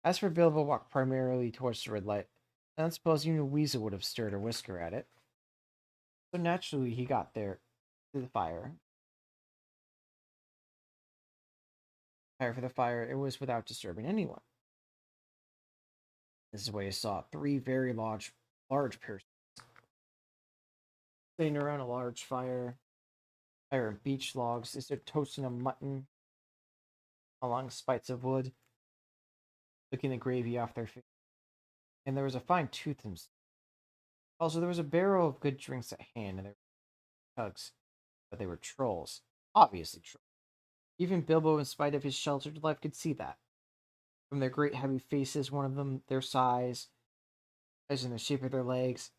As for Bilbo walked primarily towards the red light, I don't suppose even a weasel would have stirred a whisker at it. So naturally he got there to the fire. Fire for the fire, it was without disturbing anyone. This is where he saw 3 very large persons sitting around a large fire and beech logs. They stood toasting a mutton along spikes of wood, licking the gravy off their feet. And there was a fine tooth in them. Also, there was a barrel of good drinks at hand, and there were tugs, but they were trolls. Obviously trolls. Even Bilbo, in spite of his sheltered life, could see that. From their great heavy faces, one of them, their size, and the shape of their legs,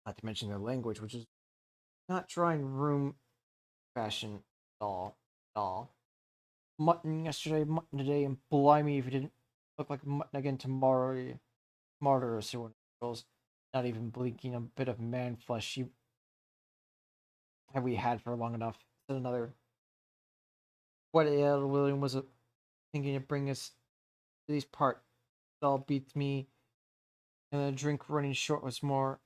not to mention their language, which is not drawing room fashion at all. At all. Mutton yesterday, mutton today, and blimey if it didn't look like mutton again tomorrow. Martyrs who were not even blinking a bit of man flesh have we had for long enough. Said another. What ailed William was thinking to bring us to these parts. It all beats me, and the drink running short was more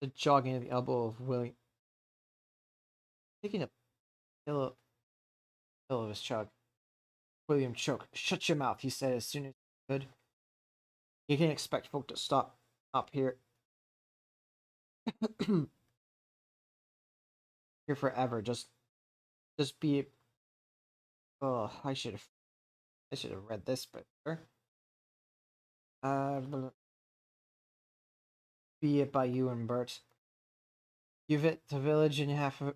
the jogging at the elbow of William. Taking a pill of his chug. William choked. Shut your mouth, he said as soon as he could. You can't expect folk to stop up here. Here forever. Just be. Oh, I should have read this better. Be it by you and Bert. You've hit the village and half of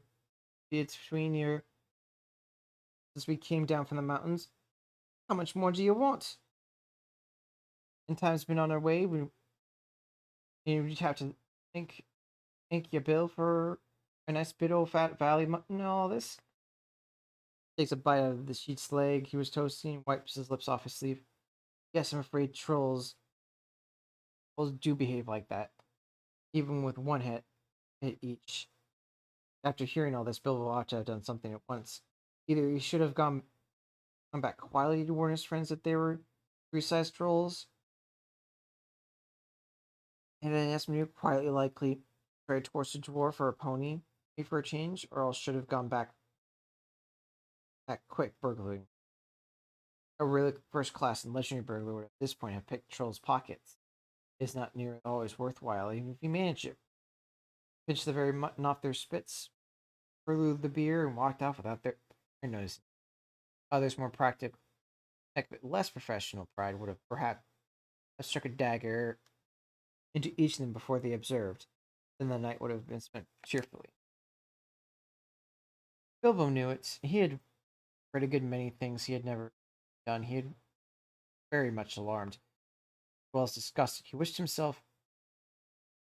it's between your. Since we came down from the mountains, how much more do you want? And time's been on our way. You just have to think your bill for a nice bit of fat valley mutton and all this. Takes a bite out of the sheep's leg he was toasting, wipes his lips off his sleeve. Yes, I'm afraid trolls do behave like that, even with one hit each. After hearing all this, Bilbo ought to have done something at once. Either he should have come back quietly to warn his friends that they were 3-sized trolls, and then asked me to quietly, likely, try towards the dwarf or a pony, for a change, or else should have gone back that quick burgling. A really first-class and legendary burglar would at this point have picked trolls' pockets. It's not nearly always worthwhile, even if you manage it. Pinched the very mutton off their spits, prelude the beer, and walked off without their noticing. Others more practical, heck, but less professional pride would have perhaps struck a dagger into each of them before they observed. Then the night would have been spent cheerfully. Bilbo knew it. He had read a good many things he had never done. He had very much alarmed, as well as disgusted. He wished himself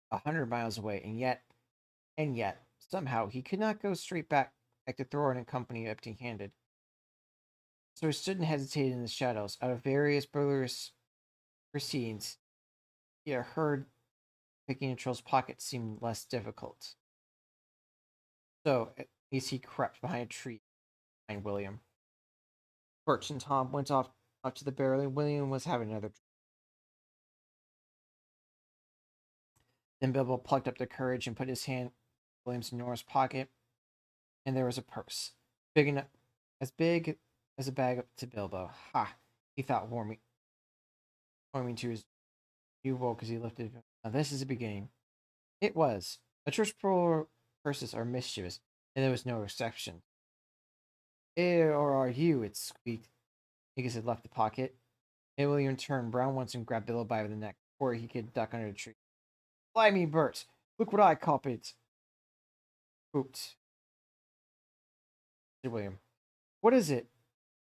100 miles away, and yet, somehow, he could not go straight back to Thorin and company empty-handed. So he stood and hesitated in the shadows. Out of various burglarious proceedings, he had heard picking a troll's pocket seemed less difficult. So, at least he crept behind a tree behind William. Birch and Tom went off to the barrel, and William was having another drink. Then Bilbo plucked up the courage and put his hand in William's enormous pocket, and there was a purse, big enough, as big as a bag to Bilbo. Ha! He thought, warming to his new woke as he lifted it. Now this is a beginning. It was. The church purses are mischievous, and there was no exception. Or are you? It squeaked. Because had left the pocket. And William turned round once and grabbed Bilbo by the neck before he could duck under the tree. Fly me, Bert! Look what I copied! Pooped, said William. What is it?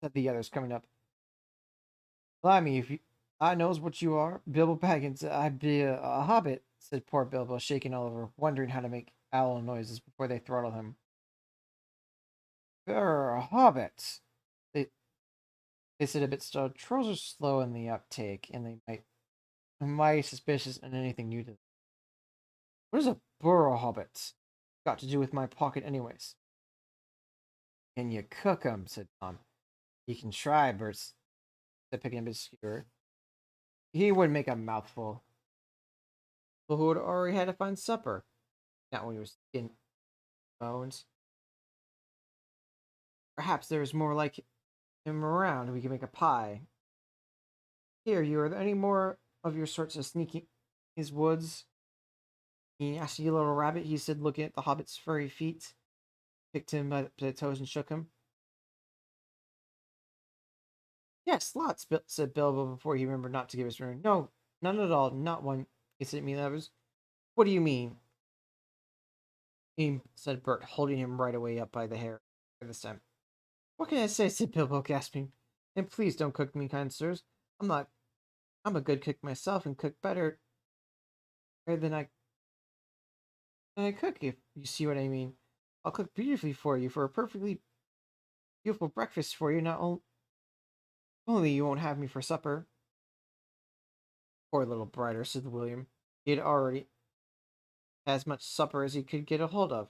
Said the others, coming up. Blimey, if you, I knows what you are. Bilbo Baggins, I be a hobbit, said poor Bilbo, shaking all over, wondering how to make owl noises before they throttled him. You're a hobbit, They said a bit stalled. Trolls are slow in the uptake, and they might suspicious in anything new to them. What is a burrow hobbit got to do with my pocket, anyways? Can you cook 'em? Said Tom. You can try, Bert said, picking up his skewer. He would make a mouthful. But who had already had to find supper? Not when he was in bones. Perhaps there is more like him around. We can make a pie. Here, you are there any more of your sorts of sneaking his woods? He asked you, little rabbit, he said, looking at the hobbit's furry feet. Picked him by the toes and shook him. Yes, lots, said Bilbo before he remembered not to give his ring. No, none at all, not one. He said, me lovers. What do you mean? Said Bert, holding him right away up by the hair this time. What can I say? Said Bilbo, gasping. And please don't cook me, kind sirs. I'm a good cook myself and cook better than I cook, if you see what I mean. I'll cook beautifully for you, for a perfectly beautiful breakfast for you. Not only you won't have me for supper. Poor little Brighter, said William. He had already as much supper as he could get a hold of.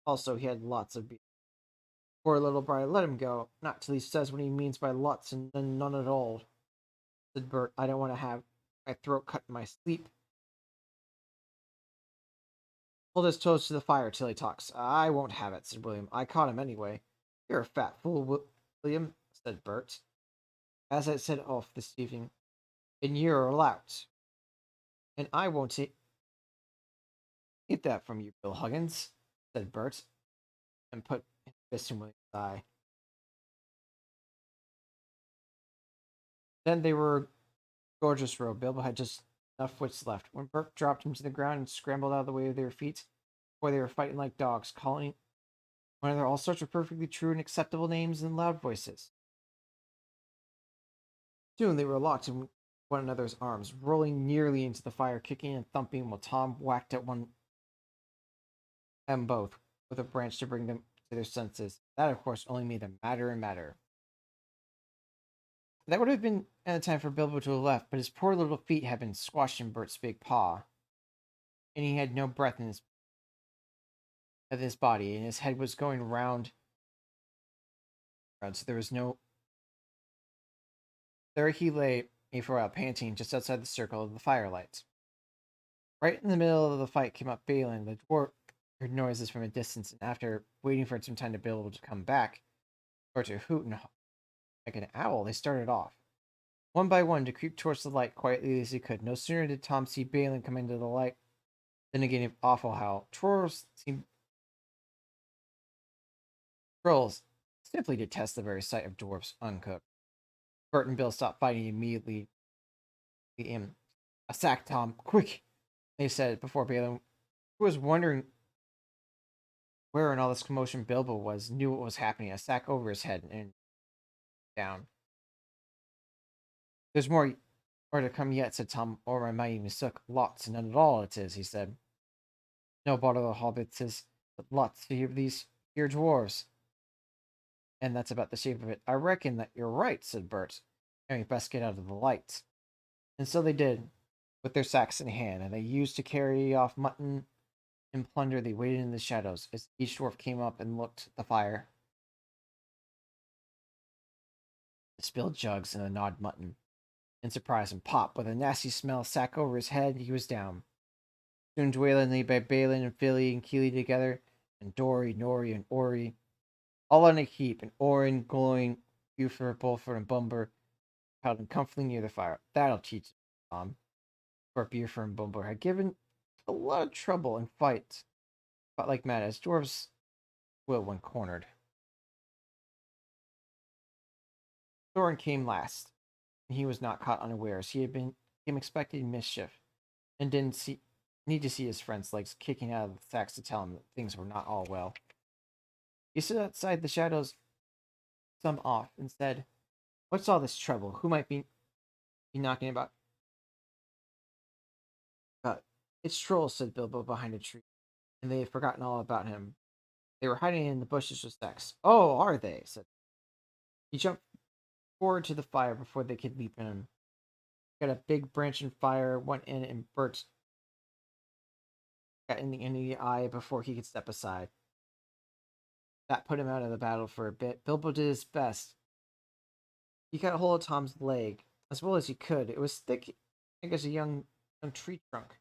Also, he had lots of beer. Poor little Brighter, let him go. Not till he says what he means by lots and then none at all, said Bert. I don't want to have my throat cut in my sleep. Hold his toes to the fire till he talks. I won't have it, said William. I caught him anyway. You're a fat fool, William, said Bert. As I said off this evening, and you're allowed. And I won't eat that from you, Bill Huggins, said Bert, and put his fist in William's eye. Then they were a gorgeous row. Bilbo had just enough wits left. When Bert dropped him to the ground and scrambled out of the way of their feet, before they were fighting like dogs, calling one another all sorts of perfectly true and acceptable names in loud voices. Soon they were locked in one another's arms, rolling nearly into the fire, kicking and thumping, while Tom whacked at them both with a branch to bring them to their senses. That, of course, only made them madder and madder. That would have been at the time for Bilbo to have left, but his poor little feet had been squashed in Bert's big paw, and he had no breath in his body, and his head was going round, so there was no. There he lay, for a while, panting, just outside the circle of the firelight. Right in the middle of the fight came up Balin. The dwarf heard noises from a distance, and after waiting for some time to be able to come back, or to hoot and like an owl, they started off. One by one, to creep towards the light quietly as he could. No sooner did Tom see Balin come into the light than again an awful howl. Trolls simply detest the very sight of dwarfs uncooked. Bert and Bill stopped fighting immediately. A sack, Tom, quick! They said before Balin, who was wondering where in all this commotion Bilbo was, knew what was happening. A sack over his head and down. There's more to come yet, said Tom, or I might even mistook. Lots, and none at all it is, he said. No bother the hobbits is, but lots to hear these here dwarves. And that's about the shape of it. I reckon that you're right, said Bert. And we best get out of the light. And so they did, with their sacks in hand, and they used to carry off mutton and plunder. They waited in the shadows as each dwarf came up and looked at the fire. The spilled jugs and the gnawed mutton. In surprise, and pop, with a nasty smell, sack over his head, he was down. Soon Dwalin lay by Balin and Fili and Keely together, and Dory, Nori, and Ori, all on a heap, and Orin, Gloin, Buford, Bulford, and Bumber held him comfortably near the fire. That'll teach him, Tom. For Buford and Bumber had given a lot of trouble and fights, fought like mad, as dwarves will when cornered. Thorin came last, and he was not caught unawares. He came expecting mischief, and didn't need to see his friend's legs kicking out of the sacks to tell him that things were not all well. He stood outside the shadows some off and said, "What's all this trouble? Who might be knocking about?" It's trolls, said Bilbo behind a tree, and they had forgotten all about him. They were hiding in the bushes with sacks. Oh, are they? Said he jumped forward to the fire before they could leap in. Got a big branch and fire, went in, and Bert got in the eye before he could step aside. That put him out of the battle for a bit. Bilbo did his best. He got a hold of Tom's leg as well as he could. It was thick, like as a young tree trunk,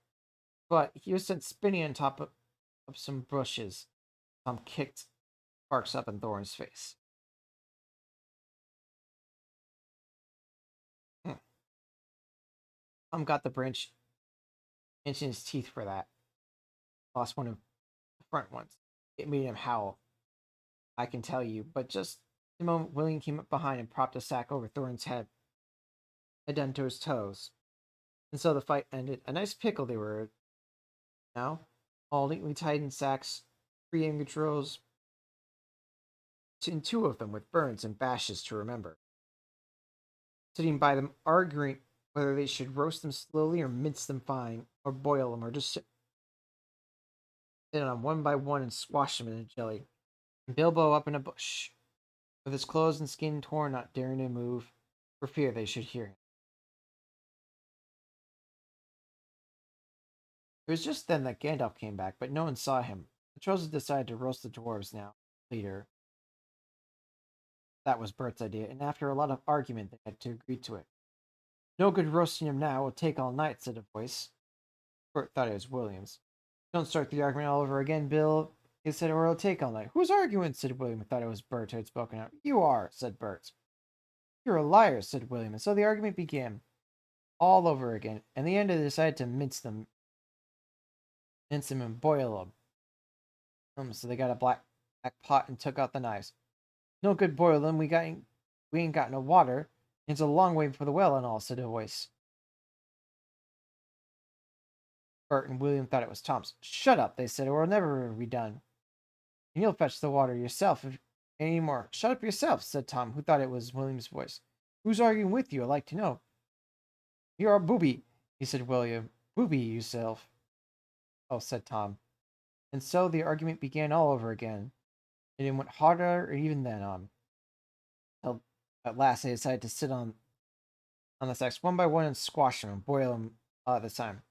but he was sent spinning on top of some bushes. Tom kicked sparks up in Thorin's face. Tom got the branch in his teeth for that. Lost one of the front ones. It made him howl, I can tell you, but just the moment William came up behind and propped a sack over Thorin's head down to his toes. And so the fight ended. A nice pickle they were now, all neatly tied in sacks, 3 aim controls, and 2 of them with burns and bashes to remember. Sitting by them, arguing whether they should roast them slowly or mince them fine, or boil them, or just sit on them one by one and squash them in a jelly. And Bilbo up in a bush, with his clothes and skin torn, not daring to move, for fear they should hear him. It was just then that Gandalf came back, but no one saw him. The trolls had decided to roast the dwarves now, later. That was Bert's idea, and after a lot of argument, they had to agree to it. No good roasting him now, it'll take all night, said a voice. Bert thought it was William's. Don't start the argument all over again, Bill, he said, or it'll take all night. Who's arguing? Said William, who thought it was Bert who had spoken out. You are, said Bert. You're a liar, said William, and so the argument began. All over again. In the end, they decided to mince them and boil them. So they got a black pot and took out the knives. No good boil them. We ain't got no water. It's a long way for the well and all, said a voice. Bert and William thought it was Tom's. Shut up, they said, or it'll never be done. And you'll fetch the water yourself if any more. Shut up yourself, said Tom, who thought it was William's voice. Who's arguing with you? I'd like to know. You're a booby, he said William. Booby yourself. Oh, said Tom. And so the argument began all over again. And it went harder even then on. Till at last they decided to sit on the sacks one by one and squash them and boil them all at the time.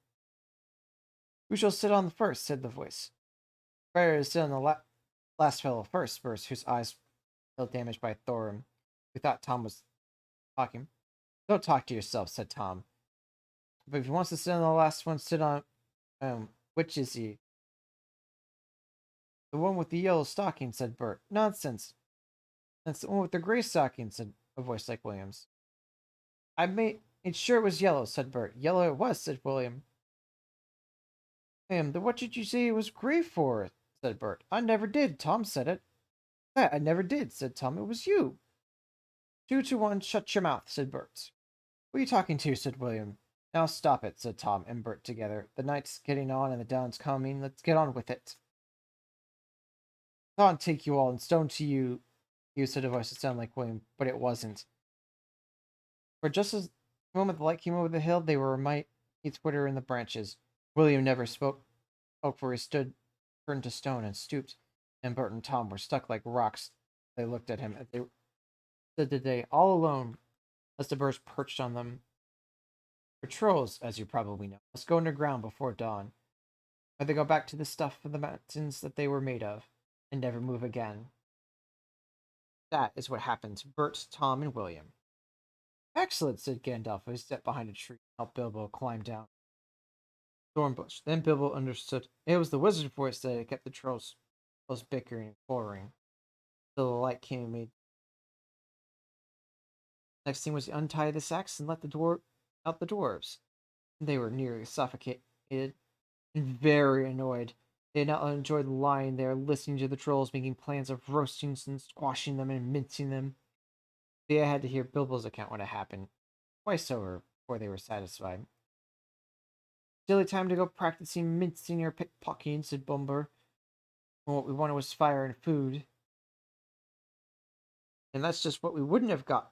Who shall sit on the first? Said the voice. Better to sit on the last fellow first, Burst, whose eyes felt damaged by Thorin, who thought Tom was talking. Don't talk to yourself, said Tom. But if he wants to sit on the last one, sit on which is he? The one with the yellow stocking, said Bert. Nonsense. That's the one with the gray stocking, said a voice like William's. I made sure it was yellow, said Bert. Yellow it was, said William. Then what did you say it was gray for? Said Bert. I never did. Tom said it. That I never did, said Tom. It was you. 2 to 1, shut your mouth, said Bert. Who are you talking to? Said William. Now stop it, said Tom and Bert together. The night's getting on and the dawn's coming. Let's get on with it. I'll take you all and stone to you, said a voice that sounded like William, but it wasn't. For just as the moment the light came over the hill, they were might twitter in the branches. William never spoke, for he stood turned to stone and stooped, and Bert and Tom were stuck like rocks. They looked at him as they stood today, all alone, as the birds perched on them. For trolls, as you probably know, must go underground before dawn, or they go back to the stuff of the mountains that they were made of, and never move again. That is what happened to Bert, Tom, and William. Excellent, said Gandalf, who stepped behind a tree and helped Bilbo climb down Thornbush. Then Bilbo understood. It was the wizard's voice that had kept the trolls bickering and quarreling. Till the light came and made. Next thing was to untie the sacks and let out the dwarves. They were nearly suffocated and very annoyed. They had not enjoyed lying there, listening to the trolls making plans of roasting and squashing them and mincing them. They had to hear Bilbo's account when it happened, twice over, before they were satisfied. Silly time to go practicing mincing or pickpocketing, said Bumber. Well, what we wanted was fire and food. And that's just what we wouldn't have got.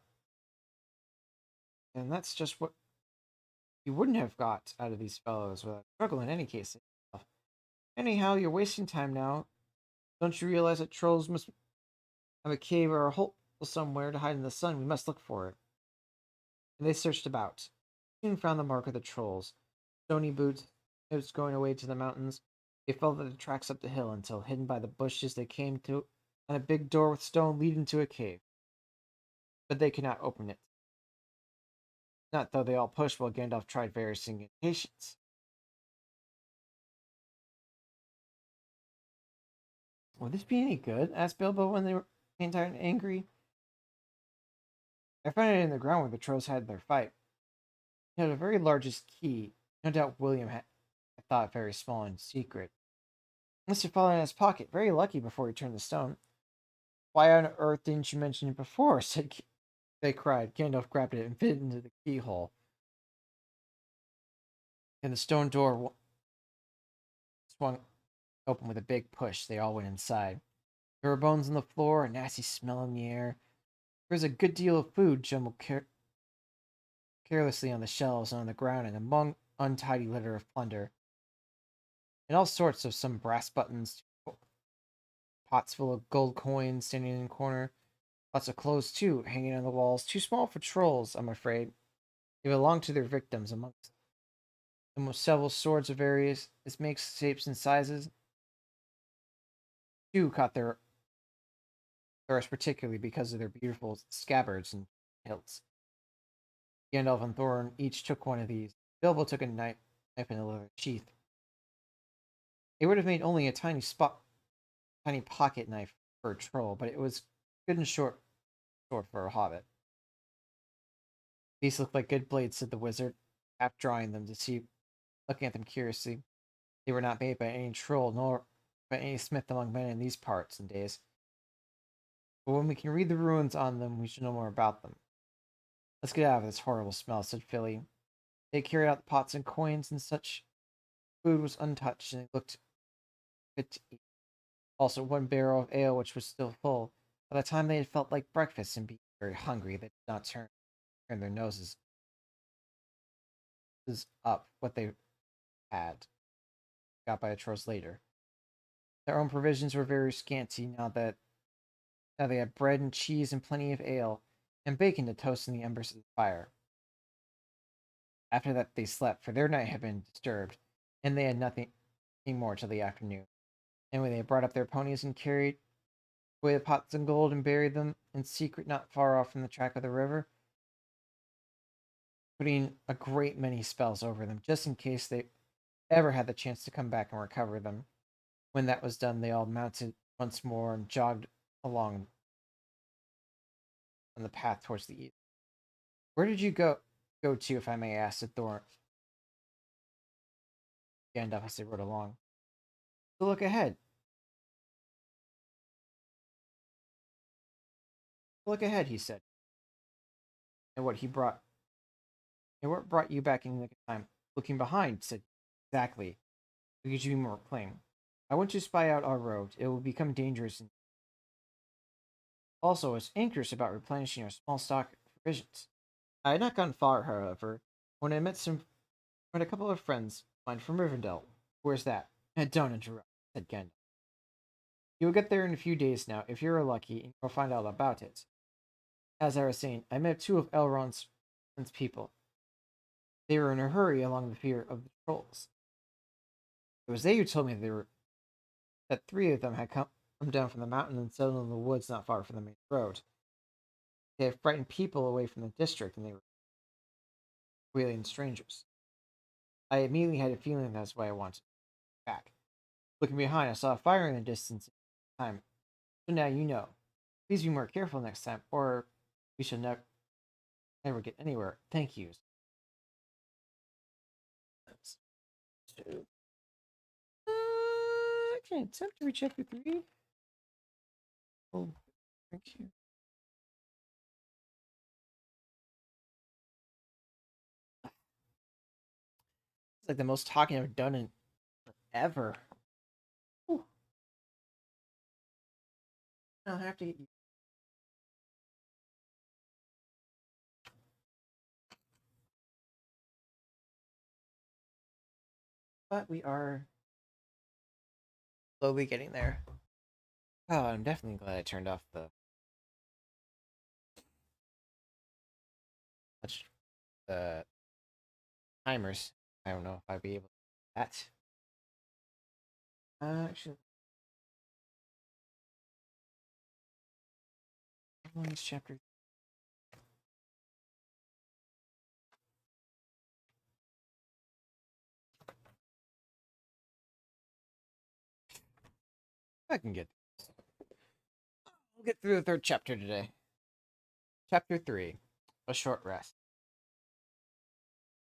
And that's just what you wouldn't have got out of these fellows without struggle in any case. Anyhow, you're wasting time now. Don't you realize that trolls must have a cave or a hole somewhere to hide in the sun? We must look for it. and they searched about. Soon found the mark of the trolls. Stony boots, it was going away to the mountains. They followed the tracks up the hill until, hidden by the bushes, they came to on a big door with stone leading to a cave. But they could not open it. Not though they all pushed while Gandalf tried various incantations. Would this be any good? Asked Bilbo when they were tired and angry. I found it in the ground where the trolls had their fight. It had a very largest key. No doubt William had thought very small and secret. Must have fallen in his pocket. Very lucky before he turned the stone. Why on earth didn't you mention it before? They cried. Gandalf grabbed it and fit it into the keyhole. And the stone door swung open with a big push. They all went inside. There were bones on the floor, a nasty smell in the air. There was a good deal of food jumbled carelessly on the shelves and on the ground, and among untidy litter of plunder. And all sorts of some brass buttons, pots full of gold coins standing in the corner. Lots of clothes, too, hanging on the walls. Too small for trolls, I'm afraid. They belonged to their victims, amongst them were several swords of various makes, shapes, and sizes. Two caught their thirst particularly because of their beautiful scabbards and hilts. Gandalf and Thorin each took one of these. Bilbo took a knife in a leather sheath. It would have made only a tiny pocket knife for a troll, but it was good and short for a hobbit. These looked like good blades, said the wizard, half drawing them to see, looking at them curiously. They were not made by any troll, nor by any smith among men in these parts and days. But when we can read the runes on them, we should know more about them. Let's get out of this horrible smell, said Philly. They carried out the pots and coins, and such food was untouched, and it looked fit to eat. Also, one barrel of ale, which was still full. By the time they had felt like breakfast and being very hungry, they did not turn their noses up what they had got by the trolls later. Their own provisions were very scanty now they had bread and cheese and plenty of ale, and bacon to toast in the embers of the fire. After that they slept, for their night had been disturbed, and they had nothing more till the afternoon. And when they had brought up their ponies and carried away the pots and gold and buried them in secret not far off from the track of the river, putting a great many spells over them, just in case they ever had the chance to come back and recover them. When that was done, they all mounted once more and jogged along on the path towards the east. Where did you go to, if I may ask, said Thor Gandalf as they rode along. So look ahead. Look ahead, he said. And what brought you back in the time? Looking behind, said exactly. It gives you more plain. I want to spy out our road. It will become dangerous. Also, I was anxious about replenishing our small stock of provisions. I had not gone far, however, when I met a couple of friends of mine from Rivendell. Where's that? Don't interrupt, said Gandalf. You will get there in a few days now, if you're lucky, and you'll find out about it. As I was saying, I met two of Elrond's people. They were in a hurry along the fear of the trolls. It was they who told me that three of them had come down from the mountain and settled in the woods not far from the main road. They had frightened people away from the district, and they were alien strangers. I immediately had a feeling that's why I wanted back. Looking behind, I saw a fire in the distance. Time, so now you know. Please be more careful next time, or we shall never get anywhere. Thank you. I can attempt to reach chapter 3. Oh, thank you. It's like the most talking I've done in ever. Ooh. I'll have to get you. But we are slowly getting there. Oh, I'm definitely glad I turned off the the timers. I don't know if I'd be able to do that. Actually, how long is chapter? I can get. We'll get through the third chapter today. Chapter 3, A Short Rest.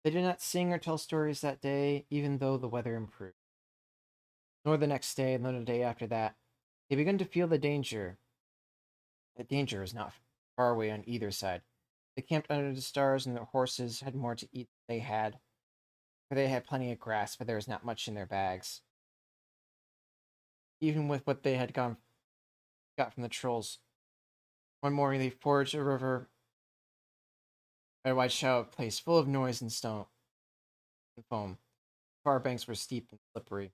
They did not sing or tell stories that day, even though the weather improved. Nor the next day, nor the day after that. They began to feel the danger. The danger was not far away on either side. They camped under the stars, and their horses had more to eat than they had, for they had plenty of grass, but there was not much in their bags. Even with what they had got from the trolls. One morning they forged a river at a wide shallow place full of noise and stone and foam. The far banks were steep and slippery.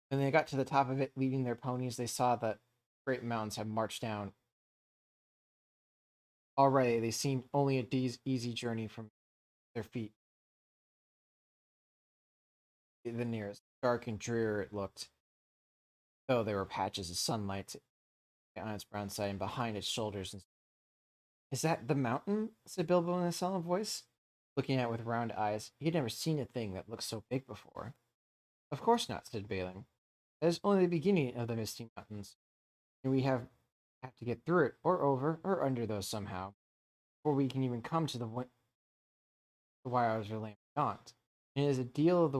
When they got to the top of it, leading their ponies, they saw that great mountains had marched down. Already they seemed only a day's easy journey from their feet. The nearest. Dark and drear it looked, though there were patches of sunlight on its brown side and behind its shoulders. Is that the mountain? Said Bilbo in a solemn voice, looking at it with round eyes. He had never seen a thing that looked so big before. Of course not, said Balin. That is only the beginning of the Misty Mountains, and we have to get through it, or over, or under those somehow, before we can even come to the wilds or land beyond. And it is a deal of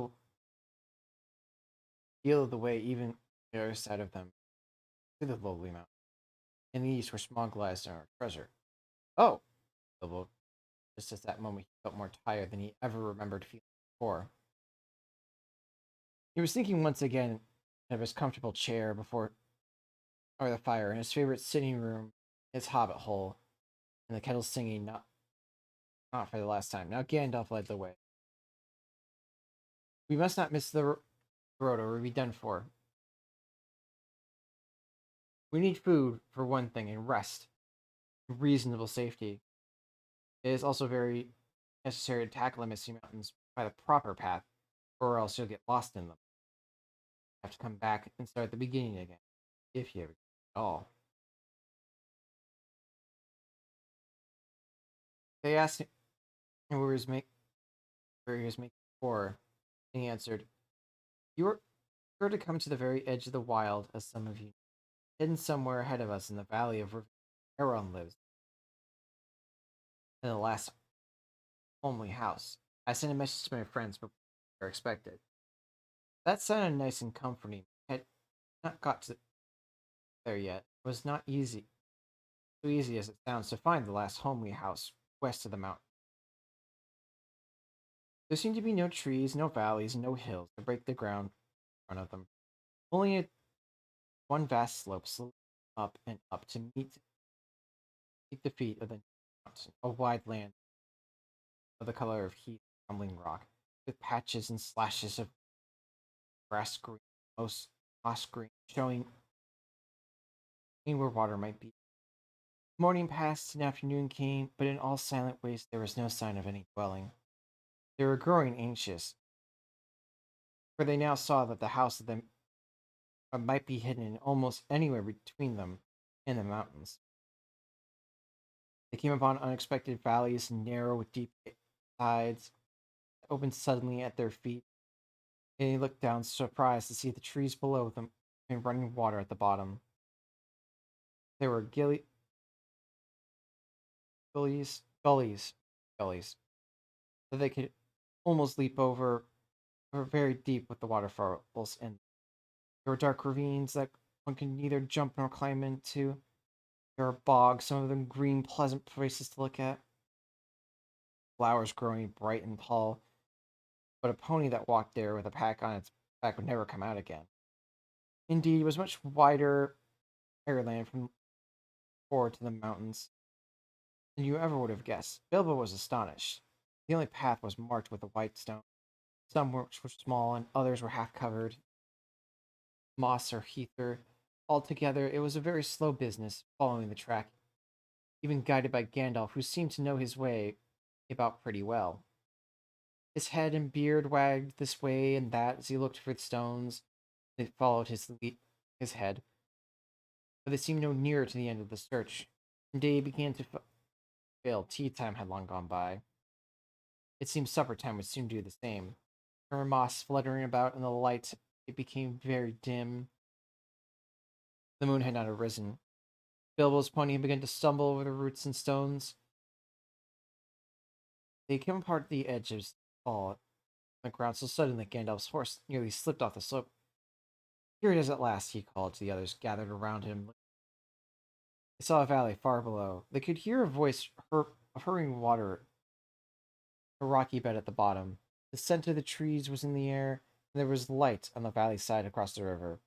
the way even the other side of them, to the lowly mountain. In the east, where Smog lies our treasure. Oh, Bilbo. Just at that moment, he felt more tired than he ever remembered feeling before. He was thinking once again of his comfortable chair before the fire, in his favorite sitting room, his hobbit hole, and the kettle singing not for the last time. Now Gandalf led the way. We must not miss the road or we'll be done for. We need food, for one thing, and rest, and reasonable safety. It is also very necessary to tackle the Misty Mountains by the proper path, or else you'll get lost in them. You have to come back and start at the beginning again, if you ever at all. They asked him where he was making for, and he answered, You are sure to come to the very edge of the wild, as some of you, hidden somewhere ahead of us in the valley of River Aeron lives, in the last homely house. I sent a message to my friends, but they were expected. That sounded nice and comforting. I had not got to there yet. It was not so easy as it sounds to find the last homely house west of the mountain. There seemed to be no trees, no valleys, no hills to break the ground in front of them. Only one vast slope slowly up and up to meet the feet of the mountain, a wide land of the color of heat crumbling rock, with patches and slashes of grass green, most moss green, showing where water might be. Morning passed and afternoon came, but in all silent waste there was no sign of any dwelling. They were growing anxious, for they now saw that the house of them might be hidden almost anywhere between them and the mountains. They came upon unexpected valleys, narrow with deep sides, that opened suddenly at their feet, and they looked down surprised to see the trees below them and running water at the bottom. There were gullies, that they could almost leap over, were very deep with the waterfalls, and there were dark ravines that one could neither jump nor climb into. There were bogs, some of them green, pleasant places to look at, flowers growing bright and tall, but a pony that walked there with a pack on its back would never come out again. Indeed, it was much wider land from forward to the mountains than you ever would have guessed. Bilbo was astonished. The only path was marked with a white stone. Some were small, and others were half covered, moss or heather. Altogether, it was a very slow business, following the track, even guided by Gandalf, who seemed to know his way about pretty well. His head and beard wagged this way and that as he looked for the stones. They followed his head, but they seemed no nearer to the end of the search. Day began to fail. Tea time had long gone by. It seemed supper time would soon do the same. There were moths fluttering about in the light. It became very dim. The moon had not arisen. Bilbo's pony began to stumble over the roots and stones. They came apart at the edge of the fall on the ground so suddenly that Gandalf's horse nearly slipped off the slope. Here it is at last, he called to the others gathered around him. They saw a valley far below. They could hear a voice of hurrying water, a rocky bed at the bottom. The scent of the trees was in the air, and there was light on the valley side across the river.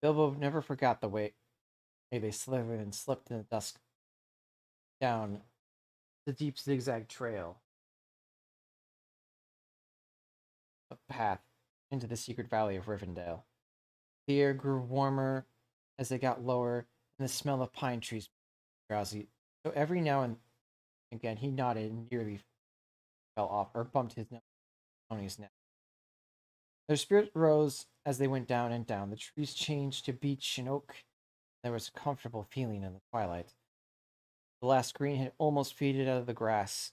Bilbo never forgot the way they slithered and slipped in the dusk down the deep zigzag trail, a path into the secret valley of Rivendell. The air grew warmer as they got lower, and the smell of pine trees drowsy. So every now and again he nodded and nearly fell off or bumped his pony's neck. Their spirit rose as they went down and down. The trees changed to beech and oak. There was a comfortable feeling in the twilight. The last green had almost faded out of the grass,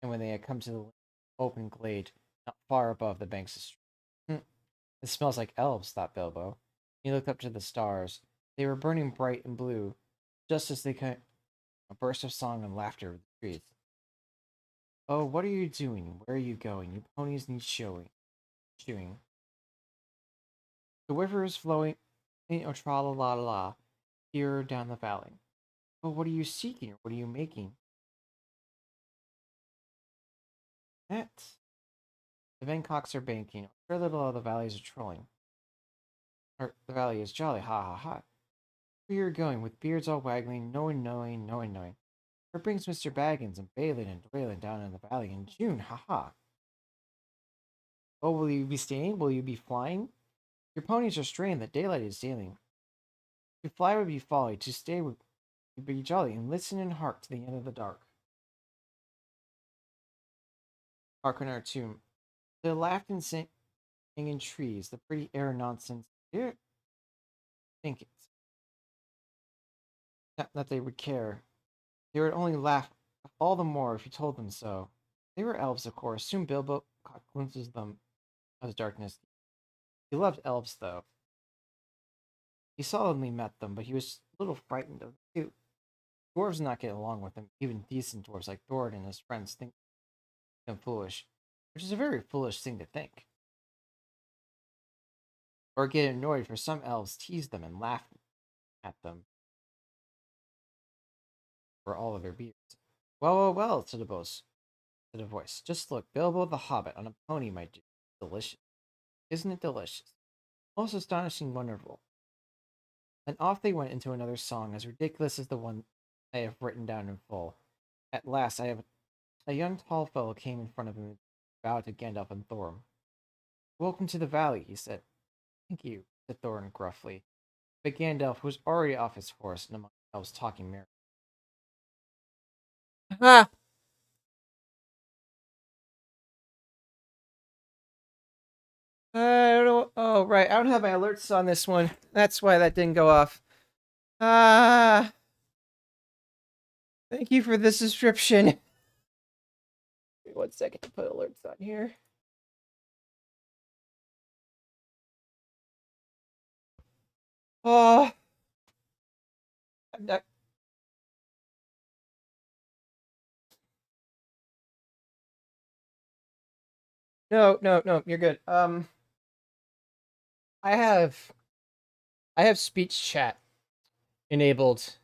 and when they had come to the open glade, not far above the banks of the stream. It smells like elves, thought Bilbo. He looked up to the stars. They were burning bright and blue, just as they came. A burst of song and laughter over the trees. Oh, what are you doing? Where are you going? You ponies need showing. Chewing. The river is flowing, tra la la la, here down the valley. Oh, what are you seeking? What are you making? That. The Vancocks are banking. Very little of the valleys are trolling. Or the valley is jolly, ha ha ha. Where you're going, with beards all waggling, no one knowing, no one knowing. Where brings Mr. Baggins and Balin and Dwalin down in the valley in June, ha ha. Oh, will you be staying? Will you be flying? Your ponies are straying, the daylight is sailing. To fly would be folly, to stay would be jolly, and listen and hark to the end of the dark. Hark on our tomb. They laughed and sang in trees, the pretty air nonsense. Dear, think it. Not that they would care. They would only laugh all the more if you told them so. They were elves, of course. Soon Bilbo caught glimpses of them of the darkness. He loved elves, though. He solemnly met them, but he was a little frightened of them, too. Dwarves not get along with him. Even decent dwarves like Thorin and his friends think him foolish, which is a very foolish thing to think. Or get annoyed, for some elves tease them and laugh at them for all of their beards. Well, well, well, said a voice. Just look, Bilbo the Hobbit on a pony, my dear. Delicious. Isn't it delicious? Most astonishing, wonderful. And off they went into another song, as ridiculous as the one I have written down in full. At last, a young tall fellow came in front of him and bowed to Gandalf and Thorin. Welcome to the valley, he said. Thank you, said Thorin gruffly. But Gandalf, who was already off his horse and among the elves talking merrily. Ah! I don't know. Oh, right. I don't have my alerts on this one. That's why that didn't go off. Ah. Thank you for the subscription. Wait 1 second to put alerts on here. Oh. I'm not. No, no, no. You're good. I have speech chat enabled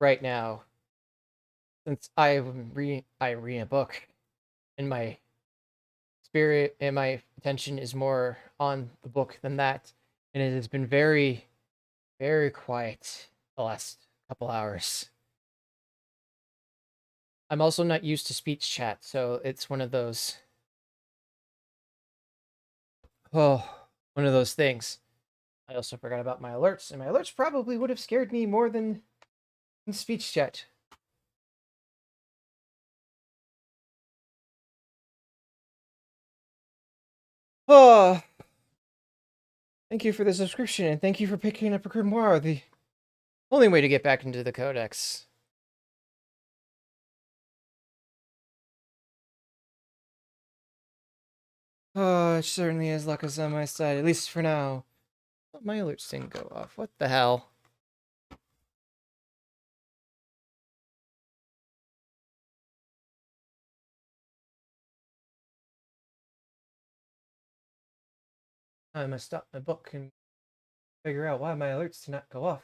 right now since I read a book and my spirit and my attention is more on the book than that, and it has been very, very quiet the last couple hours. I'm also not used to speech chat, so it's one of those one of those things. I also forgot about my alerts, and my alerts probably would have scared me more than speech chat. Oh, thank you for the subscription, and thank you for picking up a grimoire. The only way to get back into the Codex. Oh, it certainly is luck is on my side, at least for now. But my alerts didn't go off. What the hell? I must stop my book and figure out why my alerts did not go off.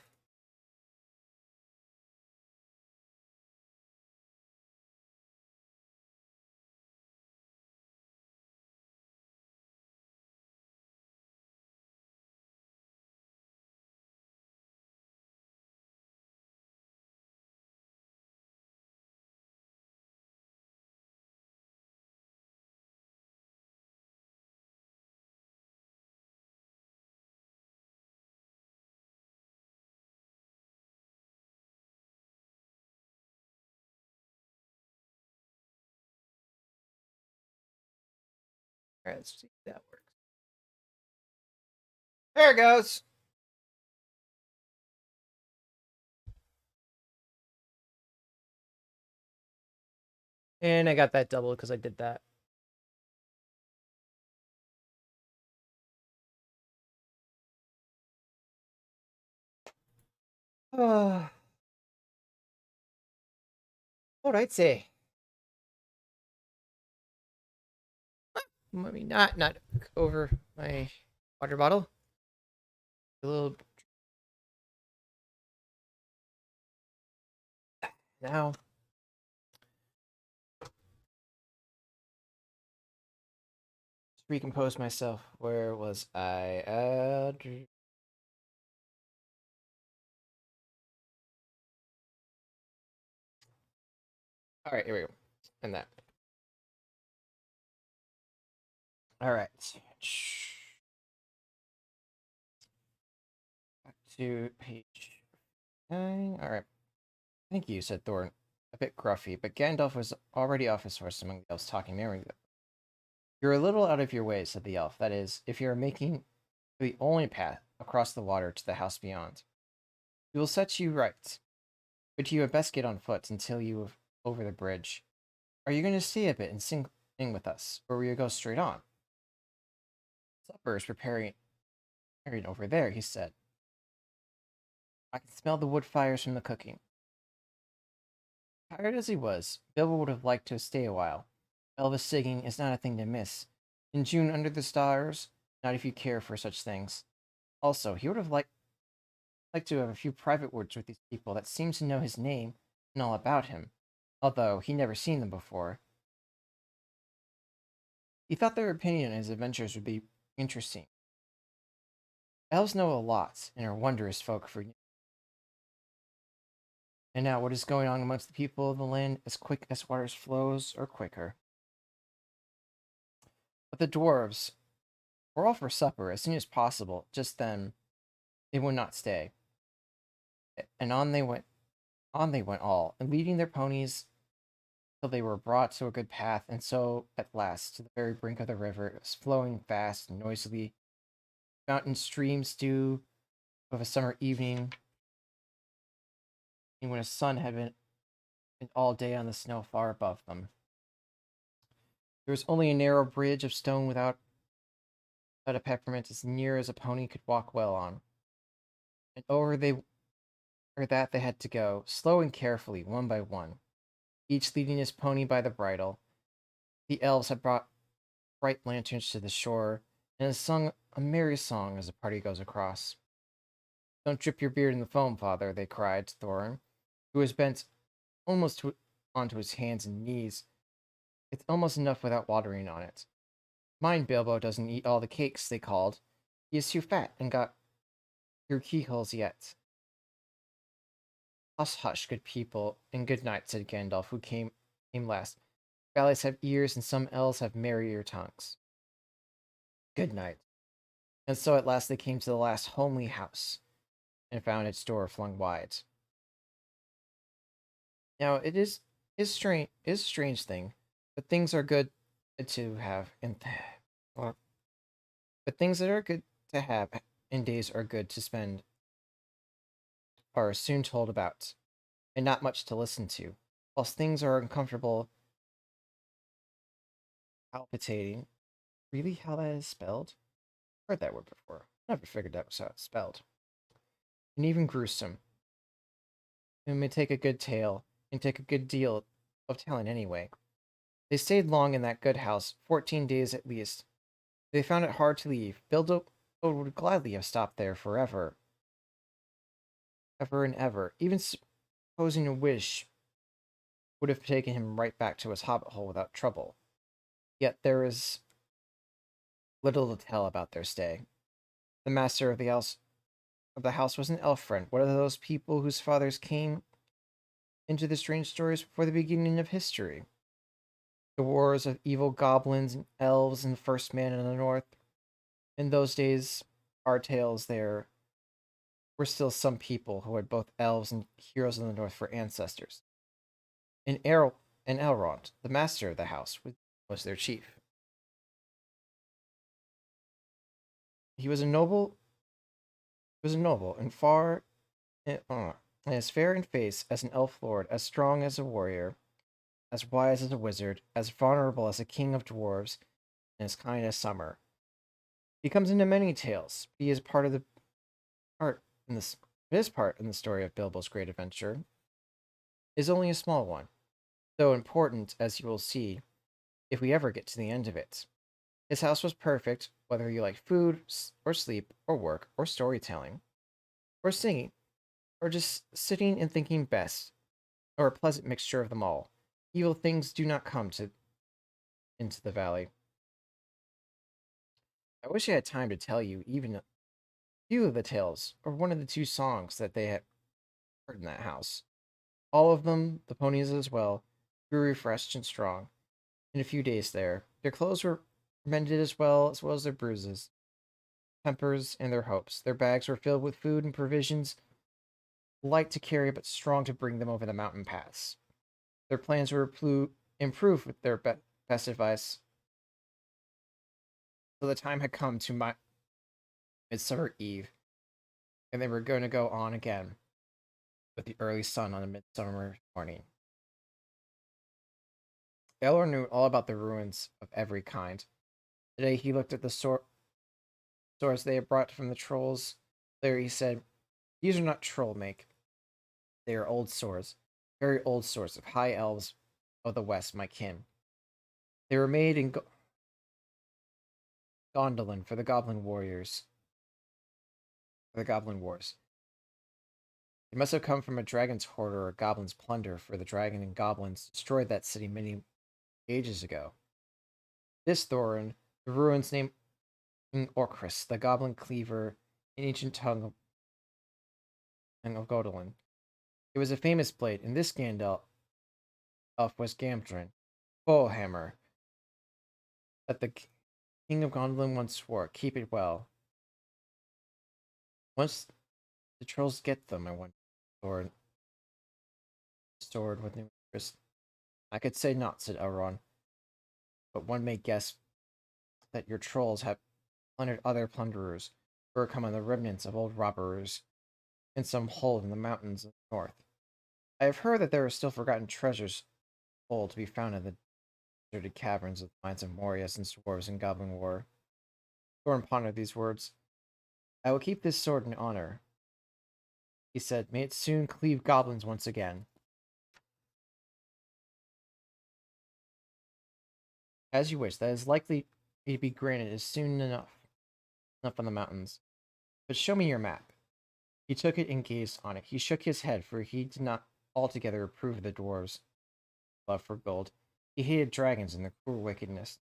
Alright, let's see if that works. There it goes! And I got that double because I did that. Oh. Alright, say. Let me not over my water bottle. A little now. Recompose myself. Where was I? All right, here we go. And that. All right. Back to page 9. All right. Thank you, said Thorn, a bit gruffy, but Gandalf was already off his horse among the elves talking merrily. You're a little out of your way, said the elf. That is, if you are making the only path across the water to the house beyond. We will set you right, but you had best get on foot until you are over the bridge. Are you going to stay a bit and sing with us, or will you go straight on? Supper is preparing over there, he said. I can smell the wood fires from the cooking. Tired as he was, Bilbo would have liked to stay a while. Elvis singing is not a thing to miss. In June under the stars, not if you care for such things. Also, he would have liked to have a few private words with these people that seemed to know his name and all about him, although he never seen them before. He thought their opinion on his adventures would be interesting. Elves know a lot and are wondrous folk for. And now, what is going on amongst the people of the land as quick as water's flows, or quicker? But the dwarves were all for supper as soon as possible. Just then, they would not stay, and on they went all, and leading their ponies till they were brought to a good path, and so at last to the very brink of the river. It was flowing fast and noisily. Mountain streams dew of a summer evening, and when the sun had been all day on the snow far above them. There was only a narrow bridge of stone without a peppermint as near as a pony could walk well on. And or that they had to go, slow and carefully, one by one, each leading his pony by the bridle. The elves had brought bright lanterns to the shore, and had sung a merry song as the party goes across. Don't drip your beard in the foam, father, they cried to Thorin, who was bent almost onto his hands and knees. It's almost enough without watering on it. Mind Bilbo doesn't eat all the cakes, they called. He is too fat and got through keyholes yet. Hush, hush, good people, and good night, said Gandalf, who came last. Valleys have ears, and some elves have merrier tongues. Good night. And so at last they came to the last homely house, and found its door flung wide. Now it is strange thing, but things are good to have in But things that are good to have and days are good to spend are soon told about, and not much to listen to. Whilst things are uncomfortable, palpitating. Really, how that is spelled? Heard that word before. Never figured that was how it's spelled. And even gruesome. It may take a good tale, and take a good deal of telling anyway. They stayed long in that good house, 14 days at least. They found it hard to leave. Bilbo would gladly have stopped there forever, ever and ever. Even supposing a wish would have taken him right back to his hobbit hole without trouble. Yet there is little to tell about their stay. The master of the house was an elf friend, one of those people whose fathers came into the strange stories before the beginning of history. The wars of evil goblins and elves and the first man in the north. In those days, our tales there were still some people who had both elves and heroes in the north for ancestors. And, and Elrond, the master of the house, was their chief. He was a noble. He was a noble and far, and as fair in face as an elf lord, as strong as a warrior, as wise as a wizard, as vulnerable as a king of dwarves, and as kind as summer. He comes into many tales. He is part in this his part in the story of Bilbo's great adventure is only a small one, though important as you will see if we ever get to the end of it. His house was perfect, whether you like food, or sleep, or work, or storytelling, or singing, or just sitting and thinking best, or a pleasant mixture of them all. Evil things do not come into the valley. I wish I had time to tell you even a few of the tales, or one of the two songs that they had heard in that house. All of them, the ponies as well, grew refreshed and strong in a few days there. Their clothes were mended as well as their bruises, tempers, and their hopes. Their bags were filled with food and provisions, light to carry but strong to bring them over the mountain pass. Their plans were improved with their best advice. So the time had come to Midsummer Eve, and they were going to go on again with the early sun on a midsummer morning. Elrond knew all about the ruins of every kind. Today he looked at the swords they had brought from the trolls. There he said, "These are not troll make. They are old swords, very old swords of high elves of the west, my kin. They were made in Gondolin for the Goblin warriors, for the Goblin wars. They must have come from a dragon's hoard or a goblin's plunder, for the dragon and goblins destroyed that city many ages ago. This Thorin, the ruins named Orcris, the goblin cleaver, in ancient tongue of Gondolin. It was a famous blade, and this Gandalf was Gamdrin, Bowhammer, that the king of Gondolin once swore. Keep it well. Once the trolls get them, I wonder. Thorin stored with new interest. I could say not, said Elrond, but one may guess that your trolls have plundered other plunderers, who are come on the remnants of old robbers in some hole in the mountains of the north. I have heard that there are still forgotten treasures old to be found in the deserted caverns of the mines of Moria since dwarves and goblin war. Thorin pondered these words. I will keep this sword in honor, he said. May it soon cleave goblins once again. As you wish, that is likely to be granted as soon enough on the mountains. But show me your map. He took it and gazed on it. He shook his head, for he did not altogether approve of the dwarves' love for gold. He hated dragons and their cruel wickedness,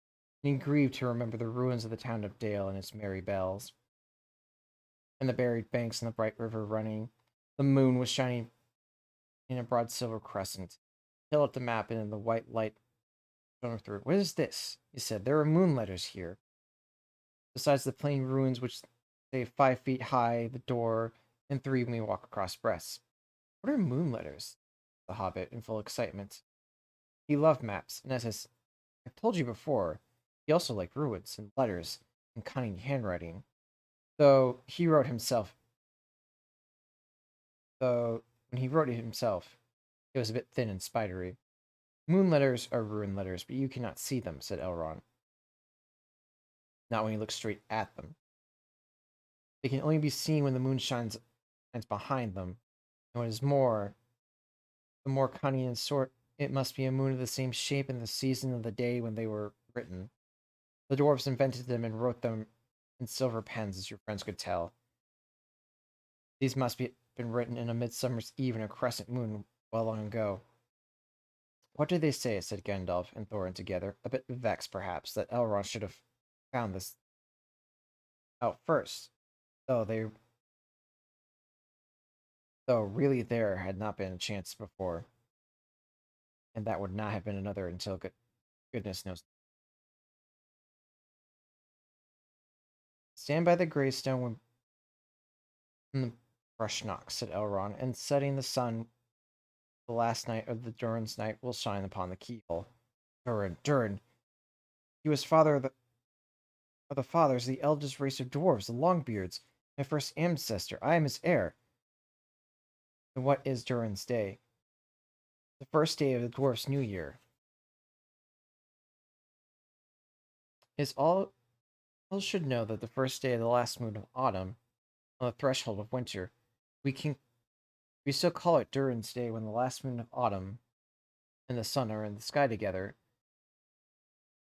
and he grieved to remember the ruins of the town of Dale and its merry bells, and the buried banks and the bright river running. The moon was shining in a broad silver crescent. He held up the map, and in the white light shone through. What is this? He said. There are moon letters here, besides the plain ruins which say 5 feet high, the door, and 3 when we walk across breasts. What are moon letters? The hobbit, in full excitement. He loved maps, and as I've told you before, he also liked ruins and letters. and cunning handwriting, though he wrote himself. Though when he wrote it himself, it was a bit thin and spidery. Moon letters are rune letters, but you cannot see them, said Elrond. Not when you look straight at them. They can only be seen when the moon shines behind them. And what is more, the more cunning and sort, it must be a moon of the same shape and the season of the day when they were written. The dwarves invented them and wrote them in silver pens, as your friends could tell. These must be been written in a midsummer's eve and a crescent moon well long ago. What do they say? Said Gandalf and Thorin together, a bit vexed perhaps that Elrond should have found this out first, though they though really there had not been a chance before, and that would not have been another until goodness knows. Stand by the gravestone when the brush knocks, said Elrond, and setting the sun, the last night of the Durin's night will shine upon the keyhole. Durin, he was father of the fathers, the eldest race of dwarves, the Longbeards, my first ancestor. I am his heir. And what is Durin's day? The first day of the dwarf's new year. Is all should know that the first day of the last moon of autumn, on the threshold of winter, we still call it Durin's Day when the last moon of autumn and the sun are in the sky together.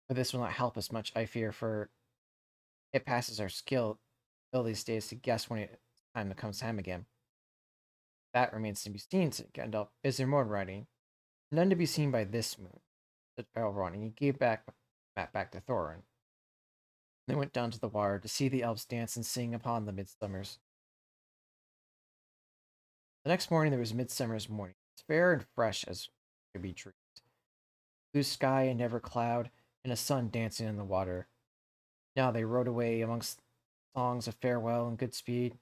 But this will not help us much, I fear, for it passes our skill these days to guess when it's time to come home again. That remains to be seen, said Gandalf. Is there more writing? None to be seen by this moon, said Elrond, and he gave map back to Thorin. They went down to the water to see the elves dance and sing upon the midsummers. The next morning there was midsummer's morning, as fair and fresh as could be dreamed. Blue sky and never cloud, and a sun dancing in the water. Now they rode away amongst songs of farewell and good speed,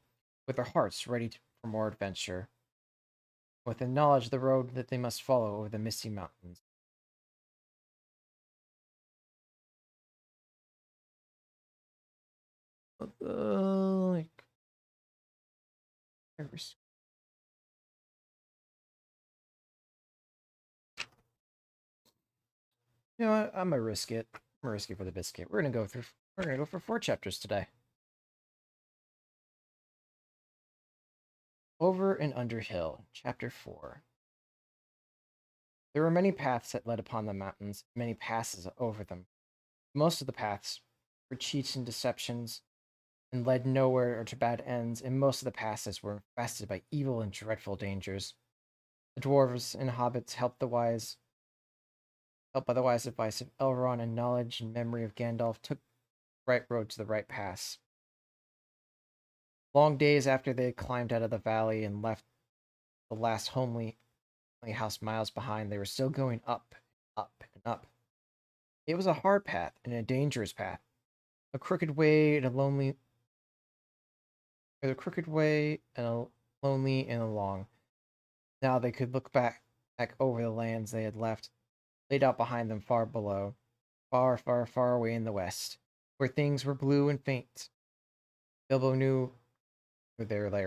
with their hearts ready for more adventure, with the knowledge of the road that they must follow over the misty mountains. Like, you know what? I'm gonna risk it. I'm gonna risk it for the biscuit. We're gonna go for 4 chapters today. Over and Under Hill, Chapter 4. There were many paths that led upon the mountains, many passes over them. Most of the paths were cheats and deceptions, and led nowhere or to bad ends, and most of the passes were infested by evil and dreadful dangers. The dwarves and hobbits helped by the wise advice of Elrond and knowledge and memory of Gandalf, took the right road to the right pass. Long days after they had climbed out of the valley and left the last homely house miles behind, they were still going up, up, and up. It was a hard path and a dangerous path, a crooked way and a lonely, lonely and a long. Now they could look back over the lands they had left, laid out behind them far below, far, far, far away in the west, where things were blue and faint. Bilbo knew where there lay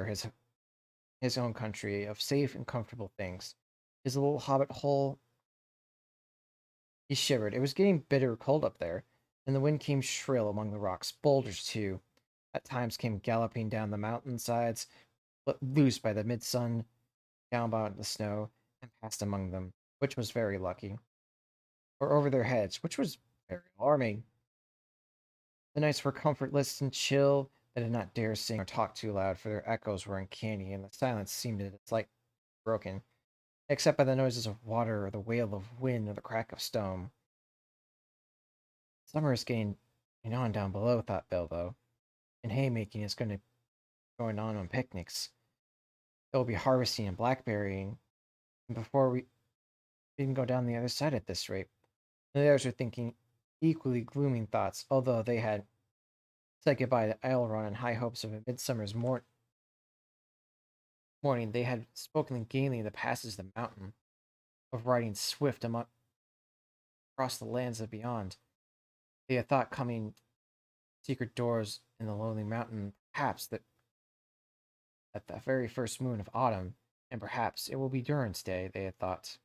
his own country of safe and comfortable things. His little hobbit hole. He shivered. It was getting bitter cold up there, and the wind came shrill among the rocks. Boulders, too, at times came galloping down the mountain sides, let loose by the mid-sun, down by the snow, and passed among them, which was very lucky, or over their heads, which was very alarming. The nights were comfortless and chill. They did not dare sing or talk too loud, for their echoes were uncanny, and the silence seemed like broken, except by the noises of water, or the wail of wind, or the crack of stone. Summer is getting on down below, thought Bilbo, and haymaking is going on picnics. They'll be harvesting and blackberrying, and before we can go down the other side at this rate. The others were thinking equally gloomy thoughts, although they had said goodbye to Elrond in high hopes of a midsummer's morning. They had spoken gaily in the passes of the mountain, of riding swift across the lands of beyond. They had thought coming secret doors in the lonely mountain, perhaps that at the very first moon of autumn, and perhaps it will be Durance Day, they had thought.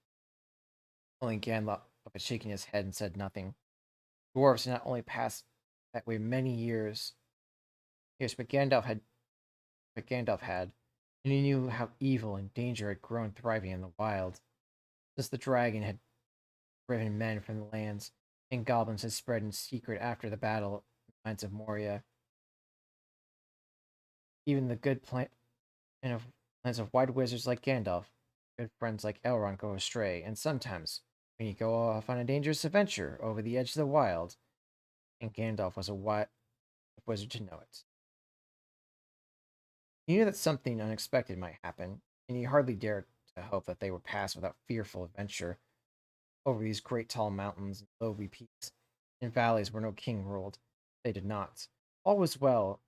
Only Gandalf was shaking his head and said nothing. Dwarves had not only passed that way many years, but Gandalf had, and he knew how evil and danger had grown thriving in the wild. Since the dragon had driven men from the lands, and goblins had spread in secret after the battle in the mines of Moria, even the good plan and of plans of wide wizards like Gandalf, good friends like Elrond go astray, and sometimes when you go off on a dangerous adventure over the edge of the wild, and Gandalf was a wizard to know it. He knew that something unexpected might happen, and he hardly dared to hope that they would pass without fearful adventure over these great tall mountains and lowly peaks and valleys where no king ruled. They did not. All was well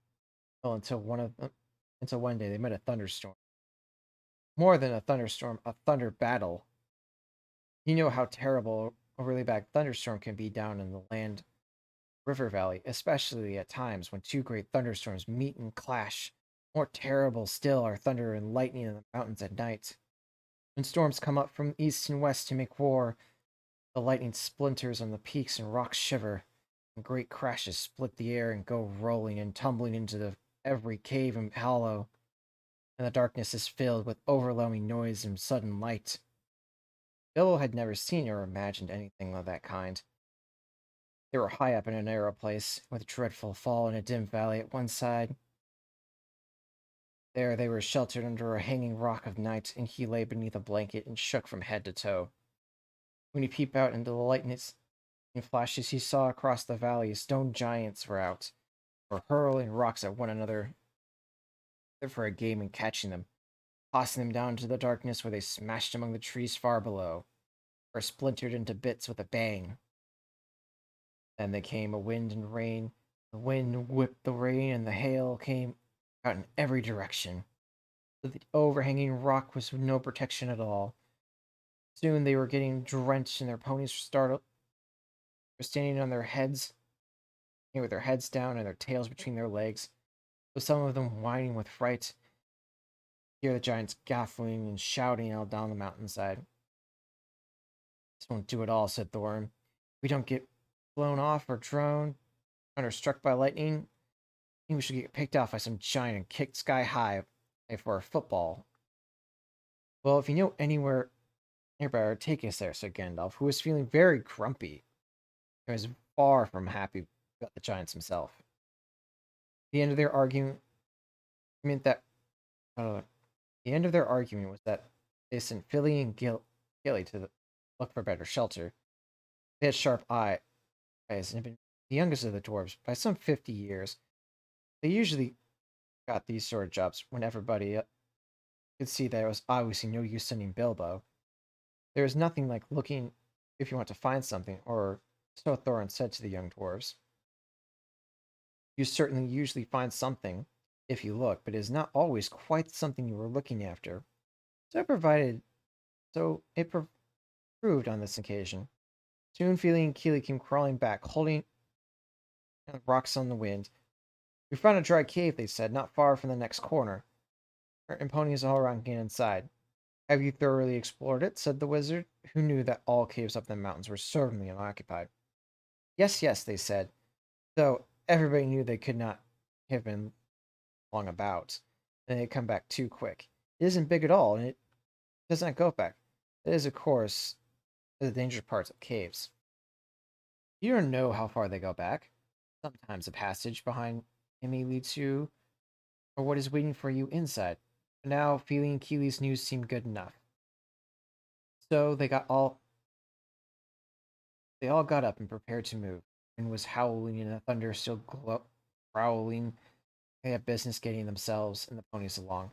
until one day they met a thunderstorm. More than a thunderstorm, a thunder battle. You know how terrible a really bad thunderstorm can be down in the land river valley, especially at times when two great thunderstorms meet and clash. More terrible still are thunder and lightning in the mountains at night. When storms come up from east and west to make war, the lightning splinters on the peaks and rocks shiver, and great crashes split the air and go rolling and tumbling into every cave and hollow, and the darkness is filled with overwhelming noise and sudden light. Bilbo had never seen or imagined anything of that kind. They were high up in a narrow place, with a dreadful fall in a dim valley at one side. There they were sheltered under a hanging rock of night, and he lay beneath a blanket and shook from head to toe. When he peeped out into the lightness and flashes, he saw across the valley stone giants were hurling rocks at one another for a game and catching them, tossing them down into the darkness where they smashed among the trees far below, or splintered into bits with a bang. Then they came a wind and rain. The wind whipped the rain, and the hail came out in every direction. But the overhanging rock was no protection at all. Soon they were getting drenched, and their ponies were standing on their heads, with their heads down and their tails between their legs, with some of them whining with fright. Hear the giants gaffling and shouting all down the mountainside. This won't do at all, said Thorin. If we don't get blown off or drowned or struck by lightning, I think we should get picked off by some giant and kicked sky high for a football. Well, if you know anywhere nearby, take us there, said Gandalf, who was feeling very grumpy. He was far from happy about the giants himself. The end of their argument meant that the end of their argument was that they sent Philly and Gilly to look for better shelter. They had sharp eyes and had been the youngest of the dwarves by some 50 years. They usually got these sort of jobs when everybody could see that it was obviously no use sending Bilbo. There is nothing like looking if you want to find something, or so Thorin said to the young dwarves. You certainly usually find something if you look, but it is not always quite something you were looking after. So it proved on this occasion. Soon Feely and Keely came crawling back, holding rocks on the wind. We found a dry cave, they said, not far from the next corner. And ponies all around getting inside. Have you thoroughly explored it? Said the wizard, who knew that all caves up the mountains were certainly unoccupied. Yes, yes, they said, though everybody knew they could not have been long about. And they had come back too quick. It isn't big at all, and it does not go back. That is, of course, the dangerous parts of caves. You don't know how far they go back. Sometimes a passage behind me leads you, or what is waiting for you inside. But now, Feely and Keely's news seemed good enough. So they all got up and prepared to move. And was howling and the thunder still growling. They had business getting themselves and the ponies along.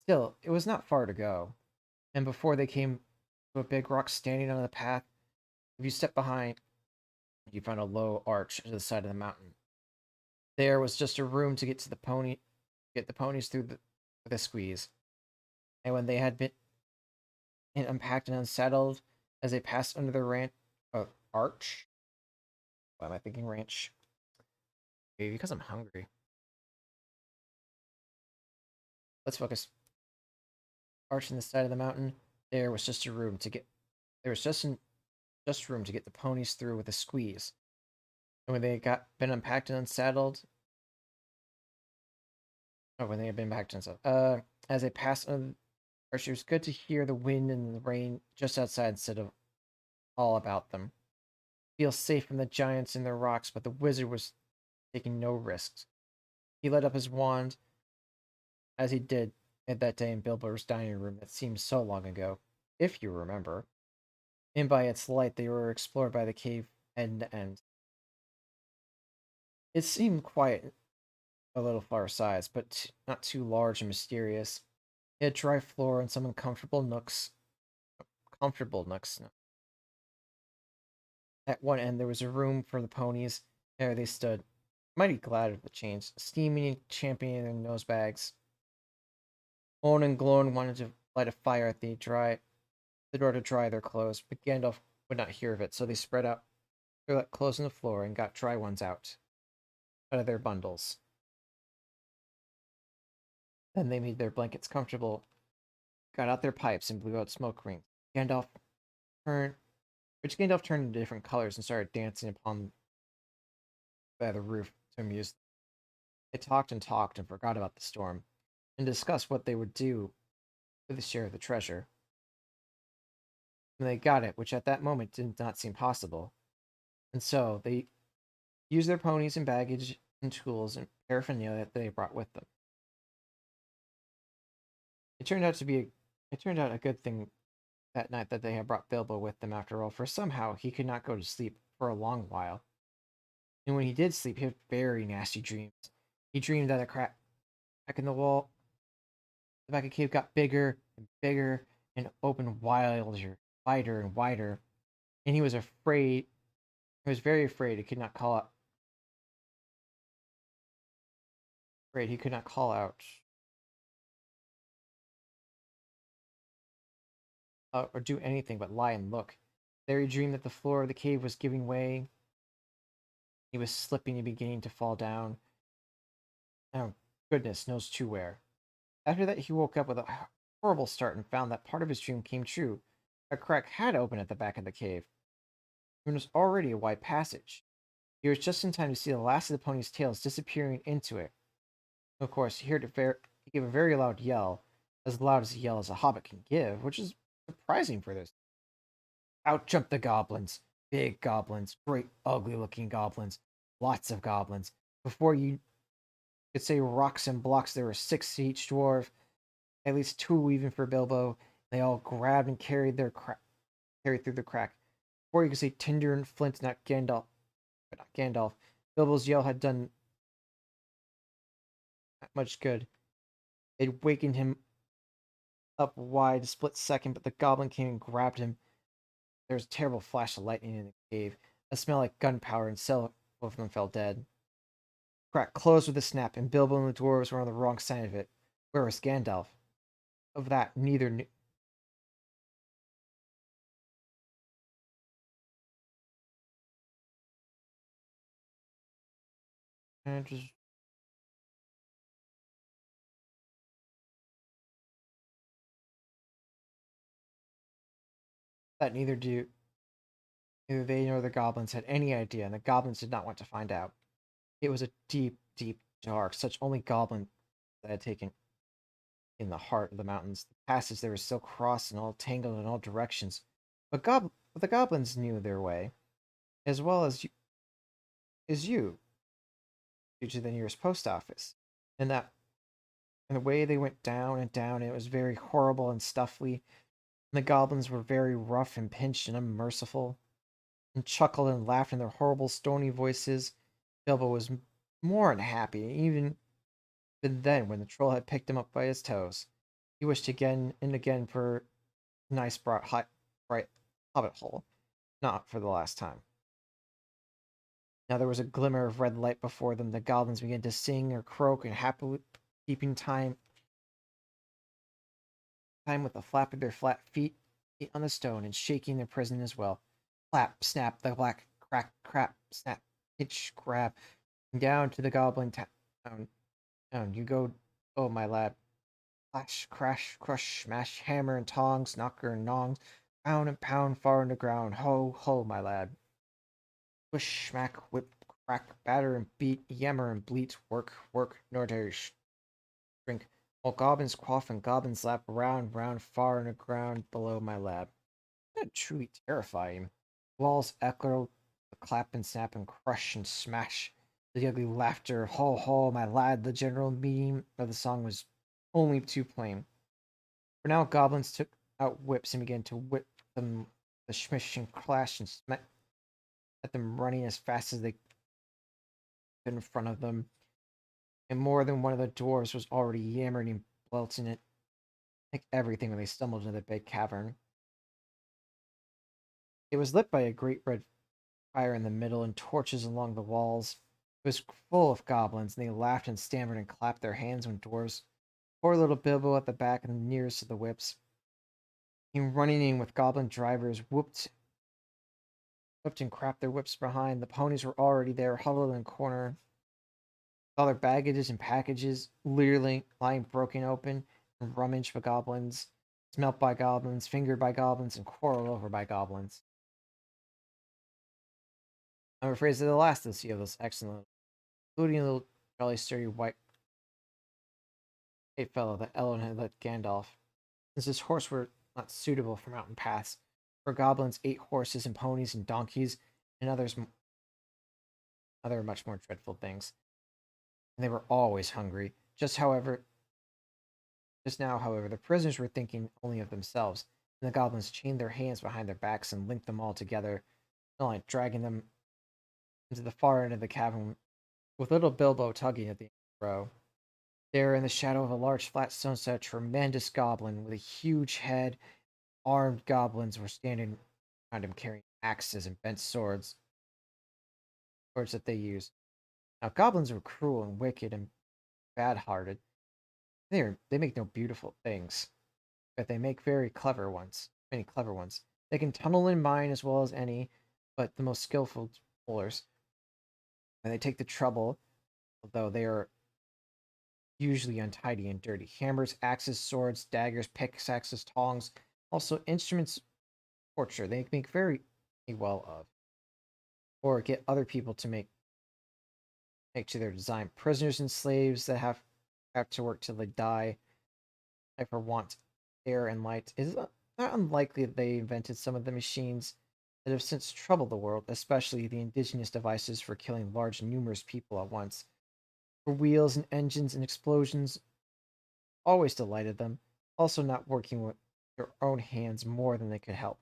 Still, it was not far to go. And before they came to a big rock standing on the path, if you step behind, you found a low arch to the side of the mountain. There was just a room to get the ponies through with a squeeze. And when they had been unpacked and unsaddled, as they passed under the arch, why am I thinking ranch? Maybe because I'm hungry. Let's focus. Arching the side of the mountain, there was just a room to get. There was just room to get the ponies through with a squeeze. And when they got been unpacked and unsaddled, oh, when they had been unpacked and unsaddled, as they passed under Archie, it was good to hear the wind and the rain just outside instead of all about them. Feel safe from the giants and their rocks, but the wizard was taking no risks. He let up his wand, as he did at that day in Bilbo's dining room that seemed so long ago, if you remember. And by its light, they were explored by the cave end to end. It seemed quiet, a little far size, but not too large and mysterious. It had dry floor and some uncomfortable nooks. Comfortable nooks. No. At one end, there was a room for the ponies. There they stood, mighty glad of the change, steaming and championing their nose bags. Owen and Glorn wanted to light a fire at the door to dry their clothes, but Gandalf would not hear of it, so they spread out their clothes on the floor and got dry ones out of their bundles. Then they made their blankets comfortable, got out their pipes, and blew out smoke rings. Gandalf turned, which Gandalf turned into different colors and started dancing upon by the roof to amuse them. They talked and forgot about the storm, and discussed what they would do with a share of the treasure. And they got it, which at that moment did not seem possible. And so they used their ponies and baggage and tools and paraphernalia that they brought with them. It turned out a good thing that night that they had brought Bilbo with them after all, for somehow he could not go to sleep for a long while. And when he did sleep, he had very nasty dreams. He dreamed that a crack in the wall, the back of the cave got bigger and bigger and opened wider and wider. And he was afraid. He was very afraid. He could not call out. Afraid he could not call out or do anything but lie and look. There he dreamed that the floor of the cave was giving way. He was slipping and beginning to fall down. Oh, goodness knows to where. After that, he woke up with a horrible start and found that part of his dream came true. A crack had opened at the back of the cave. There was already a wide passage. He was just in time to see the last of the pony's tails disappearing into it. Of course, he gave a very loud yell, as loud as a yell as a hobbit can give, which is surprising for this. Out jumped the goblins. Big goblins, great ugly looking goblins, lots of goblins. Before you could say rocks and blocks, there were 6 to each dwarf, at least 2 even for Bilbo. They all grabbed and carried through the crack. Before you could say tinder and flint, not Gandalf. Bilbo's yell had done not much good. It wakened him up wide a split second, but the goblin came and grabbed him. There was a terrible flash of lightning in the cave, a smell like gunpowder, and several of them fell dead. Crack closed with a snap, and Bilbo and the dwarves were on the wrong side of it. Where was Gandalf? Of that, neither knew. And just that neither they nor the goblins had any idea, and the goblins did not want to find out. It was a deep, deep dark, such only goblins had taken in the heart of the mountains. The passage there was so crossed and all tangled in all directions. But the goblins knew their way, as well as you, due to the nearest post office. And that and the way they went down and down, it was very horrible and stuffy. And the goblins were very rough and pinched and unmerciful, and chuckled and laughed in their horrible stony voices. Bilbo was more unhappy, even than then when the troll had picked him up by his toes. He wished again and again for a nice bright hobbit hole, not for the last time. Now there was a glimmer of red light before them. The goblins began to sing or croak and happily keeping time with the flap of their flat feet on the stone and shaking their prison as well. Flap, snap, the black crack, crap, snap, pitch, grab. Down to the goblin town. Down you go, oh my lad. Clash, crash, crush, smash, hammer and tongs, knocker and nongs, pound and pound far underground. Ho, ho, my lad. Push, smack, whip, crack, batter and beat, yammer and bleat, work, work, nor dare shrink. While goblins quaff and goblins lap round, round, far underground below my lab. That truly terrifying. Walls echo, the clap and snap and crush and smash. The ugly laughter, ho ho, my lad. The general meaning of the song was only too plain. For now, goblins took out whips and began to whip them, the smish and clash and smack at them, running as fast as they could in front of them. And more than one of the dwarves was already yammering and belting it like everything when they stumbled into the big cavern. It was lit by a great red fire in the middle and torches along the walls. It was full of goblins, and they laughed and stammered and clapped their hands when dwarves, poor little Bilbo at the back and nearest to the whips, came running in with goblin drivers, whipped and crapped their whips behind. The ponies were already there, huddled in a corner, all their baggages and packages literally lying broken open and rummaged by goblins, smelt by goblins, fingered by goblins, and quarreled over by goblins. I'm afraid they're the last to see of those excellent, including a little jolly sturdy white fellow that Elrond had let Gandalf, since his horse were not suitable for mountain paths. For goblins ate horses and ponies and donkeys and other much more dreadful things, and they were always hungry. Just now, however, the prisoners were thinking only of themselves, and the goblins chained their hands behind their backs and linked them all together, like dragging them into the far end of the cavern, with little Bilbo tugging at the row. There, in the shadow of a large flat stone, sat a tremendous goblin with a huge head. Armed goblins were standing around him carrying axes and bent swords that they used. Now, goblins were cruel and wicked and bad-hearted. They make no beautiful things, but they make very clever ones. Many clever ones. They can tunnel and mine as well as any, but the most skillful pullers. And they take the trouble, although they are usually untidy and dirty. Hammers, axes, swords, daggers, pickaxes, tongs, also instruments of torture. They make very well of, or get other people to make to their design. Prisoners and slaves that have to work till they die, like for want air and light. It is not unlikely that they invented some of the machines that have since troubled the world, especially the indigenous devices for killing large, numerous people at once. For wheels and engines and explosions always delighted them, also not working with their own hands more than they could help.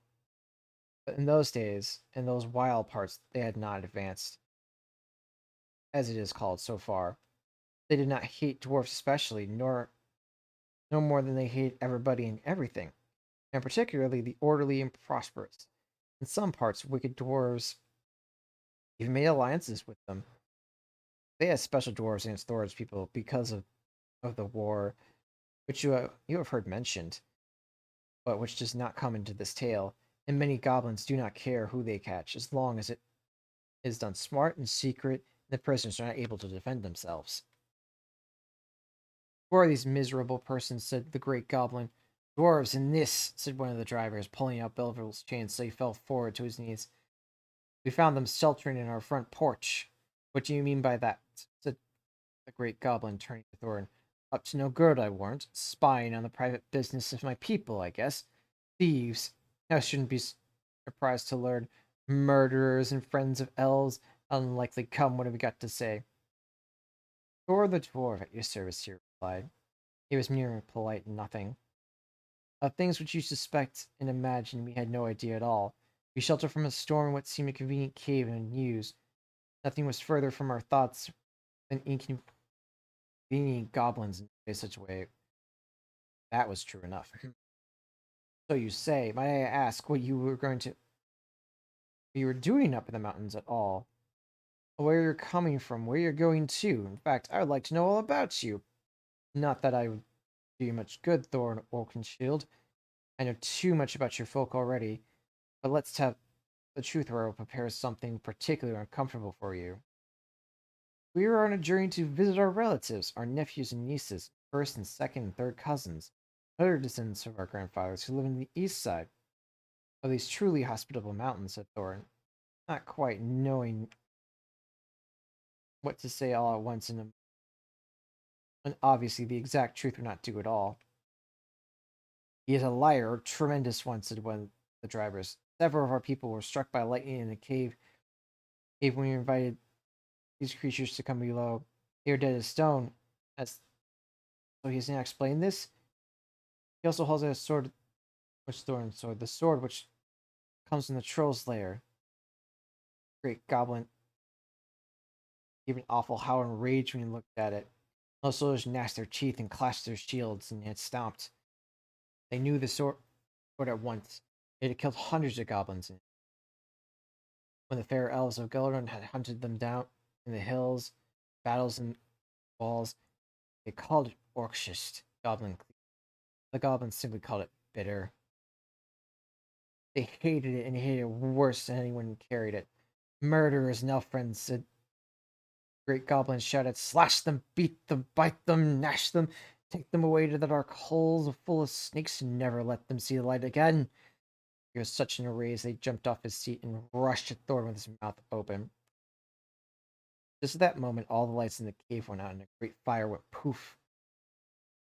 But in those days, in those wild parts, they had not advanced, as it is called, so far. They did not hate dwarfs especially, nor no more than they hate everybody and everything, and particularly the orderly and prosperous. In some parts, wicked dwarves even made alliances with them. They had special dwarves against Thorin's people because of the war, which you have heard mentioned, but which does not come into this tale, and many goblins do not care who they catch, as long as it is done smart and secret, and the prisoners are not able to defend themselves. "Who are these miserable persons?" said the great goblin. "Dwarves in this," said one of the drivers, pulling out Belvil's chains so he fell forward to his knees. "We found them sheltering in our front porch." "What do you mean by that?" said the great goblin, turning to Thorin. "Up to no good, I warrant. Spying on the private business of my people, I guess. Thieves. I shouldn't be surprised to learn. Murderers and friends of elves. Unlikely come. What have we got to say?" "Thor the dwarf at your service," he replied. He was mere polite nothing. "Of things which you suspect and imagine we had no idea at all. We shelter from a storm in what seemed a convenient cave and news. Nothing was further from our thoughts than inconvenient goblins in such a way." That was true enough. "So you say, may I ask what you were doing up in the mountains at all? Where you're coming from, where you're going to? In fact, I would like to know all about you. Not that I would do you much good, Thorn Oakenshield. I know too much about your folk already, but let's tell the truth or I will prepare something particularly uncomfortable for you." We are on a journey to visit our relatives, our nephews and nieces, first and second and third cousins, other descendants of our grandfathers who live in the east side of these truly hospitable mountains, said Thorin, not quite knowing what to say all at once, and obviously the exact truth would not do at all. He is a liar, a tremendous one, said one of the drivers. Several of our people were struck by lightning in a cave when we invited these creatures to come below. They are dead as stone. As so he has now explained this. He also holds a sword, which Thorin sword, the sword which comes from the troll's lair. Great goblin gave an awful howl and rage when he looked at it. Most soldiers gnashed their teeth and clashed their shields and had stomped. They knew the sword at once. It had killed hundreds of goblins. When the fair elves of Gelderland had hunted them down in the hills, battles and walls, they called it Orcsist, goblin. The goblins simply called it bitter. They hated it and hated it worse than anyone who carried it. Murderers, now friends, said great goblin shouted, slash them, beat them, bite them, gnash them, take them away to the dark holes full of snakes, and never let them see the light again. He was such in a rage they jumped off his seat and rushed at Thorn with his mouth open. Just at that moment, all the lights in the cave went out and a great fire went poof.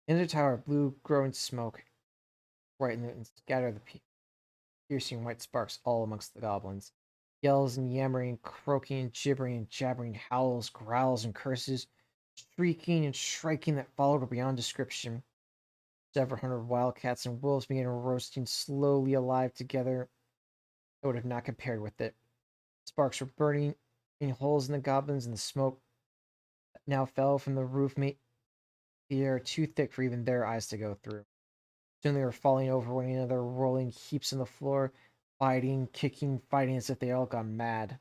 In the tower, blue growing smoke brightened and scattered the piercing white sparks all amongst the goblins. Yells and yammering, croaking and gibbering and jabbering, howls, growls, and curses, shrieking and shrieking that followed were beyond description. Several hundred wildcats and wolves began roasting slowly alive together. I would have not compared with it. Sparks were burning in holes in the goblins, and the smoke that now fell from the roof made the air too thick for even their eyes to go through. Soon they were falling over one another, rolling heaps on the floor, fighting, kicking, fighting as if they all gone mad.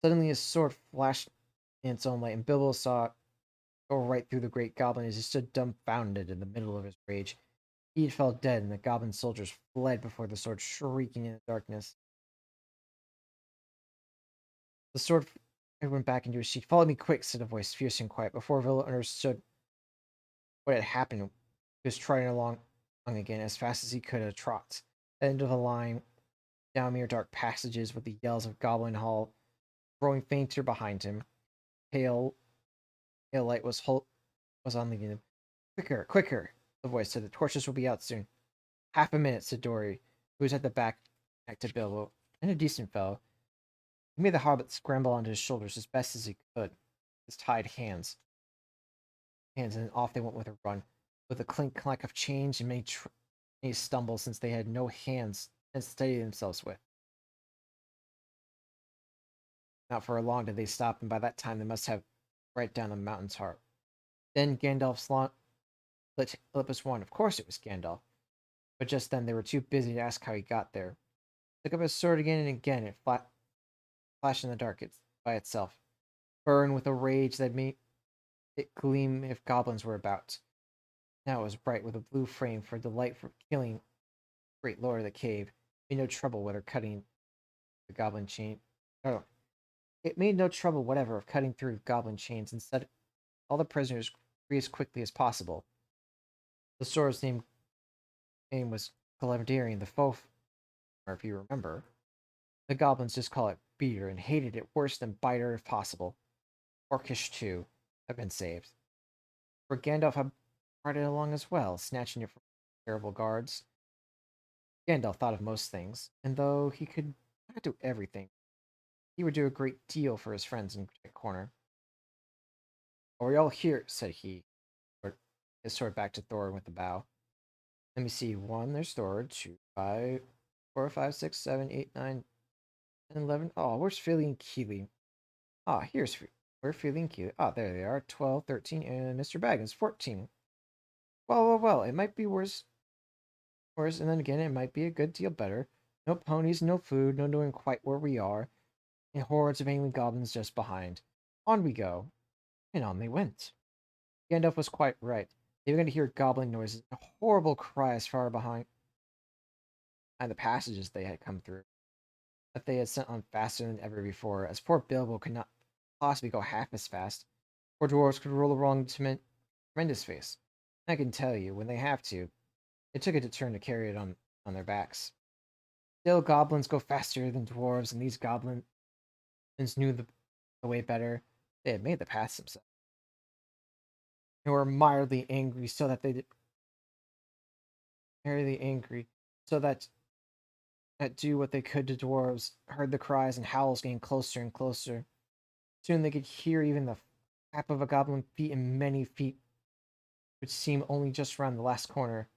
Suddenly his sword flashed in its own light, and Bilbo saw it go right through the great goblin as he stood dumbfounded in the middle of his rage. He fell dead, and the goblin soldiers fled before the sword, shrieking in the darkness. The sword went back into his sheath. Follow me quick, said a voice, fierce and quiet. Before Bilbo understood what had happened, he was trotting along again as fast as he could at a trot. At the end of the line, down mere dark passages with the yells of Goblin Hall growing fainter behind him. Pale, pale light was on leading them. Quicker, quicker, the voice said. The torches will be out soon. Half a minute, said Dory, who was at the back to Bilbo, and a decent fellow. He made the hobbit scramble onto his shoulders as best as he could, his tied hands, and off they went with a run, with a clink clank of chains and many stumbles, since they had no hands to steady themselves with. Not for long did they stop, and by that time they must have right down the mountain's heart. Then Gandalf's lip was one. Of course it was Gandalf. But just then they were too busy to ask how he got there. Took up his sword again and again. It flashed in the dark by itself, burned with a rage that made it gleam if goblins were about. Now it was bright with a blue flame for delight for killing great lord of the cave. Made no trouble whether cutting the goblin chain. Oh, it made no trouble whatever of cutting through goblin chains and set all the prisoners free as quickly as possible. The sword's name was Calamdarian the Foe, or if you remember. The goblins just call it Beater and hated it worse than Biter if possible. Orcish, too, have been saved. For Gandalf had brought it along as well, snatching it from terrible guards. Gandalf thought of most things, and though he could not do everything, he would do a great deal for his friends in Cricket Corner. Are we all here? Said he, his sword back to Thorin with a bow. Let me see. One, there's Thor. Two, five, 4, 5, 6, 7, 8, 9, 10, 11. Oh, where's Philly and Keely? Ah, where Philly and Keely. Ah, there they are. 12, 13, and Mr. Baggins, 14. Well. It might be worse, and then again, it might be a good deal better. No ponies, no food, no knowing quite where we are, and hordes of angry goblins just behind. On we go. And on they went. Gandalf was quite right. They began to hear gobbling noises and horrible cries far behind the passages they had come through, that they had sent on faster than ever before, as poor Bilbo could not possibly go half as fast, or dwarves could roll along tremendous face. I can tell you, when they have to, it took it a turn to carry it on their backs. Still, goblins go faster than dwarves, and these goblins knew the way better. They had made the paths themselves. They were mildly angry, mildly angry, so that do what they could to dwarves, heard the cries and howls getting closer and closer. Soon they could hear even the tap of a goblin feet and many feet, which seemed only just around the last corner.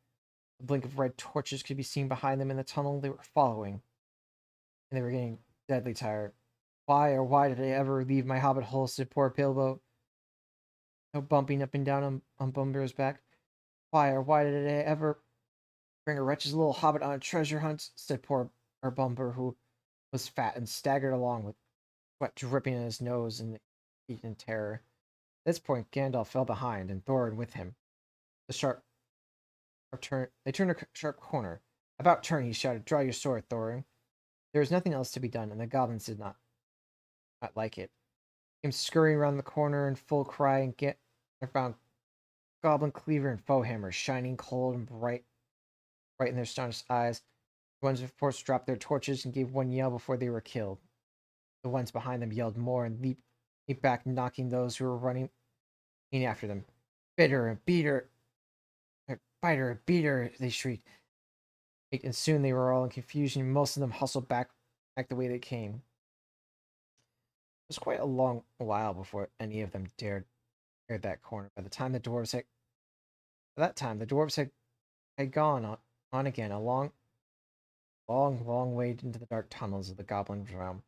A blink of red torches could be seen behind them in the tunnel they were following, and they were getting deadly tired. Why did I ever leave my hobbit hole? Said poor Bilbo, bumping up and down on Bumber's back. Why did I ever bring a wretched little hobbit on a treasure hunt? Said poor Bumper, who was fat and staggered along with sweat dripping in his nose and heat in terror. At this point, Gandalf fell behind, and Thorin with him. The sharp turn. They turned a sharp corner. About turn, he shouted, "Draw your sword, Thorin." There was nothing else to be done, and the goblins did not like it. Came scurrying around the corner in full cry, and found Goblin Cleaver and Foehammer shining cold and bright in their astonished eyes. The ones of course dropped their torches and gave one yell before they were killed. The ones behind them yelled more and leaped back, knocking those who were running in after them. Bitter and beater, biter and beater, they shrieked. And soon they were all in confusion, and most of them hustled back the way they came. It was quite a long while before any of them dared that corner. By that time the dwarves had gone on again, a long way into the dark tunnels of the goblin realm.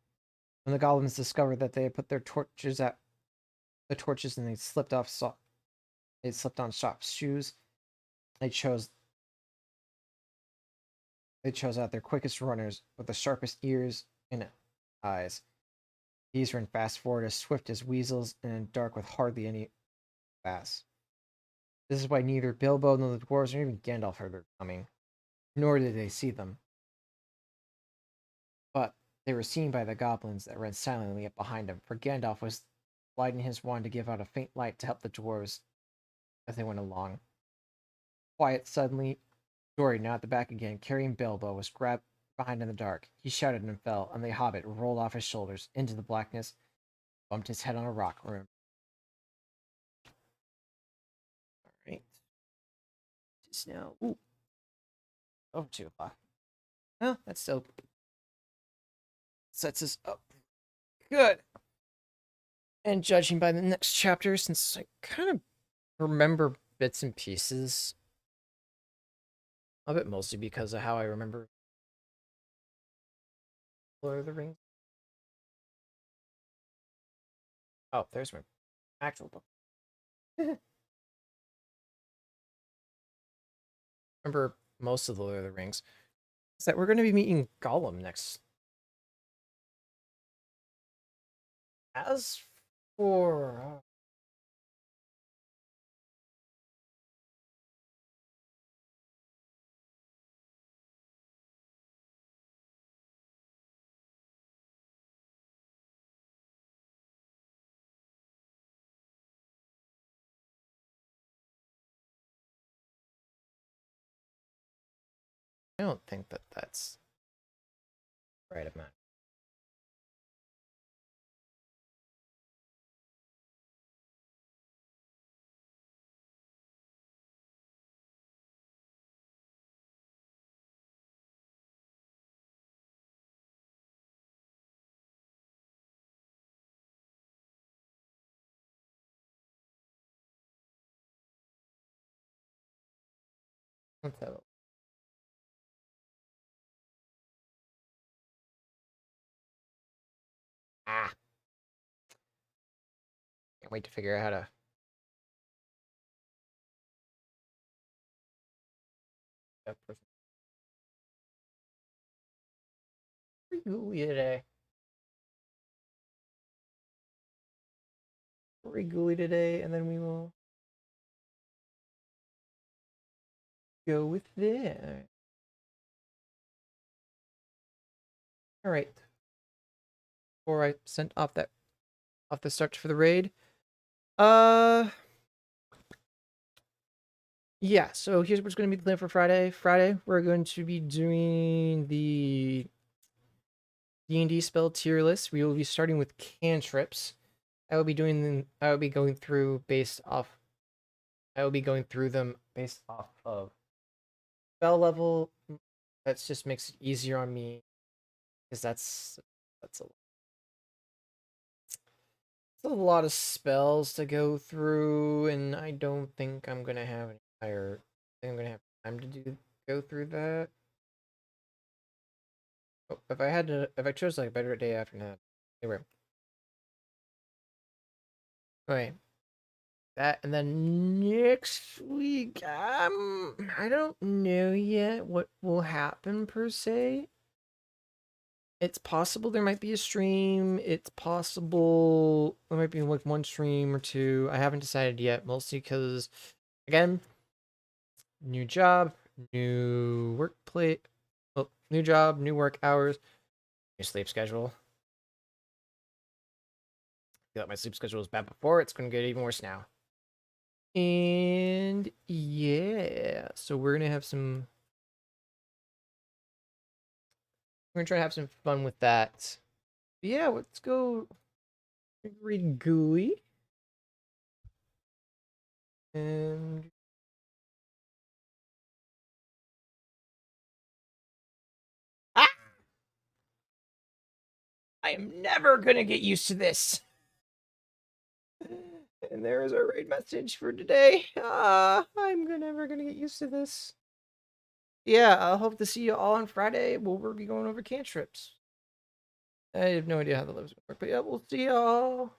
When the goblins discovered that they had put their torches and they slipped on soft shoes, they chose out their quickest runners with the sharpest ears and eyes. These ran fast forward, as swift as weasels, and in dark with hardly any fast. This is why neither Bilbo nor the dwarves nor even Gandalf heard their coming, nor did they see them. But they were seen by the goblins that ran silently up behind them, for Gandalf was lighting his wand to give out a faint light to help the dwarves as they went along. Quiet suddenly, Dory, now at the back again, carrying Bilbo, was grabbed behind in the dark. He shouted and fell, and the hobbit rolled off his shoulders into the blackness, bumped his head on a rock. Alright. Just now. Ooh. Over 2 o'clock. Well, that still sets us up good. And judging by the next chapter, since I kind of remember bits and pieces of it, mostly because of how I remember Lord of the Rings. Oh, there's my actual book. Remember most of the Lord of the Rings. Is that we're going to be meeting Gollum next. As for I don't think that that's right amount. Let's have a ah. Can't wait to figure out how to. Pretty gooey today. Pretty gooey today, and then we will go with that. All right. Before I send off that off the start for the raid. Uh, yeah. So here's what's going to be the plan for Friday. Friday, we're going to be doing the D&D spell tier list. We will be starting with cantrips. I will be doing. I will be going through based off. I will be going through them based off of spell level. That just makes it easier on me because that's a lot of spells to go through, and I don't think I'm gonna have an entire. I think I'm gonna have time to go through that. Oh, if I chose like a better day after that. Anyway, okay, that and then next week, I don't know yet what will happen per se. It's possible there might be a stream. It's possible there might be like one stream or two. I haven't decided yet, mostly because, again, new job, new workplace, well, new job, new work hours, new sleep schedule. I feel like my sleep schedule was bad before. It's going to get even worse now. And yeah, so we're going to have some. We're going to try to have some fun with that. But yeah, let's go read GUI. And ah, I am never going to get used to this. And there is our raid message for today. I'm never gonna get used to this. Yeah, I hope to see you all on Friday. We'll be going over cantrips. I have no idea how the lives work, but yeah, we'll see y'all.